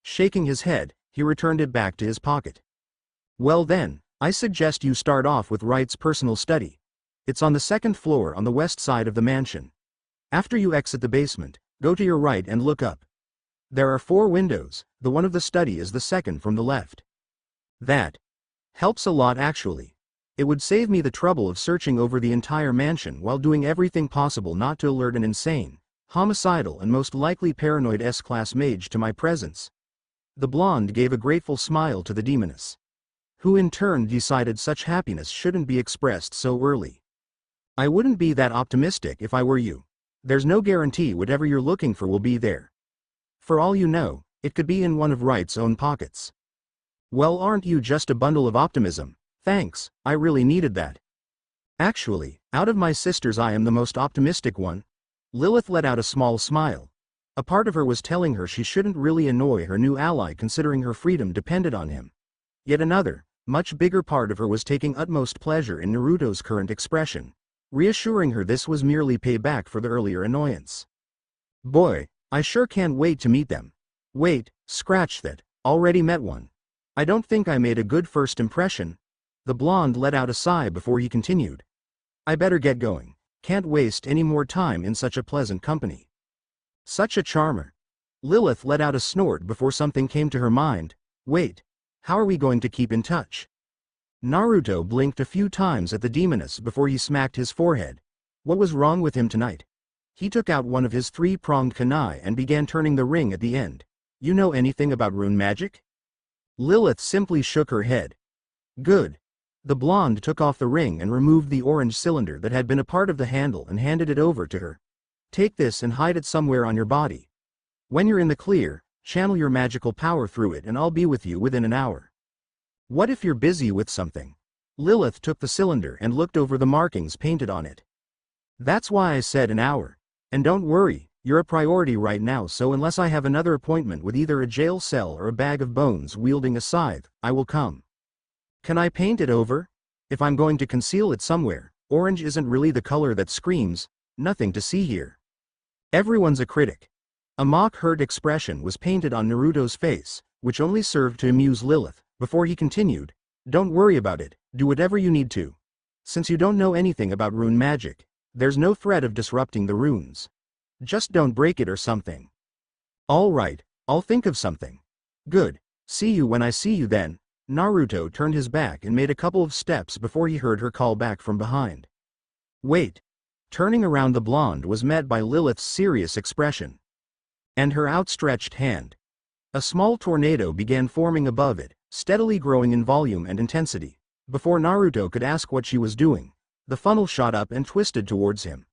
Shaking his head, he returned it back to his pocket. Well then, I suggest you start off with Wright's personal study. It's on the second floor on the west side of the mansion. After you exit the basement, go to your right and look up. There are 4 windows, the one of the study is the second from the left. That helps a lot actually. It would save me the trouble of searching over the entire mansion while doing everything possible not to alert an insane, homicidal and most likely paranoid S-class mage to my presence. The blonde gave a grateful smile to the demoness, who in turn decided such happiness shouldn't be expressed so early. I wouldn't be that optimistic if I were you. There's no guarantee whatever you're looking for will be there. For all you know, it could be in one of Wright's own pockets. Well, aren't you just a bundle of optimism? Thanks, I really needed that. Actually, out of my sisters I am the most optimistic one. Lilith let out a small smile. A part of her was telling her she shouldn't really annoy her new ally considering her freedom depended on him. Yet another, much bigger part of her was taking utmost pleasure in Naruto's current expression, reassuring her this was merely payback for the earlier annoyance. Boy, I sure can't wait to meet them. Wait, scratch that, already met one. I don't think I made a good first impression. The blonde let out a sigh before he continued. I better get going. Can't waste any more time in such a pleasant company. Such a charmer. Lilith let out a snort before something came to her mind. Wait, how are we going to keep in touch? Naruto blinked a few times at the demoness before he smacked his forehead. What was wrong with him tonight? He took out one of his 3-pronged kunai and began turning the ring at the end. You know anything about rune magic? Lilith simply shook her head. Good. The blonde took off the ring and removed the orange cylinder that had been a part of the handle and handed it over to her. Take this and hide it somewhere on your body. When you're in the clear, channel your magical power through it and I'll be with you within an hour. What if you're busy with something? Lilith took the cylinder and looked over the markings painted on it. That's why I said an hour. And don't worry, you're a priority right now, so unless I have another appointment with either a jail cell or a bag of bones wielding a scythe, I will come. Can I paint it over? If I'm going to conceal it somewhere, orange isn't really the color that screams, nothing to see here. Everyone's a critic. A mock-hurt expression was painted on Naruto's face, which only served to amuse Lilith, before he continued, don't worry about it, do whatever you need to. Since you don't know anything about rune magic, there's no threat of disrupting the runes. Just don't break it or something. All right, I'll think of something. Good, see you when I see you then. Naruto turned his back and made a couple of steps before he heard her call back from behind. Wait. Turning around, the blonde was met by Lilith's serious expression. And her outstretched hand. A small tornado began forming above it, steadily growing in volume and intensity. Before Naruto could ask what she was doing, the funnel shot up and twisted towards him.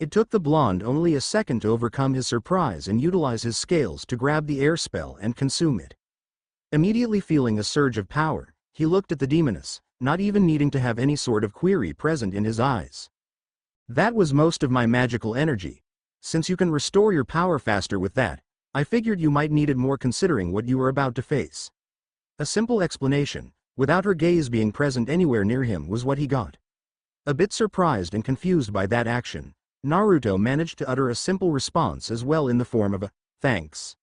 It took the blonde only a second to overcome his surprise and utilize his scales to grab the air spell and consume it. Immediately feeling a surge of power, he looked at the demoness, not even needing to have any sort of query present in his eyes. That was most of my magical energy. Since you can restore your power faster with that, I figured you might need it more considering what you were about to face. A simple explanation, without her gaze being present anywhere near him, was what he got. A bit surprised and confused by that action, Naruto managed to utter a simple response as well in the form of a, thanks.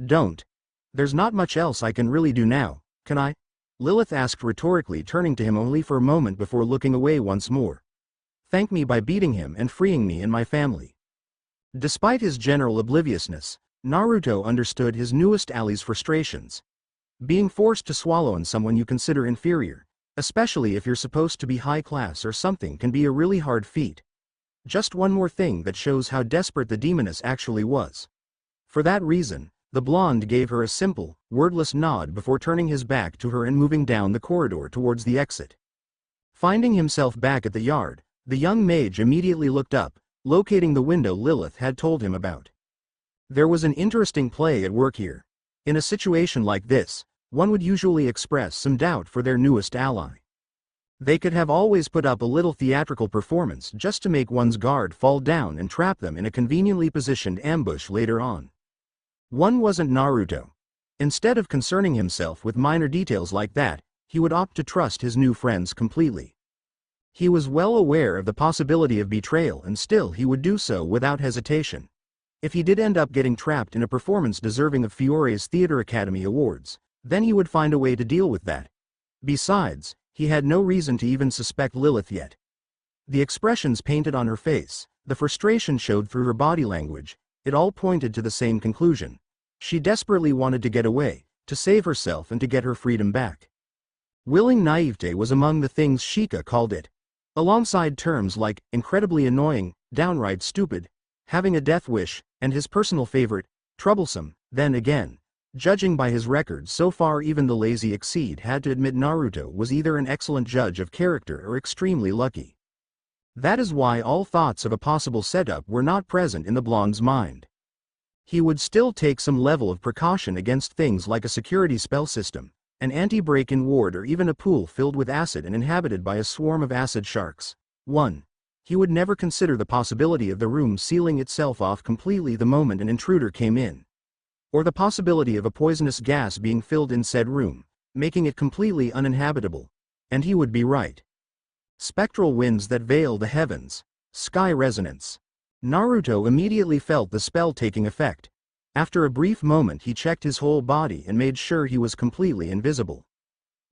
Don't. There's not much else I can really do now, can I? Lilith asked rhetorically, turning to him only for a moment before looking away once more. Thank me by beating him and freeing me and my family. Despite his general obliviousness, Naruto understood his newest ally's frustrations. Being forced to swallow on someone you consider inferior, especially if you're supposed to be high class or something, can be a really hard feat. Just one more thing that shows how desperate the demoness actually was. For that reason, the blonde gave her a simple, wordless nod before turning his back to her and moving down the corridor towards the exit. Finding himself back at the yard, the young mage immediately looked up, locating the window Lilith had told him about. There was an interesting play at work here. In a situation like this, one would usually express some doubt for their newest ally. They could have always put up a little theatrical performance just to make one's guard fall down and trap them in a conveniently positioned ambush later on. One wasn't Naruto. Instead of concerning himself with minor details like that, he would opt to trust his new friends completely. He was well aware of the possibility of betrayal, and still he would do so without hesitation. If he did end up getting trapped in a performance deserving of Fiore's Theater Academy Awards, then he would find a way to deal with that. Besides, he had no reason to even suspect Lilith yet. The expressions painted on her face, the frustration showed through her body language, it all pointed to the same conclusion. She desperately wanted to get away, to save herself and to get her freedom back. Willing naivete was among the things Shika called it. Alongside terms like incredibly annoying, downright stupid, having a death wish, and his personal favorite, troublesome. Then again, judging by his record so far, even the lazy Exceed had to admit Naruto was either an excellent judge of character or extremely lucky. That is why all thoughts of a possible setup were not present in the blonde's mind. He would still take some level of precaution against things like a security spell system, an anti-break-in ward, or even a pool filled with acid and inhabited by a swarm of acid sharks. 1. He would never consider the possibility of the room sealing itself off completely the moment an intruder came in. Or the possibility of a poisonous gas being filled in said room, making it completely uninhabitable. And he would be right. Spectral winds that veil the heavens. Sky resonance. Naruto immediately felt the spell taking effect. After a brief moment he checked his whole body and made sure he was completely invisible.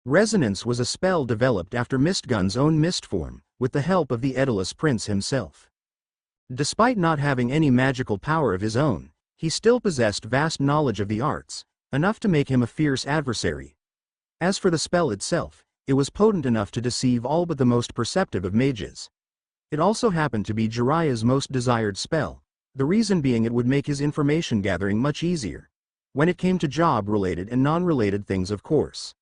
Resonance was a spell developed after Mistgun's own mist form, with the help of the Daedalus Prince himself. Despite not having any magical power of his own, he still possessed vast knowledge of the arts, enough to make him a fierce adversary. As for the spell itself, it was potent enough to deceive all but the most perceptive of mages. It also happened to be Jiraiya's most desired spell, the reason being it would make his information gathering much easier. When it came to job-related and non-related things, of course.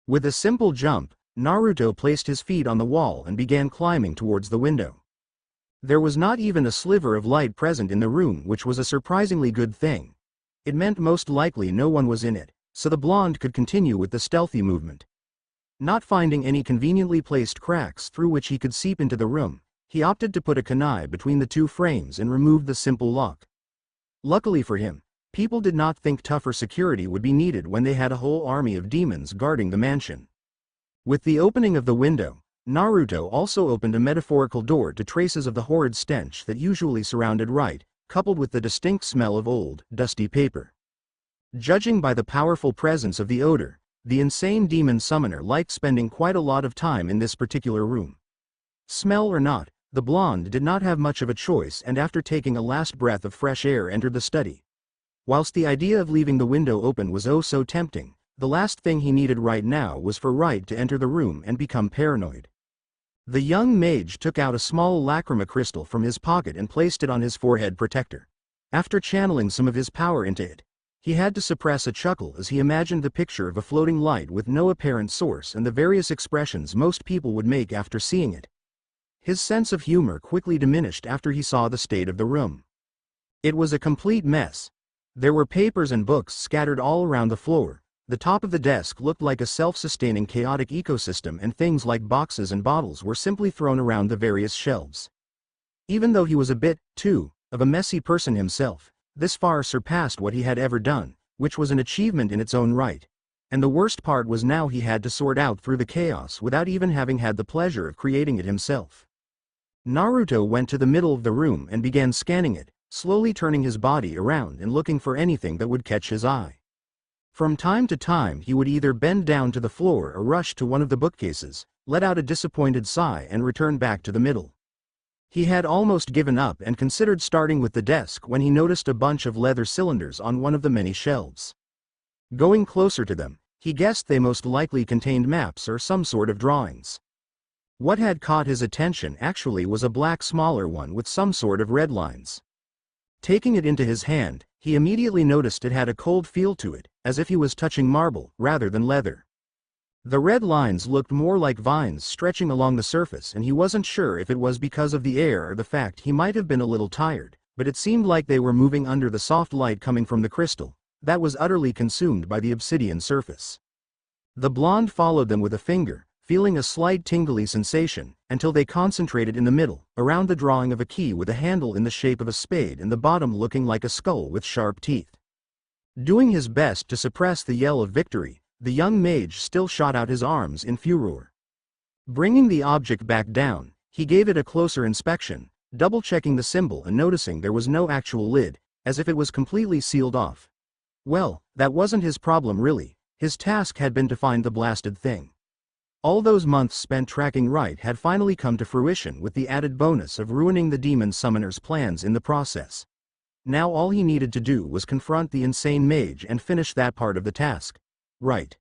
With a simple jump, Naruto placed his feet on the wall and began climbing towards the window. There was not even a sliver of light present in the room, which was a surprisingly good thing. It meant most likely no one was in it, so the blonde could continue with the stealthy movement. Not finding any conveniently placed cracks through which he could seep into the room, he opted to put a kunai between the two frames and remove the simple lock. Luckily for him, people did not think tougher security would be needed when they had a whole army of demons guarding the mansion. With the opening of the window, Naruto also opened a metaphorical door to traces of the horrid stench that usually surrounded Right, coupled with the distinct smell of old, dusty paper. Judging by the powerful presence of the odor, the insane demon summoner liked spending quite a lot of time in this particular room. Smell or not, the blonde did not have much of a choice, and after taking a last breath of fresh air entered the study. Whilst the idea of leaving the window open was oh so tempting, the last thing he needed right now was for Right to enter the room and become paranoid. The young mage took out a small lacrima crystal from his pocket and placed it on his forehead protector. After channeling some of his power into it, he had to suppress a chuckle as he imagined the picture of a floating light with no apparent source and the various expressions most people would make after seeing it. His sense of humor quickly diminished after he saw the state of the room. It was a complete mess. There were papers and books scattered all around the floor. The top of the desk looked like a self-sustaining chaotic ecosystem, and things like boxes and bottles were simply thrown around the various shelves. Even though he was a bit, too, of a messy person himself, this far surpassed what he had ever done, which was an achievement in its own right. And the worst part was now he had to sort out through the chaos without even having had the pleasure of creating it himself. Naruto went to the middle of the room and began scanning it, slowly turning his body around and looking for anything that would catch his eye. From time to time he would either bend down to the floor or rush to one of the bookcases, let out a disappointed sigh and return back to the middle. He had almost given up and considered starting with the desk when he noticed a bunch of leather cylinders on one of the many shelves. Going closer to them, he guessed they most likely contained maps or some sort of drawings. What had caught his attention actually was a black smaller one with some sort of red lines. Taking it into his hand, he immediately noticed it had a cold feel to it, as if he was touching marble rather than leather. The red lines looked more like vines stretching along the surface, and he wasn't sure if it was because of the air or the fact he might have been a little tired, but it seemed like they were moving under the soft light coming from the crystal that was utterly consumed by the obsidian surface. The blonde followed them with a finger, feeling a slight tingly sensation, until they concentrated in the middle, around the drawing of a key with a handle in the shape of a spade and the bottom looking like a skull with sharp teeth. Doing his best to suppress the yell of victory, the young mage still shot out his arms in furor. Bringing the object back down, he gave it a closer inspection, double-checking the symbol and noticing there was no actual lid, as if it was completely sealed off. Well, that wasn't his problem really. His task had been to find the blasted thing. All those months spent tracking Right had finally come to fruition, with the added bonus of ruining the demon summoner's plans in the process. Now all he needed to do was confront the insane mage and finish that part of the task. Right.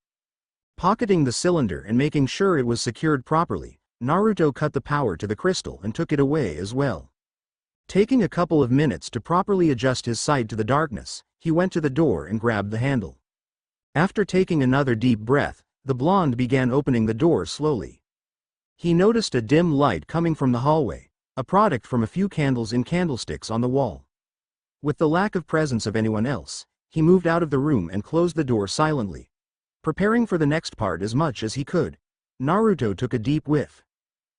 Pocketing the cylinder and making sure it was secured properly, Naruto cut the power to the crystal and took it away as well. Taking a couple of minutes to properly adjust his sight to the darkness, he went to the door and grabbed the handle. After taking another deep breath, the blonde began opening the door slowly. He noticed a dim light coming from the hallway, a product from a few candles in candlesticks on the wall. With the lack of presence of anyone else, he moved out of the room and closed the door silently. Preparing for the next part as much as he could, Naruto took a deep whiff.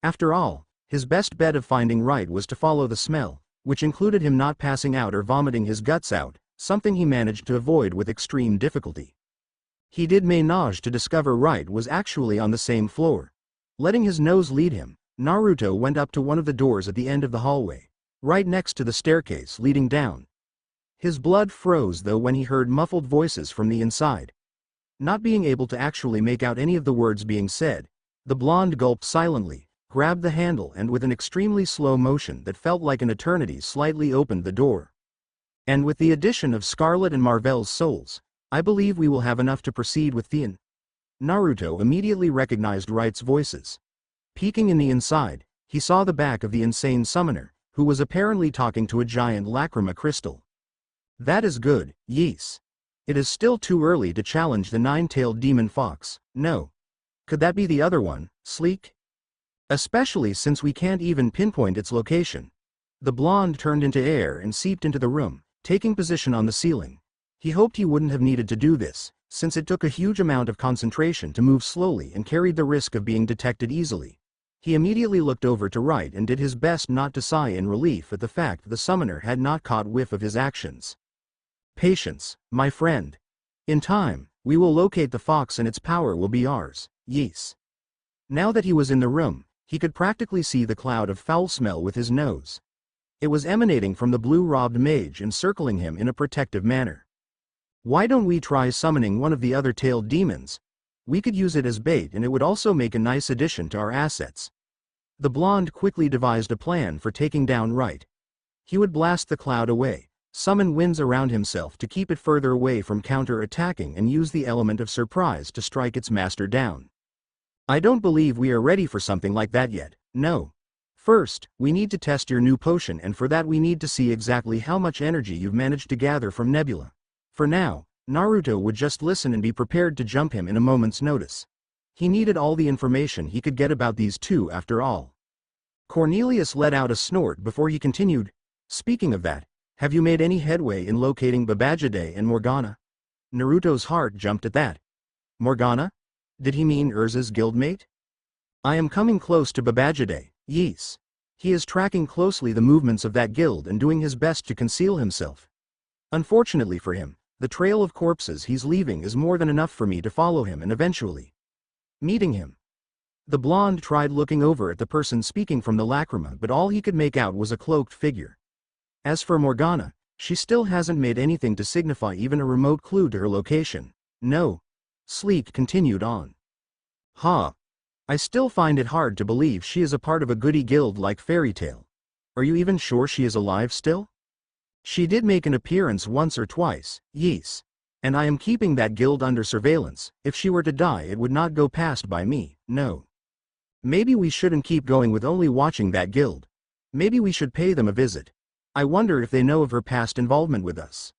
After all, his best bet of finding Right was to follow the smell, which included him not passing out or vomiting his guts out, something he managed to avoid with extreme difficulty. He did manage to discover Right was actually on the same floor. Letting his nose lead him, Naruto went up to one of the doors at the end of the hallway, right next to the staircase leading down. His blood froze though when he heard muffled voices from the inside. Not being able to actually make out any of the words being said, the blonde gulped silently, grabbed the handle and with an extremely slow motion that felt like an eternity slightly opened the door. And with the addition of Scarlet and Marvel's souls, I believe we will have enough to proceed with the Naruto immediately recognized Right's voices. Peeking in the inside, he saw the back of the insane summoner, who was apparently talking to a giant lacrima crystal. That is good, yes. It is still too early to challenge the nine-tailed demon fox, no. Could that be the other one, Sleek? Especially since we can't even pinpoint its location. The blonde turned into air and seeped into the room, taking position on the ceiling. He hoped he wouldn't have needed to do this, since it took a huge amount of concentration to move slowly and carried the risk of being detected easily. He immediately looked over to Right and did his best not to sigh in relief at the fact the summoner had not caught whiff of his actions. Patience, my friend. In time, we will locate the fox and its power will be ours, yes. Now that he was in the room, he could practically see the cloud of foul smell with his nose. It was emanating from the blue-robed mage and circling him in a protective manner. Why don't we try summoning one of the other tailed demons? We could use it as bait and it would also make a nice addition to our assets. The blonde quickly devised a plan for taking down Right. He would blast the cloud away, summon winds around himself to keep it further away from counter-attacking and use the element of surprise to strike its master down. I don't believe we are ready for something like that yet, no. First, we need to test your new potion and for that we need to see exactly how much energy you've managed to gather from Nebula. For now, Naruto would just listen and be prepared to jump him in a moment's notice. He needed all the information he could get about these two after all. Cornelius let out a snort before he continued, "Speaking of that, have you made any headway in locating Babajide and Morgana?" Naruto's heart jumped at that. Morgana? Did he mean Urza's guildmate? I am coming close to Babajide, yes. He is tracking closely the movements of that guild and doing his best to conceal himself. Unfortunately for him, the trail of corpses he's leaving is more than enough for me to follow him and eventually meeting him. The blonde tried looking over at the person speaking from the lacrima, but all he could make out was a cloaked figure. As for Morgana, she still hasn't made anything to signify even a remote clue to her location. No. Sleek continued on. I still find it hard to believe she is a part of a goody guild like Fairy Tail. Are you even sure she is alive still? She did make an appearance once or twice, yes. And I am keeping that guild under surveillance. If she were to die it would not go past by me, no. Maybe we shouldn't keep going with only watching that guild. Maybe we should pay them a visit. I wonder if they know of her past involvement with us.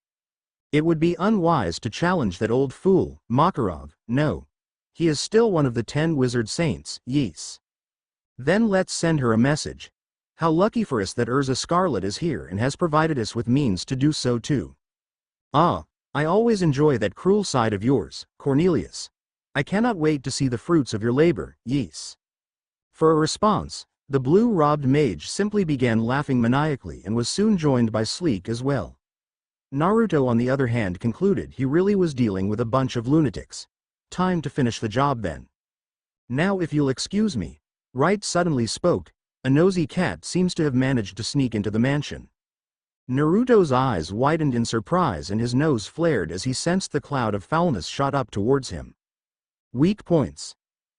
It would be unwise to challenge that old fool, Makarov, no. He is still one of the 10 wizard saints, yes. Then let's send her a message. How lucky for us that Urza Scarlet is here and has provided us with means to do so too. I always enjoy that cruel side of yours, Cornelius. I cannot wait to see the fruits of your labor, yes. For a response, the blue-robed mage simply began laughing maniacally and was soon joined by Sleek as well. Naruto on the other hand concluded he really was dealing with a bunch of lunatics. Time to finish the job then. Now if you'll excuse me, Right suddenly spoke, a nosy cat seems to have managed to sneak into the mansion. Naruto's eyes widened in surprise and his nose flared as he sensed the cloud of foulness shot up towards him. Weak points.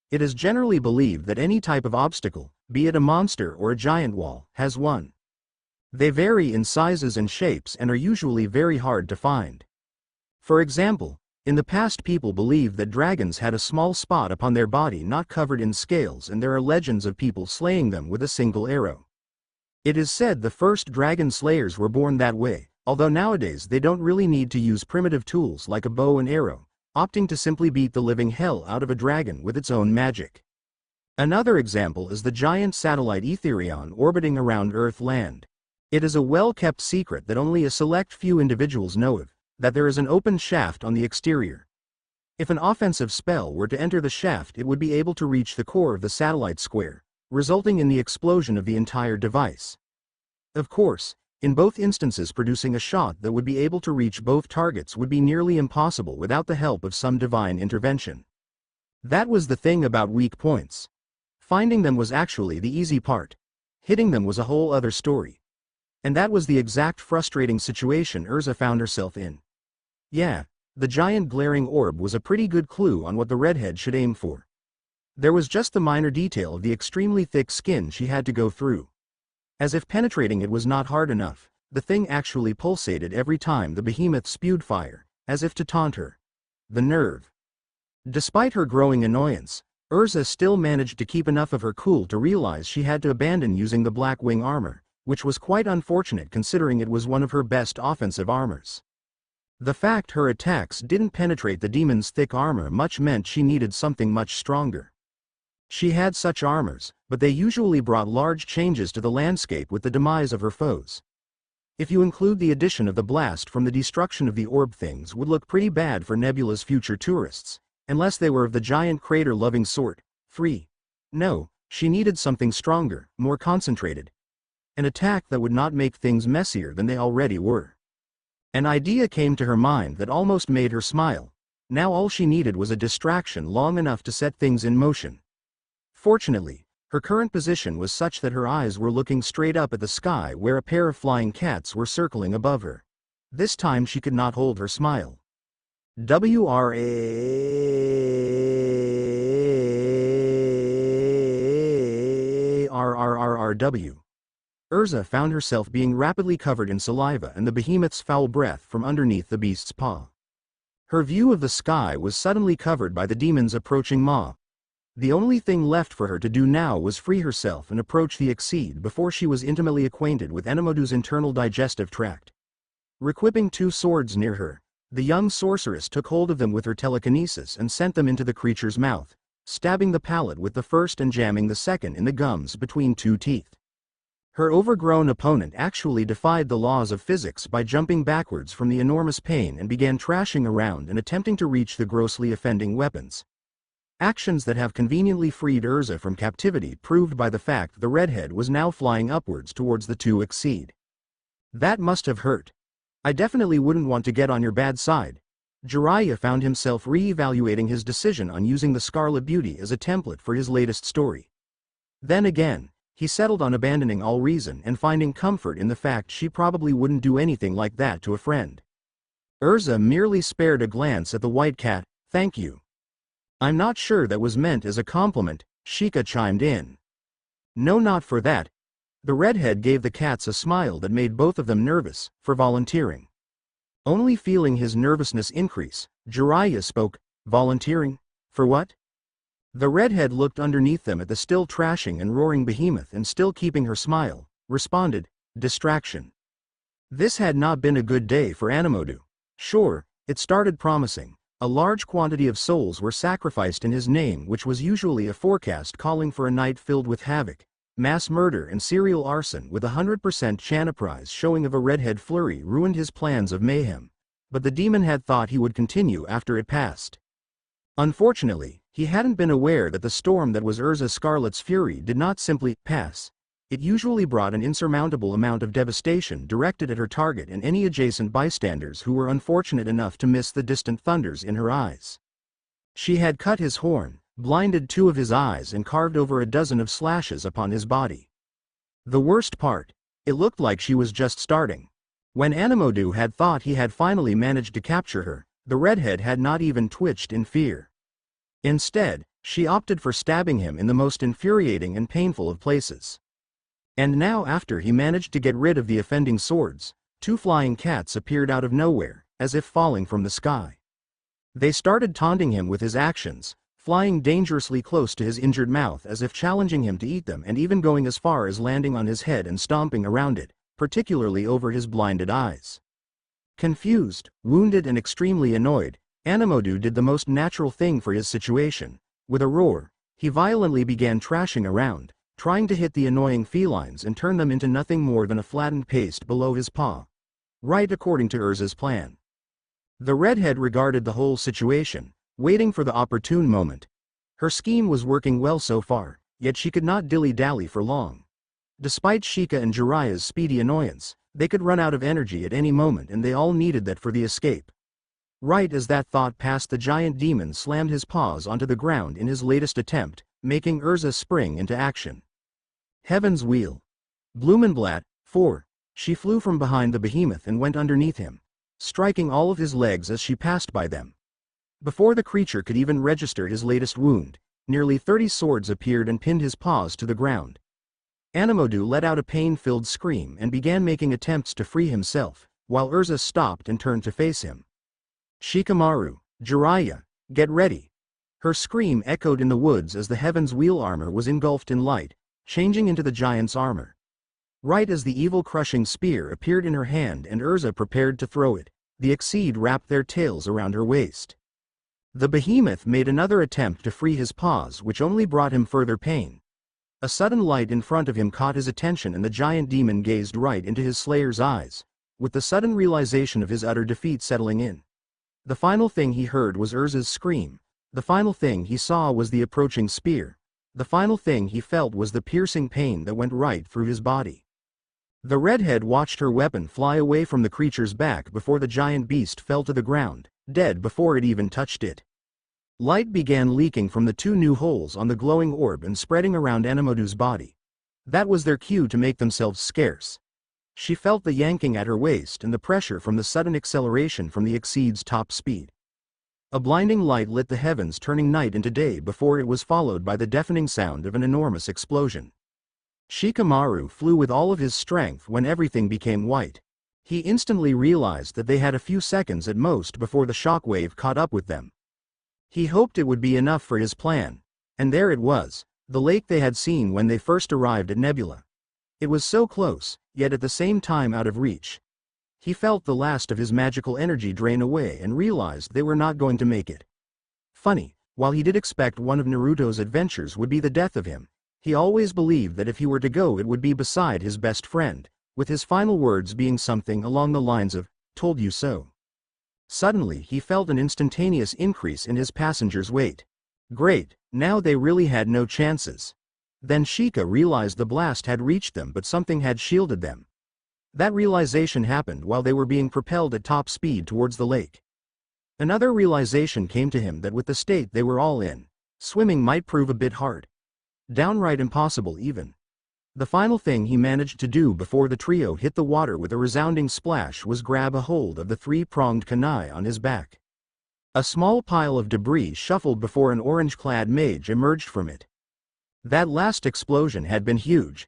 It is generally believed that any type of obstacle, be it a monster or a giant wall, has one. They vary in sizes and shapes and are usually very hard to find. For example, in the past people believed that dragons had a small spot upon their body not covered in scales, and there are legends of people slaying them with a single arrow. It is said the first dragon slayers were born that way, although nowadays they don't really need to use primitive tools like a bow and arrow, opting to simply beat the living hell out of a dragon with its own magic. Another example is the giant satellite Etherion orbiting around Earth-land. It is a well-kept secret that only a select few individuals know of, that there is an open shaft on the exterior. If an offensive spell were to enter the shaft, it would be able to reach the core of the satellite square, resulting in the explosion of the entire device. Of course, in both instances producing a shot that would be able to reach both targets would be nearly impossible without the help of some divine intervention. That was the thing about weak points. Finding them was actually the easy part. Hitting them was a whole other story. And that was the exact frustrating situation Urza found herself in. Yeah, the giant glaring orb was a pretty good clue on what the redhead should aim for. There was just the minor detail of the extremely thick skin she had to go through. As if penetrating it was not hard enough, the thing actually pulsated every time the behemoth spewed fire, as if to taunt her. The nerve. Despite her growing annoyance, Urza still managed to keep enough of her cool to realize she had to abandon using the black wing armor, which was quite unfortunate considering it was one of her best offensive armors. The fact her attacks didn't penetrate the demon's thick armor much meant she needed something much stronger. She had such armors, but they usually brought large changes to the landscape with the demise of her foes. If you include the addition of the blast from the destruction of the orb, things would look pretty bad for Nebula's future tourists, unless they were of the giant crater-loving sort. No, she needed something stronger, more concentrated. An attack that would not make things messier than they already were. An idea came to her mind that almost made her smile. Now all she needed was a distraction long enough to set things in motion. Fortunately, her current position was such that her eyes were looking straight up at the sky where a pair of flying cats were circling above her. This time she could not hold her smile. WRARRRW. Urza found herself being rapidly covered in saliva and the behemoth's foul breath from underneath the beast's paw. Her view of the sky was suddenly covered by the demon's approaching maw. The only thing left for her to do now was free herself and approach the Exceed before she was intimately acquainted with Enomodu's internal digestive tract. Requipping two swords near her, the young sorceress took hold of them with her telekinesis and sent them into the creature's mouth, stabbing the palate with the first and jamming the second in the gums between two teeth. Her overgrown opponent actually defied the laws of physics by jumping backwards from the enormous pain and began trashing around and attempting to reach the grossly offending weapons. Actions that have conveniently freed Urza from captivity proved by the fact the redhead was now flying upwards towards the two Exceed. That must have hurt. I definitely wouldn't want to get on your bad side. Jiraiya found himself re-evaluating his decision on using the Scarlet Beauty as a template for his latest story. Then again, he settled on abandoning all reason and finding comfort in the fact she probably wouldn't do anything like that to a friend. Urza merely spared a glance at the white cat. "Thank you." "I'm not sure that was meant as a compliment," Sheikah chimed in. "No, not for that." The redhead gave the cats a smile that made both of them nervous, for volunteering. Only feeling his nervousness increase, Jiraiya spoke. "Volunteering? For what?" The redhead looked underneath them at the still trashing and roaring behemoth and still keeping her smile, responded, "Distraction." This had not been a good day for Enomodu. Sure, it started promising. A large quantity of souls were sacrificed in his name, which was usually a forecast calling for a night filled with havoc, mass murder and serial arson with 100% chanaprise showing of a redhead flurry ruined his plans of mayhem. But the demon had thought he would continue after it passed. Unfortunately, he hadn't been aware that the storm that was Urza Scarlet's fury did not simply pass. It usually brought an insurmountable amount of devastation directed at her target and any adjacent bystanders who were unfortunate enough to miss the distant thunders in her eyes. She had cut his horn, blinded two of his eyes and carved over a dozen of slashes upon his body. The worst part, it looked like she was just starting. When Enomodu had thought he had finally managed to capture her, the redhead had not even twitched in fear. Instead, she opted for stabbing him in the most infuriating and painful of places. And now, after he managed to get rid of the offending swords, two flying cats appeared out of nowhere, as if falling from the sky. They started taunting him with his actions, flying dangerously close to his injured mouth as if challenging him to eat them and even going as far as landing on his head and stomping around it, particularly over his blinded eyes. Confused, wounded and extremely annoyed, Enomodu did the most natural thing for his situation. With a roar, he violently began trashing around, trying to hit the annoying felines and turn them into nothing more than a flattened paste below his paw. Right according to Urza's plan. The redhead regarded the whole situation, waiting for the opportune moment. Her scheme was working well so far, yet she could not dilly-dally for long. Despite Sheikah and Jiraiya's speedy annoyance, they could run out of energy at any moment and they all needed that for the escape. Right as that thought passed, the giant demon slammed his paws onto the ground in his latest attempt, making Urza spring into action. Heaven's Wheel. Blumenblatt, 4. She flew from behind the behemoth and went underneath him, striking all of his legs as she passed by them. Before the creature could even register his latest wound, nearly 30 swords appeared and pinned his paws to the ground. Enomodu let out a pain-filled scream and began making attempts to free himself, while Urza stopped and turned to face him. "Shikamaru, Jiraiya, get ready." Her scream echoed in the woods as the Heaven's Wheel armor was engulfed in light, changing into the giant's armor. Right as the evil-crushing spear appeared in her hand and Urza prepared to throw it, the Exceed wrapped their tails around her waist. The behemoth made another attempt to free his paws, which only brought him further pain. A sudden light in front of him caught his attention and the giant demon gazed right into his slayer's eyes, with the sudden realization of his utter defeat settling in. The final thing he heard was Urza's scream. The final thing he saw was the approaching spear. The final thing he felt was the piercing pain that went right through his body. The redhead watched her weapon fly away from the creature's back before the giant beast fell to the ground, dead before it even touched it. Light began leaking from the two new holes on the glowing orb and spreading around Enomodu's body. That was their cue to make themselves scarce. She felt the yanking at her waist and the pressure from the sudden acceleration from the Exceed's top speed. A blinding light lit the heavens, turning night into day before it was followed by the deafening sound of an enormous explosion. Shikamaru flew with all of his strength when everything became white. He instantly realized that they had a few seconds at most before the shockwave caught up with them. He hoped it would be enough for his plan, and there it was, the lake they had seen when they first arrived at Nebula. It was so close, yet at the same time out of reach. He felt the last of his magical energy drain away and realized they were not going to make it. Funny, while he did expect one of Naruto's adventures would be the death of him, he always believed that if he were to go it would be beside his best friend, with his final words being something along the lines of, "Told you so." Suddenly he felt an instantaneous increase in his passenger's weight. Great, now they really had no chances. Then Shika realized the blast had reached them, but something had shielded them. That realization happened while they were being propelled at top speed towards the lake. Another realization came to him that with the state they were all in, swimming might prove a bit hard. Downright impossible even. The final thing he managed to do before the trio hit the water with a resounding splash was grab a hold of the three-pronged kunai on his back. A small pile of debris shuffled before an orange-clad mage emerged from it. That last explosion had been huge.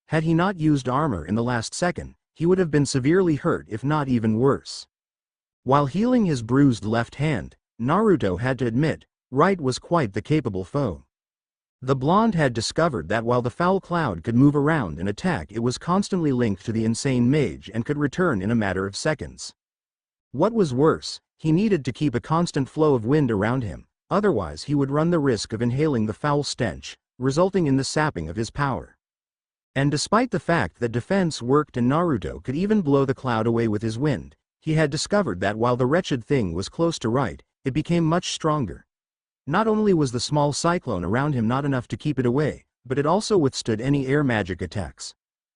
Had he not used armor in the last second, he would have been severely hurt, if not even worse. While healing his bruised left hand, Naruto had to admit, Right was quite the capable foe. The blonde had discovered that while the foul cloud could move around and attack, it was constantly linked to the insane mage and could return in a matter of seconds. What was worse, he needed to keep a constant flow of wind around him, otherwise he would run the risk of inhaling the foul stench, resulting in the sapping of his power. And despite the fact that defense worked and Naruto could even blow the cloud away with his wind, he had discovered that while the wretched thing was close to Right, it became much stronger. Not only was the small cyclone around him not enough to keep it away, but it also withstood any air magic attacks.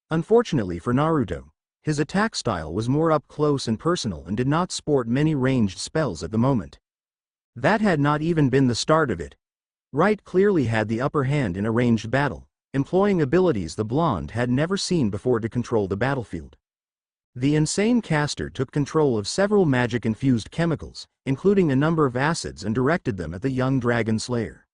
Unfortunately for Naruto, his attack style was more up close and personal and did not sport many ranged spells at the moment. That had not even been the start of it. Right clearly had the upper hand in a ranged battle, employing abilities the blonde had never seen before to control the battlefield. The insane caster took control of several magic-infused chemicals, including a number of acids, and directed them at the young dragon slayer.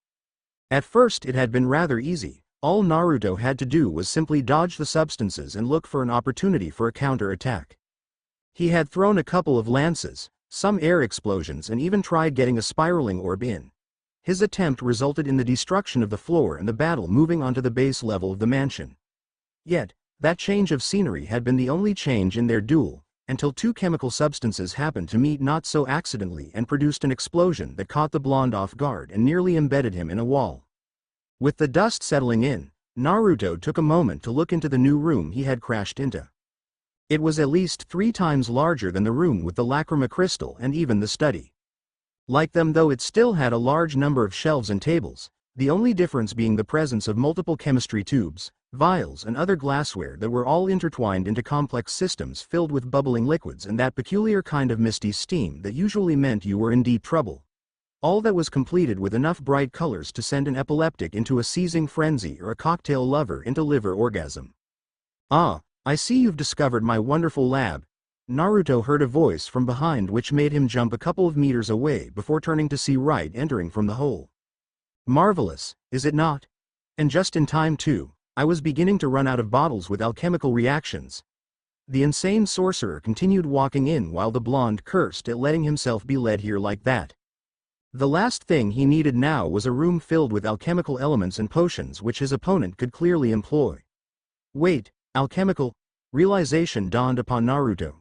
At first it had been rather easy. All Naruto had to do was simply dodge the substances and look for an opportunity for a counter-attack. He had thrown a couple of lances, some air explosions, and even tried getting a spiraling orb in. His attempt resulted in the destruction of the floor and the battle moving onto the base level of the mansion. Yet, that change of scenery had been the only change in their duel, until two chemical substances happened to meet not so accidentally and produced an explosion that caught the blonde off guard and nearly embedded him in a wall. With the dust settling in, Naruto took a moment to look into the new room he had crashed into. It was at least 3 times larger than the room with the lacrima crystal and even the study. Like them, though, it still had a large number of shelves and tables, the only difference being the presence of multiple chemistry tubes, vials, and other glassware that were all intertwined into complex systems filled with bubbling liquids and that peculiar kind of misty steam that usually meant you were in deep trouble. All that was completed with enough bright colors to send an epileptic into a seizing frenzy or a cocktail lover into liver orgasm. "Ah, I see you've discovered my wonderful lab." Naruto heard a voice from behind which made him jump a couple of meters away before turning to see Right entering from the hole. "Marvelous, is it not? And just in time too. I was beginning to run out of bottles with alchemical reactions." The insane sorcerer continued walking in while the blonde cursed at letting himself be led here like that. The last thing he needed now was a room filled with alchemical elements and potions which his opponent could clearly employ. Wait, alchemical? Realization dawned upon Naruto.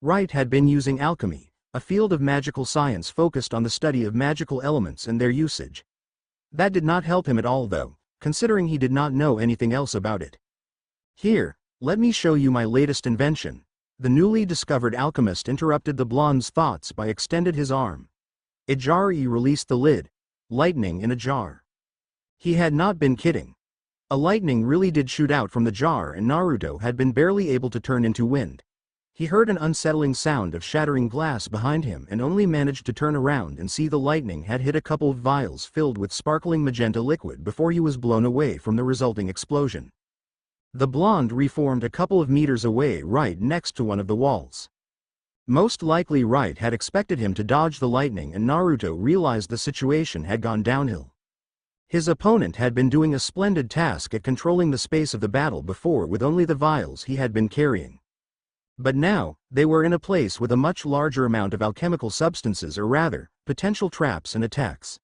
Right had been using alchemy, a field of magical science focused on the study of magical elements and their usage. That did not help him at all though, considering he did not know anything else about it. "Here, let me show you my latest invention." The newly discovered alchemist interrupted the blonde's thoughts by extended his arm. Ijari released the lid. Lightning in a jar. He had not been kidding. A lightning really did shoot out from the jar and Naruto had been barely able to turn into wind. He heard an unsettling sound of shattering glass behind him and only managed to turn around and see the lightning had hit a couple of vials filled with sparkling magenta liquid before he was blown away from the resulting explosion. The blonde reformed a couple of meters away right next to one of the walls. Most likely Right had expected him to dodge the lightning, and Naruto realized the situation had gone downhill. His opponent had been doing a splendid task at controlling the space of the battle before with only the vials he had been carrying. But now, they were in a place with a much larger amount of alchemical substances, or rather, potential traps and attacks.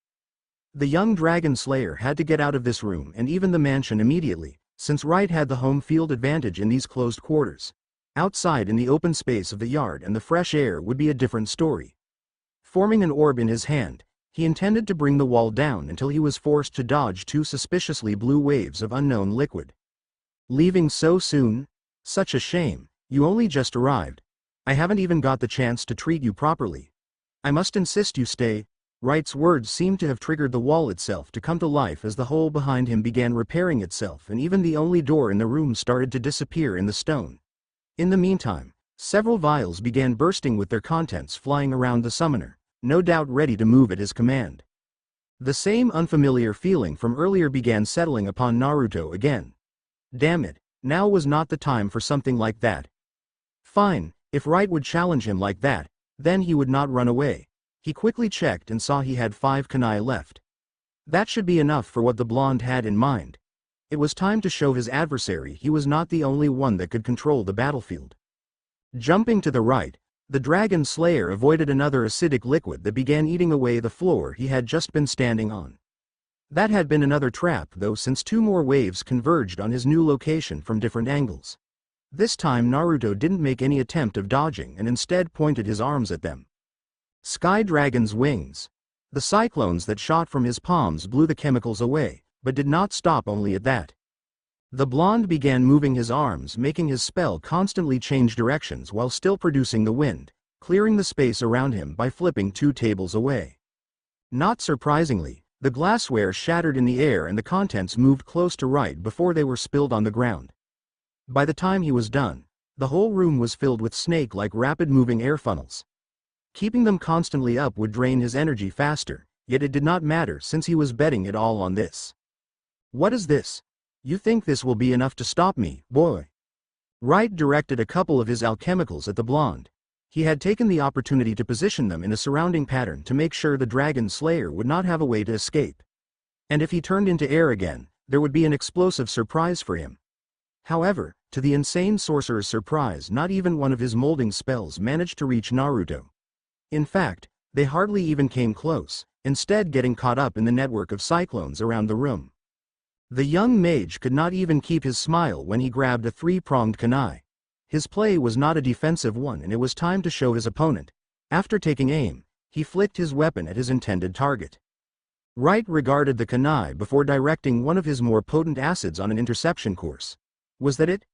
The young dragon slayer had to get out of this room and even the mansion immediately, since Right had the home field advantage in these closed quarters. Outside in the open space of the yard and the fresh air would be a different story. Forming an orb in his hand, he intended to bring the wall down until he was forced to dodge two suspiciously blue waves of unknown liquid. Leaving so soon? Such a shame. You only just arrived. I haven't even got the chance to treat you properly. I must insist you stay. Right's words seemed to have triggered the wall itself to come to life as the hole behind him began repairing itself, and even the only door in the room started to disappear in the stone. In the meantime, several vials began bursting with their contents flying around the summoner, no doubt ready to move at his command. The same unfamiliar feeling from earlier began settling upon Naruto again. Damn it, now was not the time for something like that. Fine, if Right would challenge him like that, then he would not run away. He quickly checked and saw he had 5 kunai left. That should be enough for what the blonde had in mind. It was time to show his adversary he was not the only one that could control the battlefield. Jumping to the right, the dragon slayer avoided another acidic liquid that began eating away the floor he had just been standing on. That had been another trap though, since 2 more waves converged on his new location from different angles. This time Naruto didn't make any attempt of dodging and instead pointed his arms at them. Sky Dragon's wings. The cyclones that shot from his palms blew the chemicals away, but did not stop only at that. The blonde began moving his arms, making his spell constantly change directions while still producing the wind, clearing the space around him by flipping 2 tables away. Not surprisingly, the glassware shattered in the air and the contents moved close to Right before they were spilled on the ground. By the time he was done, the whole room was filled with snake-like rapid-moving air funnels. Keeping them constantly up would drain his energy faster, yet it did not matter since he was betting it all on this. What is this? You think this will be enough to stop me, boy? Right directed a couple of his alchemicals at the blonde. He had taken the opportunity to position them in a surrounding pattern to make sure the dragon slayer would not have a way to escape. And if he turned into air again, there would be an explosive surprise for him. However, to the insane sorcerer's surprise, not even one of his molding spells managed to reach Naruto. In fact, they hardly even came close, instead getting caught up in the network of cyclones around the room. The young mage could not even keep his smile when he grabbed a 3-pronged kunai. His play was not a defensive one and it was time to show his opponent. After taking aim, he flicked his weapon at his intended target. Right regarded the kunai before directing one of his more potent acids on an interception course. Was that it?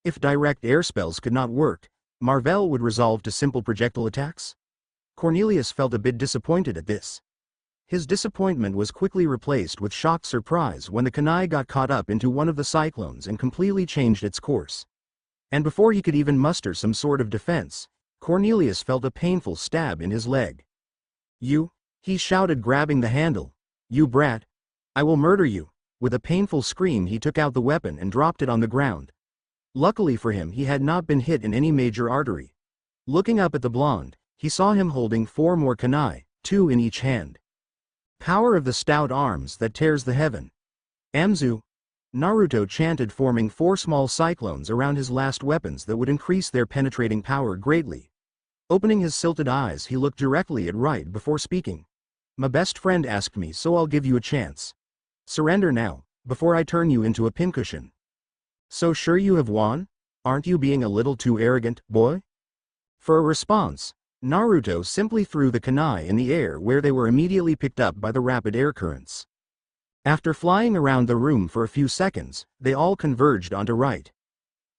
If direct air spells could not work, Marvel would resolve to simple projectile attacks? Cornelius felt a bit disappointed at this. His disappointment was quickly replaced with shocked surprise when the kunai got caught up into one of the cyclones and completely changed its course. And before he could even muster some sort of defense, Cornelius felt a painful stab in his leg. "You," he shouted, grabbing the handle. "You brat! I will murder you!" With a painful scream he took out the weapon and dropped it on the ground. Luckily for him he had not been hit in any major artery. Looking up at the blonde, he saw him holding 4 more kunai, 2 in each hand. Power of the stout arms that tears the heaven. Amzu! Naruto chanted, forming 4 small cyclones around his last weapons that would increase their penetrating power greatly. Opening his silted eyes he looked directly at Right before speaking. "My best friend asked me, so I'll give you a chance. Surrender now, before I turn you into a pincushion." "So sure you have won? Aren't you being a little too arrogant, boy?" For a response, Naruto simply threw the kunai in the air where they were immediately picked up by the rapid air currents. After flying around the room for a few seconds, they all converged onto Right.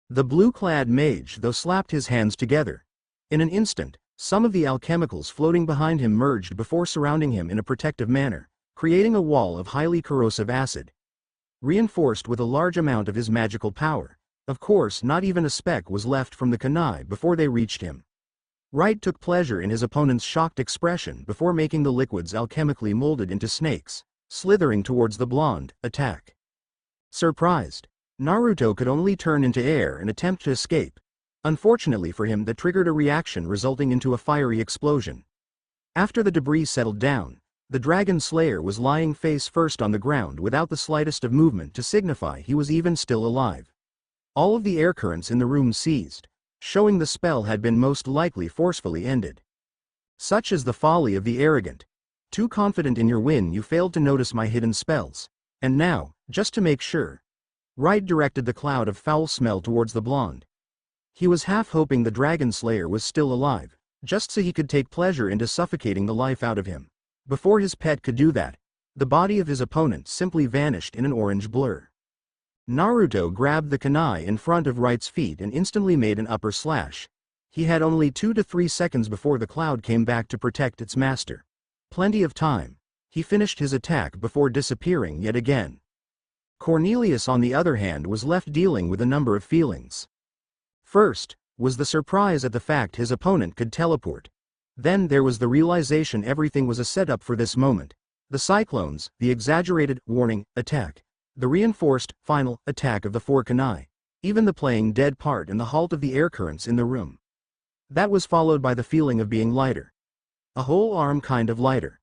The blue-clad mage though slapped his hands together. In an instant, some of the alchemicals floating behind him merged before surrounding him in a protective manner, creating a wall of highly corrosive acid. Reinforced with a large amount of his magical power, Of course, not even a speck was left from the kunai before they reached him. Wright took pleasure in his opponent's shocked expression before making the liquids alchemically molded into snakes, slithering towards the blonde, attack. Surprised, Naruto could only turn into air and attempt to escape. Unfortunately for him, that triggered a reaction resulting into a fiery explosion. After the debris settled down, the Dragon Slayer was lying face first on the ground without the slightest of movement to signify he was even still alive. All of the air currents in the room ceased, showing the spell had been most likely forcefully ended. Such is the folly of the arrogant. Too confident in your win, you failed to notice my hidden spells. And now, just to make sure. Wright directed the cloud of foul smell towards the blonde. He was half hoping the Dragon Slayer was still alive, just so he could take pleasure into suffocating the life out of him. Before his pet could do that, the body of his opponent simply vanished in an orange blur. Naruto grabbed the kunai in front of Wright's feet and instantly made an upper slash. He had only 2 to 3 seconds before the cloud came back to protect its master. Plenty of time. He finished his attack before disappearing yet again. Cornelius, on the other hand, was left dealing with a number of feelings. First, was the surprise at the fact his opponent could teleport. Then there was the realization everything was a setup for this moment. The cyclones, the exaggerated, warning, attack. The reinforced, final, attack of the 4 kunai. Even the playing dead part and the halt of the air currents in the room. That was followed by the feeling of being lighter. A whole arm kind of lighter.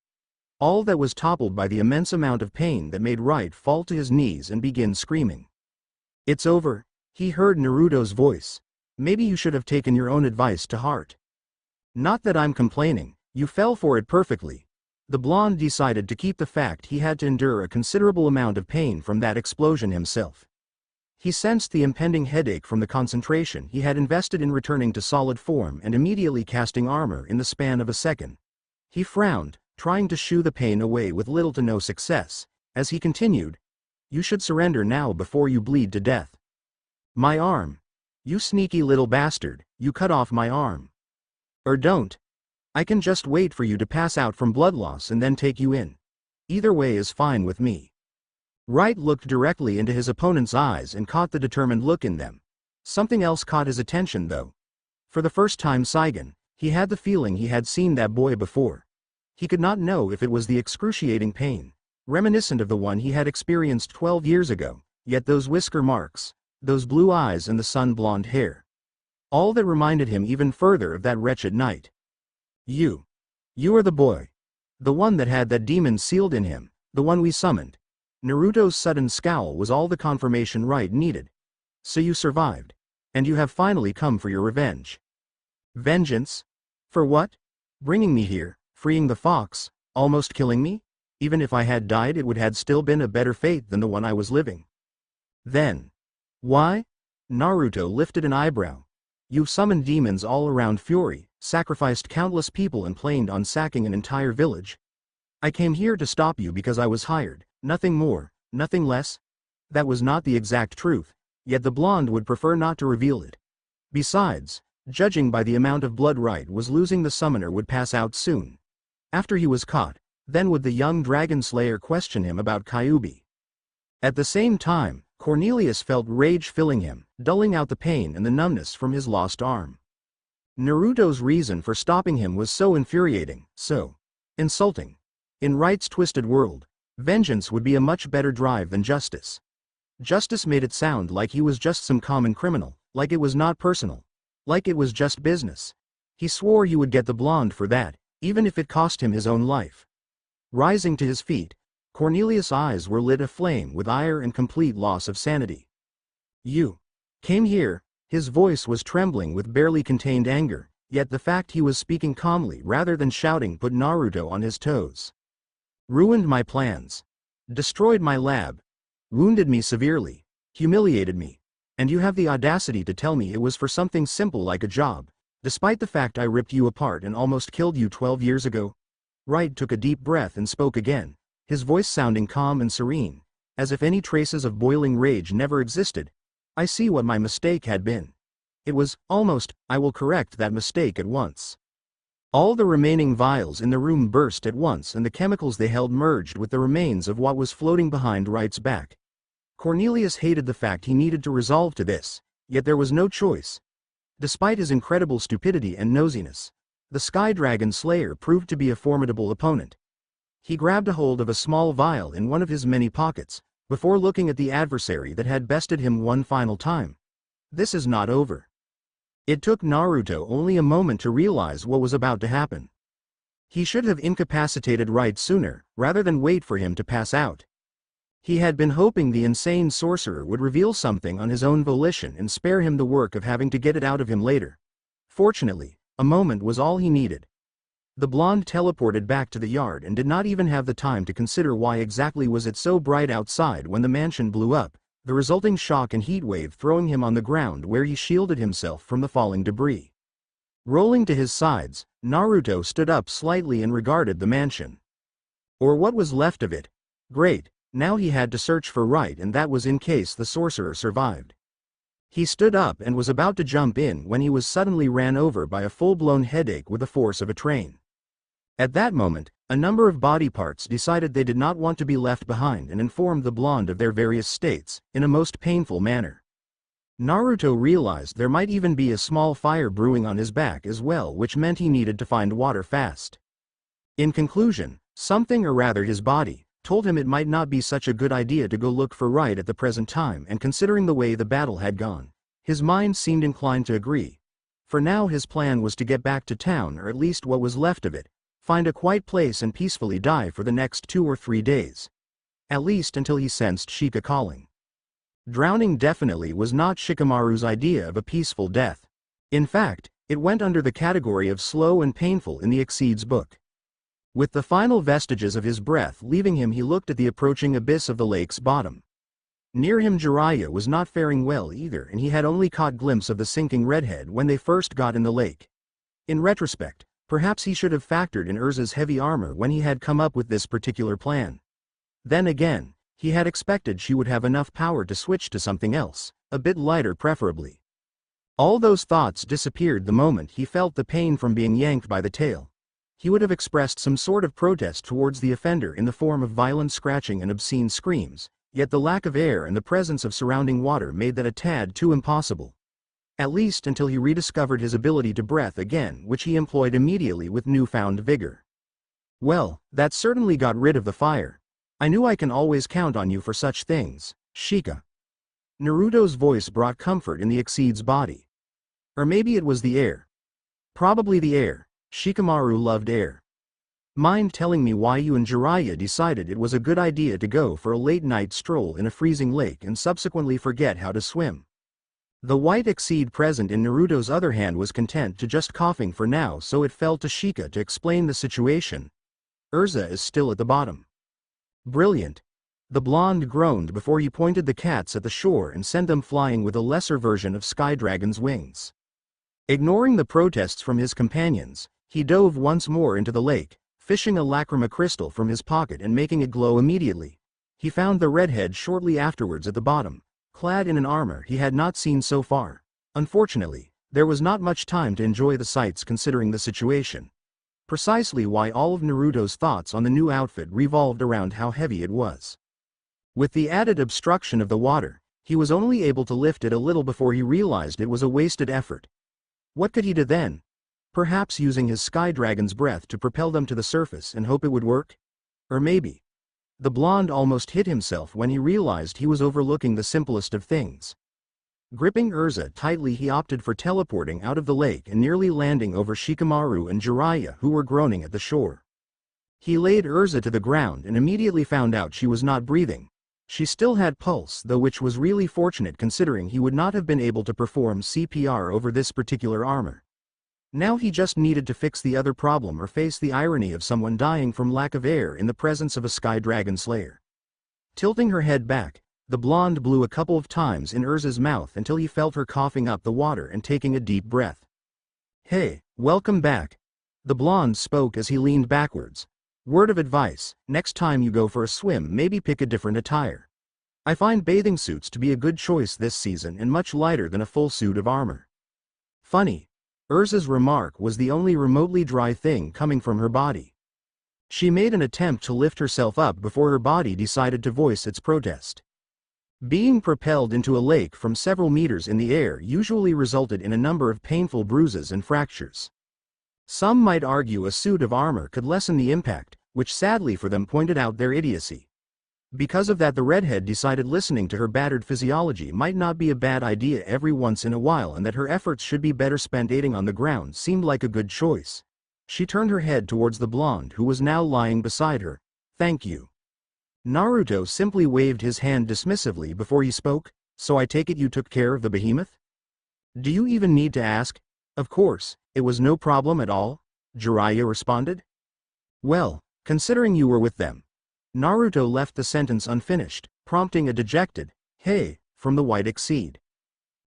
All that was toppled by the immense amount of pain that made Wright fall to his knees and begin screaming. "It's over," he heard Naruto's voice. "Maybe you should have taken your own advice to heart. Not that I'm complaining, you fell for it perfectly." The blonde decided to keep the fact he had to endure a considerable amount of pain from that explosion himself. He sensed the impending headache from the concentration he had invested in returning to solid form and immediately casting armor in the span of a second. He frowned, trying to shoo the pain away with little to no success, as he continued, "You should surrender now before you bleed to death." "My arm. You sneaky little bastard, you cut off my arm. Or don't. I can just wait for you to pass out from blood loss and then take you in. Either way is fine with me." Wright looked directly into his opponent's eyes and caught the determined look in them. Something else caught his attention though. For the first time Saigon, he had the feeling he had seen that boy before. He could not know if it was the excruciating pain, reminiscent of the one he had experienced 12 years ago, yet those whisker marks, those blue eyes and the sun-blonde hair. All that reminded him even further of that wretched night. You are the boy. The one that had that demon sealed in him, the one we summoned." Naruto's sudden scowl was all the confirmation Wright needed. "So you survived. And you have finally come for your revenge." "Vengeance? For what? Bringing me here, freeing the fox, almost killing me? Even if I had died, it would have still been a better fate than the one I was living." "Then why?" Naruto lifted an eyebrow. "You've summoned demons all around fury, sacrificed countless people and planned on sacking an entire village. I came here to stop you because I was hired, nothing more, nothing less." That was not the exact truth, yet the blonde would prefer not to reveal it. Besides, judging by the amount of blood Wright was losing, the summoner would pass out soon. After he was caught, then would the young Dragon Slayer question him about Kyuubi. At the same time, Cornelius felt rage filling him, dulling out the pain and the numbness from his lost arm. Naruto's reason for stopping him was so infuriating, so insulting. In Wright's twisted world, vengeance would be a much better drive than justice. Justice made it sound like he was just some common criminal, like it was not personal, like it was just business. He swore he would get the blonde for that, even if it cost him his own life. Rising to his feet, Cornelius' eyes were lit aflame with ire and complete loss of sanity. "You came here," his voice was trembling with barely contained anger, yet the fact he was speaking calmly rather than shouting put Naruto on his toes. "Ruined my plans. Destroyed my lab. Wounded me severely. Humiliated me. And you have the audacity to tell me it was for something simple like a job, despite the fact I ripped you apart and almost killed you 12 years ago?" Wright took a deep breath and spoke again, his voice sounding calm and serene, as if any traces of boiling rage never existed. "I see what my mistake had been. It was, almost, I will correct that mistake at once." All the remaining vials in the room burst at once and the chemicals they held merged with the remains of what was floating behind Wright's back. Cornelius hated the fact he needed to resolve to this, Yet there was no choice. Despite his incredible stupidity and nosiness, the Sky Dragon Slayer proved to be a formidable opponent. He grabbed a hold of a small vial in one of his many pockets, before looking at the adversary that had bested him one final time. This is not over. It took Naruto only a moment to realize what was about to happen. He should have incapacitated right sooner, rather than wait for him to pass out. He had been hoping the insane sorcerer would reveal something on his own volition and spare him the work of having to get it out of him later. Fortunately, a moment was all he needed. The blonde teleported back to the yard and did not even have the time to consider why exactly was it so bright outside when the mansion blew up, the resulting shock and heat wave throwing him on the ground where he shielded himself from the falling debris. Rolling to his sides, Naruto stood up slightly and regarded the mansion. Or what was left of it. Great, now he had to search for right, and that was in case the sorcerer survived. He stood up and was about to jump in when he was suddenly ran over by a full-blown headache with the force of a train. At that moment, a number of body parts decided they did not want to be left behind and informed the blonde of their various states, in a most painful manner. Naruto realized there might even be a small fire brewing on his back as well, which meant he needed to find water fast. In conclusion, something, or rather his body, told him it might not be such a good idea to go look for right at the present time, and considering the way the battle had gone, his mind seemed inclined to agree. For now his plan was to get back to town, or at least what was left of it, find a quiet place and peacefully die for the next 2 or 3 days. At least until he sensed Shika calling. Drowning definitely was not Shikamaru's idea of a peaceful death. In fact, it went under the category of slow and painful in the Exceed's book. With the final vestiges of his breath leaving him, he looked at the approaching abyss of the lake's bottom. Near him Jiraiya was not faring well either, and he had only caught glimpse of the sinking redhead when they first got in the lake. In retrospect, perhaps he should have factored in Urza's heavy armor when he had come up with this particular plan. Then again, he had expected she would have enough power to switch to something else, a bit lighter preferably. All those thoughts disappeared the moment he felt the pain from being yanked by the tail. He would have expressed some sort of protest towards the offender in the form of violent scratching and obscene screams, yet the lack of air and the presence of surrounding water made that a tad too impossible. At least until he rediscovered his ability to breath again, which he employed immediately with newfound vigor. Well, that certainly got rid of the fire. I knew I can always count on you for such things, Shika. Naruto's voice brought comfort in the Exceed's body. Or maybe it was the air. Probably the air. Shikamaru loved air. Mind telling me why you and Jiraiya decided it was a good idea to go for a late-night stroll in a freezing lake and subsequently forget how to swim? The white Exceed present in Naruto's other hand was content to just coughing for now, so it fell to Shika to explain the situation. Urza is still at the bottom. Brilliant. The blonde groaned before he pointed the cats at the shore and sent them flying with a lesser version of Sky Dragon's wings. Ignoring the protests from his companions, he dove once more into the lake, fishing a lacrima crystal from his pocket and making it glow immediately. He found the redhead shortly afterwards at the bottom, clad in an armor he had not seen so far. Unfortunately, there was not much time to enjoy the sights considering the situation. Precisely why all of Naruto's thoughts on the new outfit revolved around how heavy it was. With the added obstruction of the water, he was only able to lift it a little before he realized it was a wasted effort. What could he do then? Perhaps using his Sky Dragon's breath to propel them to the surface and hope it would work? Or maybe. The blonde almost hit himself when he realized he was overlooking the simplest of things. Gripping Urza tightly, he opted for teleporting out of the lake and nearly landing over Shikamaru and Jiraiya, who were groaning at the shore. He laid Urza to the ground and immediately found out she was not breathing. She still had pulse though, which was really fortunate considering he would not have been able to perform CPR over this particular armor. Now he just needed to fix the other problem or face the irony of someone dying from lack of air in the presence of a Sky Dragon Slayer. Tilting her head back, the blonde blew a couple of times in Urza's mouth until he felt her coughing up the water and taking a deep breath. Hey, welcome back. The blonde spoke as he leaned backwards. Word of advice, next time you go for a swim, maybe pick a different attire. I find bathing suits to be a good choice this season and much lighter than a full suit of armor. Funny. Urza's remark was the only remotely dry thing coming from her body. She made an attempt to lift herself up before her body decided to voice its protest. Being propelled into a lake from several meters in the air usually resulted in a number of painful bruises and fractures. Some might argue a suit of armor could lessen the impact, which sadly for them pointed out their idiocy. Because of that, the redhead decided listening to her battered physiology might not be a bad idea every once in a while, and that her efforts should be better spent aiding on the ground seemed like a good choice. She turned her head towards the blonde who was now lying beside her. "Thank you." Naruto simply waved his hand dismissively before he spoke. "So I take it you took care of the behemoth?" "Do you even need to ask?" "Of course, it was no problem at all," Jiraiya responded. "Well, considering you were with them." Naruto left the sentence unfinished, prompting a dejected, "Hey," from the White Exceed.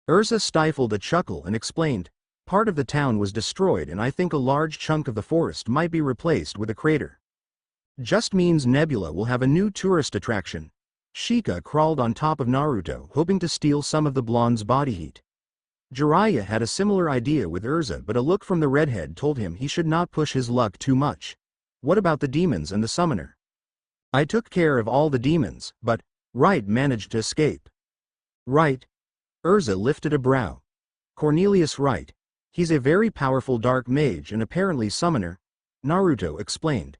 Urza stifled a chuckle and explained, "Part of the town was destroyed and I think a large chunk of the forest might be replaced with a crater. Just means Nebula will have a new tourist attraction." Shika crawled on top of Naruto, hoping to steal some of the blonde's body heat. Jiraiya had a similar idea with Urza, but a look from the redhead told him he should not push his luck too much. "What about the demons and the summoner?" "I took care of all the demons, but Wright managed to escape." "Wright?" Urza lifted a brow. "Cornelius Wright. He's a very powerful dark mage and apparently summoner," Naruto explained.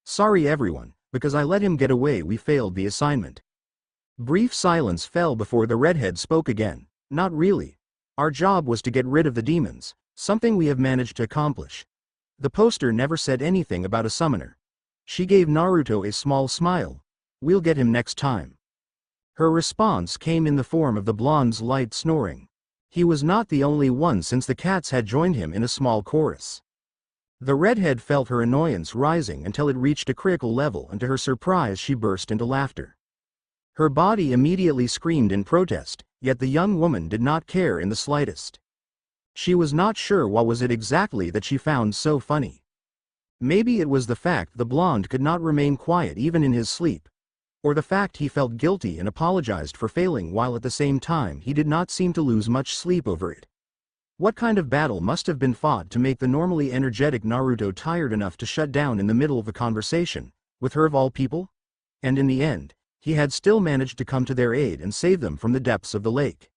"Sorry everyone, because I let him get away, we failed the assignment." Brief silence fell before the redhead spoke again. "Not really. Our job was to get rid of the demons, something we have managed to accomplish. The poster never said anything about a summoner." She gave Naruto a small smile. "We'll get him next time." Her response came in the form of the blonde's light snoring. He was not the only one, since the cats had joined him in a small chorus. The redhead felt her annoyance rising until it reached a critical level, and to her surprise she burst into laughter. Her body immediately screamed in protest, yet the young woman did not care in the slightest. She was not sure what was it exactly that she found so funny. Maybe it was the fact the blonde could not remain quiet even in his sleep, or the fact he felt guilty and apologized for failing while at the same time he did not seem to lose much sleep over it. What kind of battle must have been fought to make the normally energetic Naruto tired enough to shut down in the middle of a conversation, with her of all people? And in the end, he had still managed to come to their aid and save them from the depths of the lake.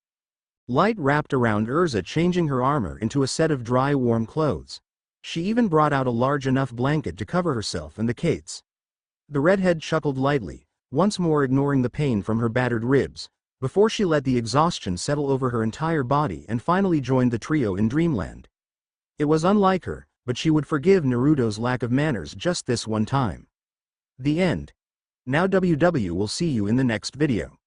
Light wrapped around Urza, changing her armor into a set of dry warm clothes. She even brought out a large enough blanket to cover herself and the Kates. The redhead chuckled lightly, once more ignoring the pain from her battered ribs, before she let the exhaustion settle over her entire body and finally joined the trio in dreamland. It was unlike her, but she would forgive Naruto's lack of manners just this one time. The end. Now WW will see you in the next video.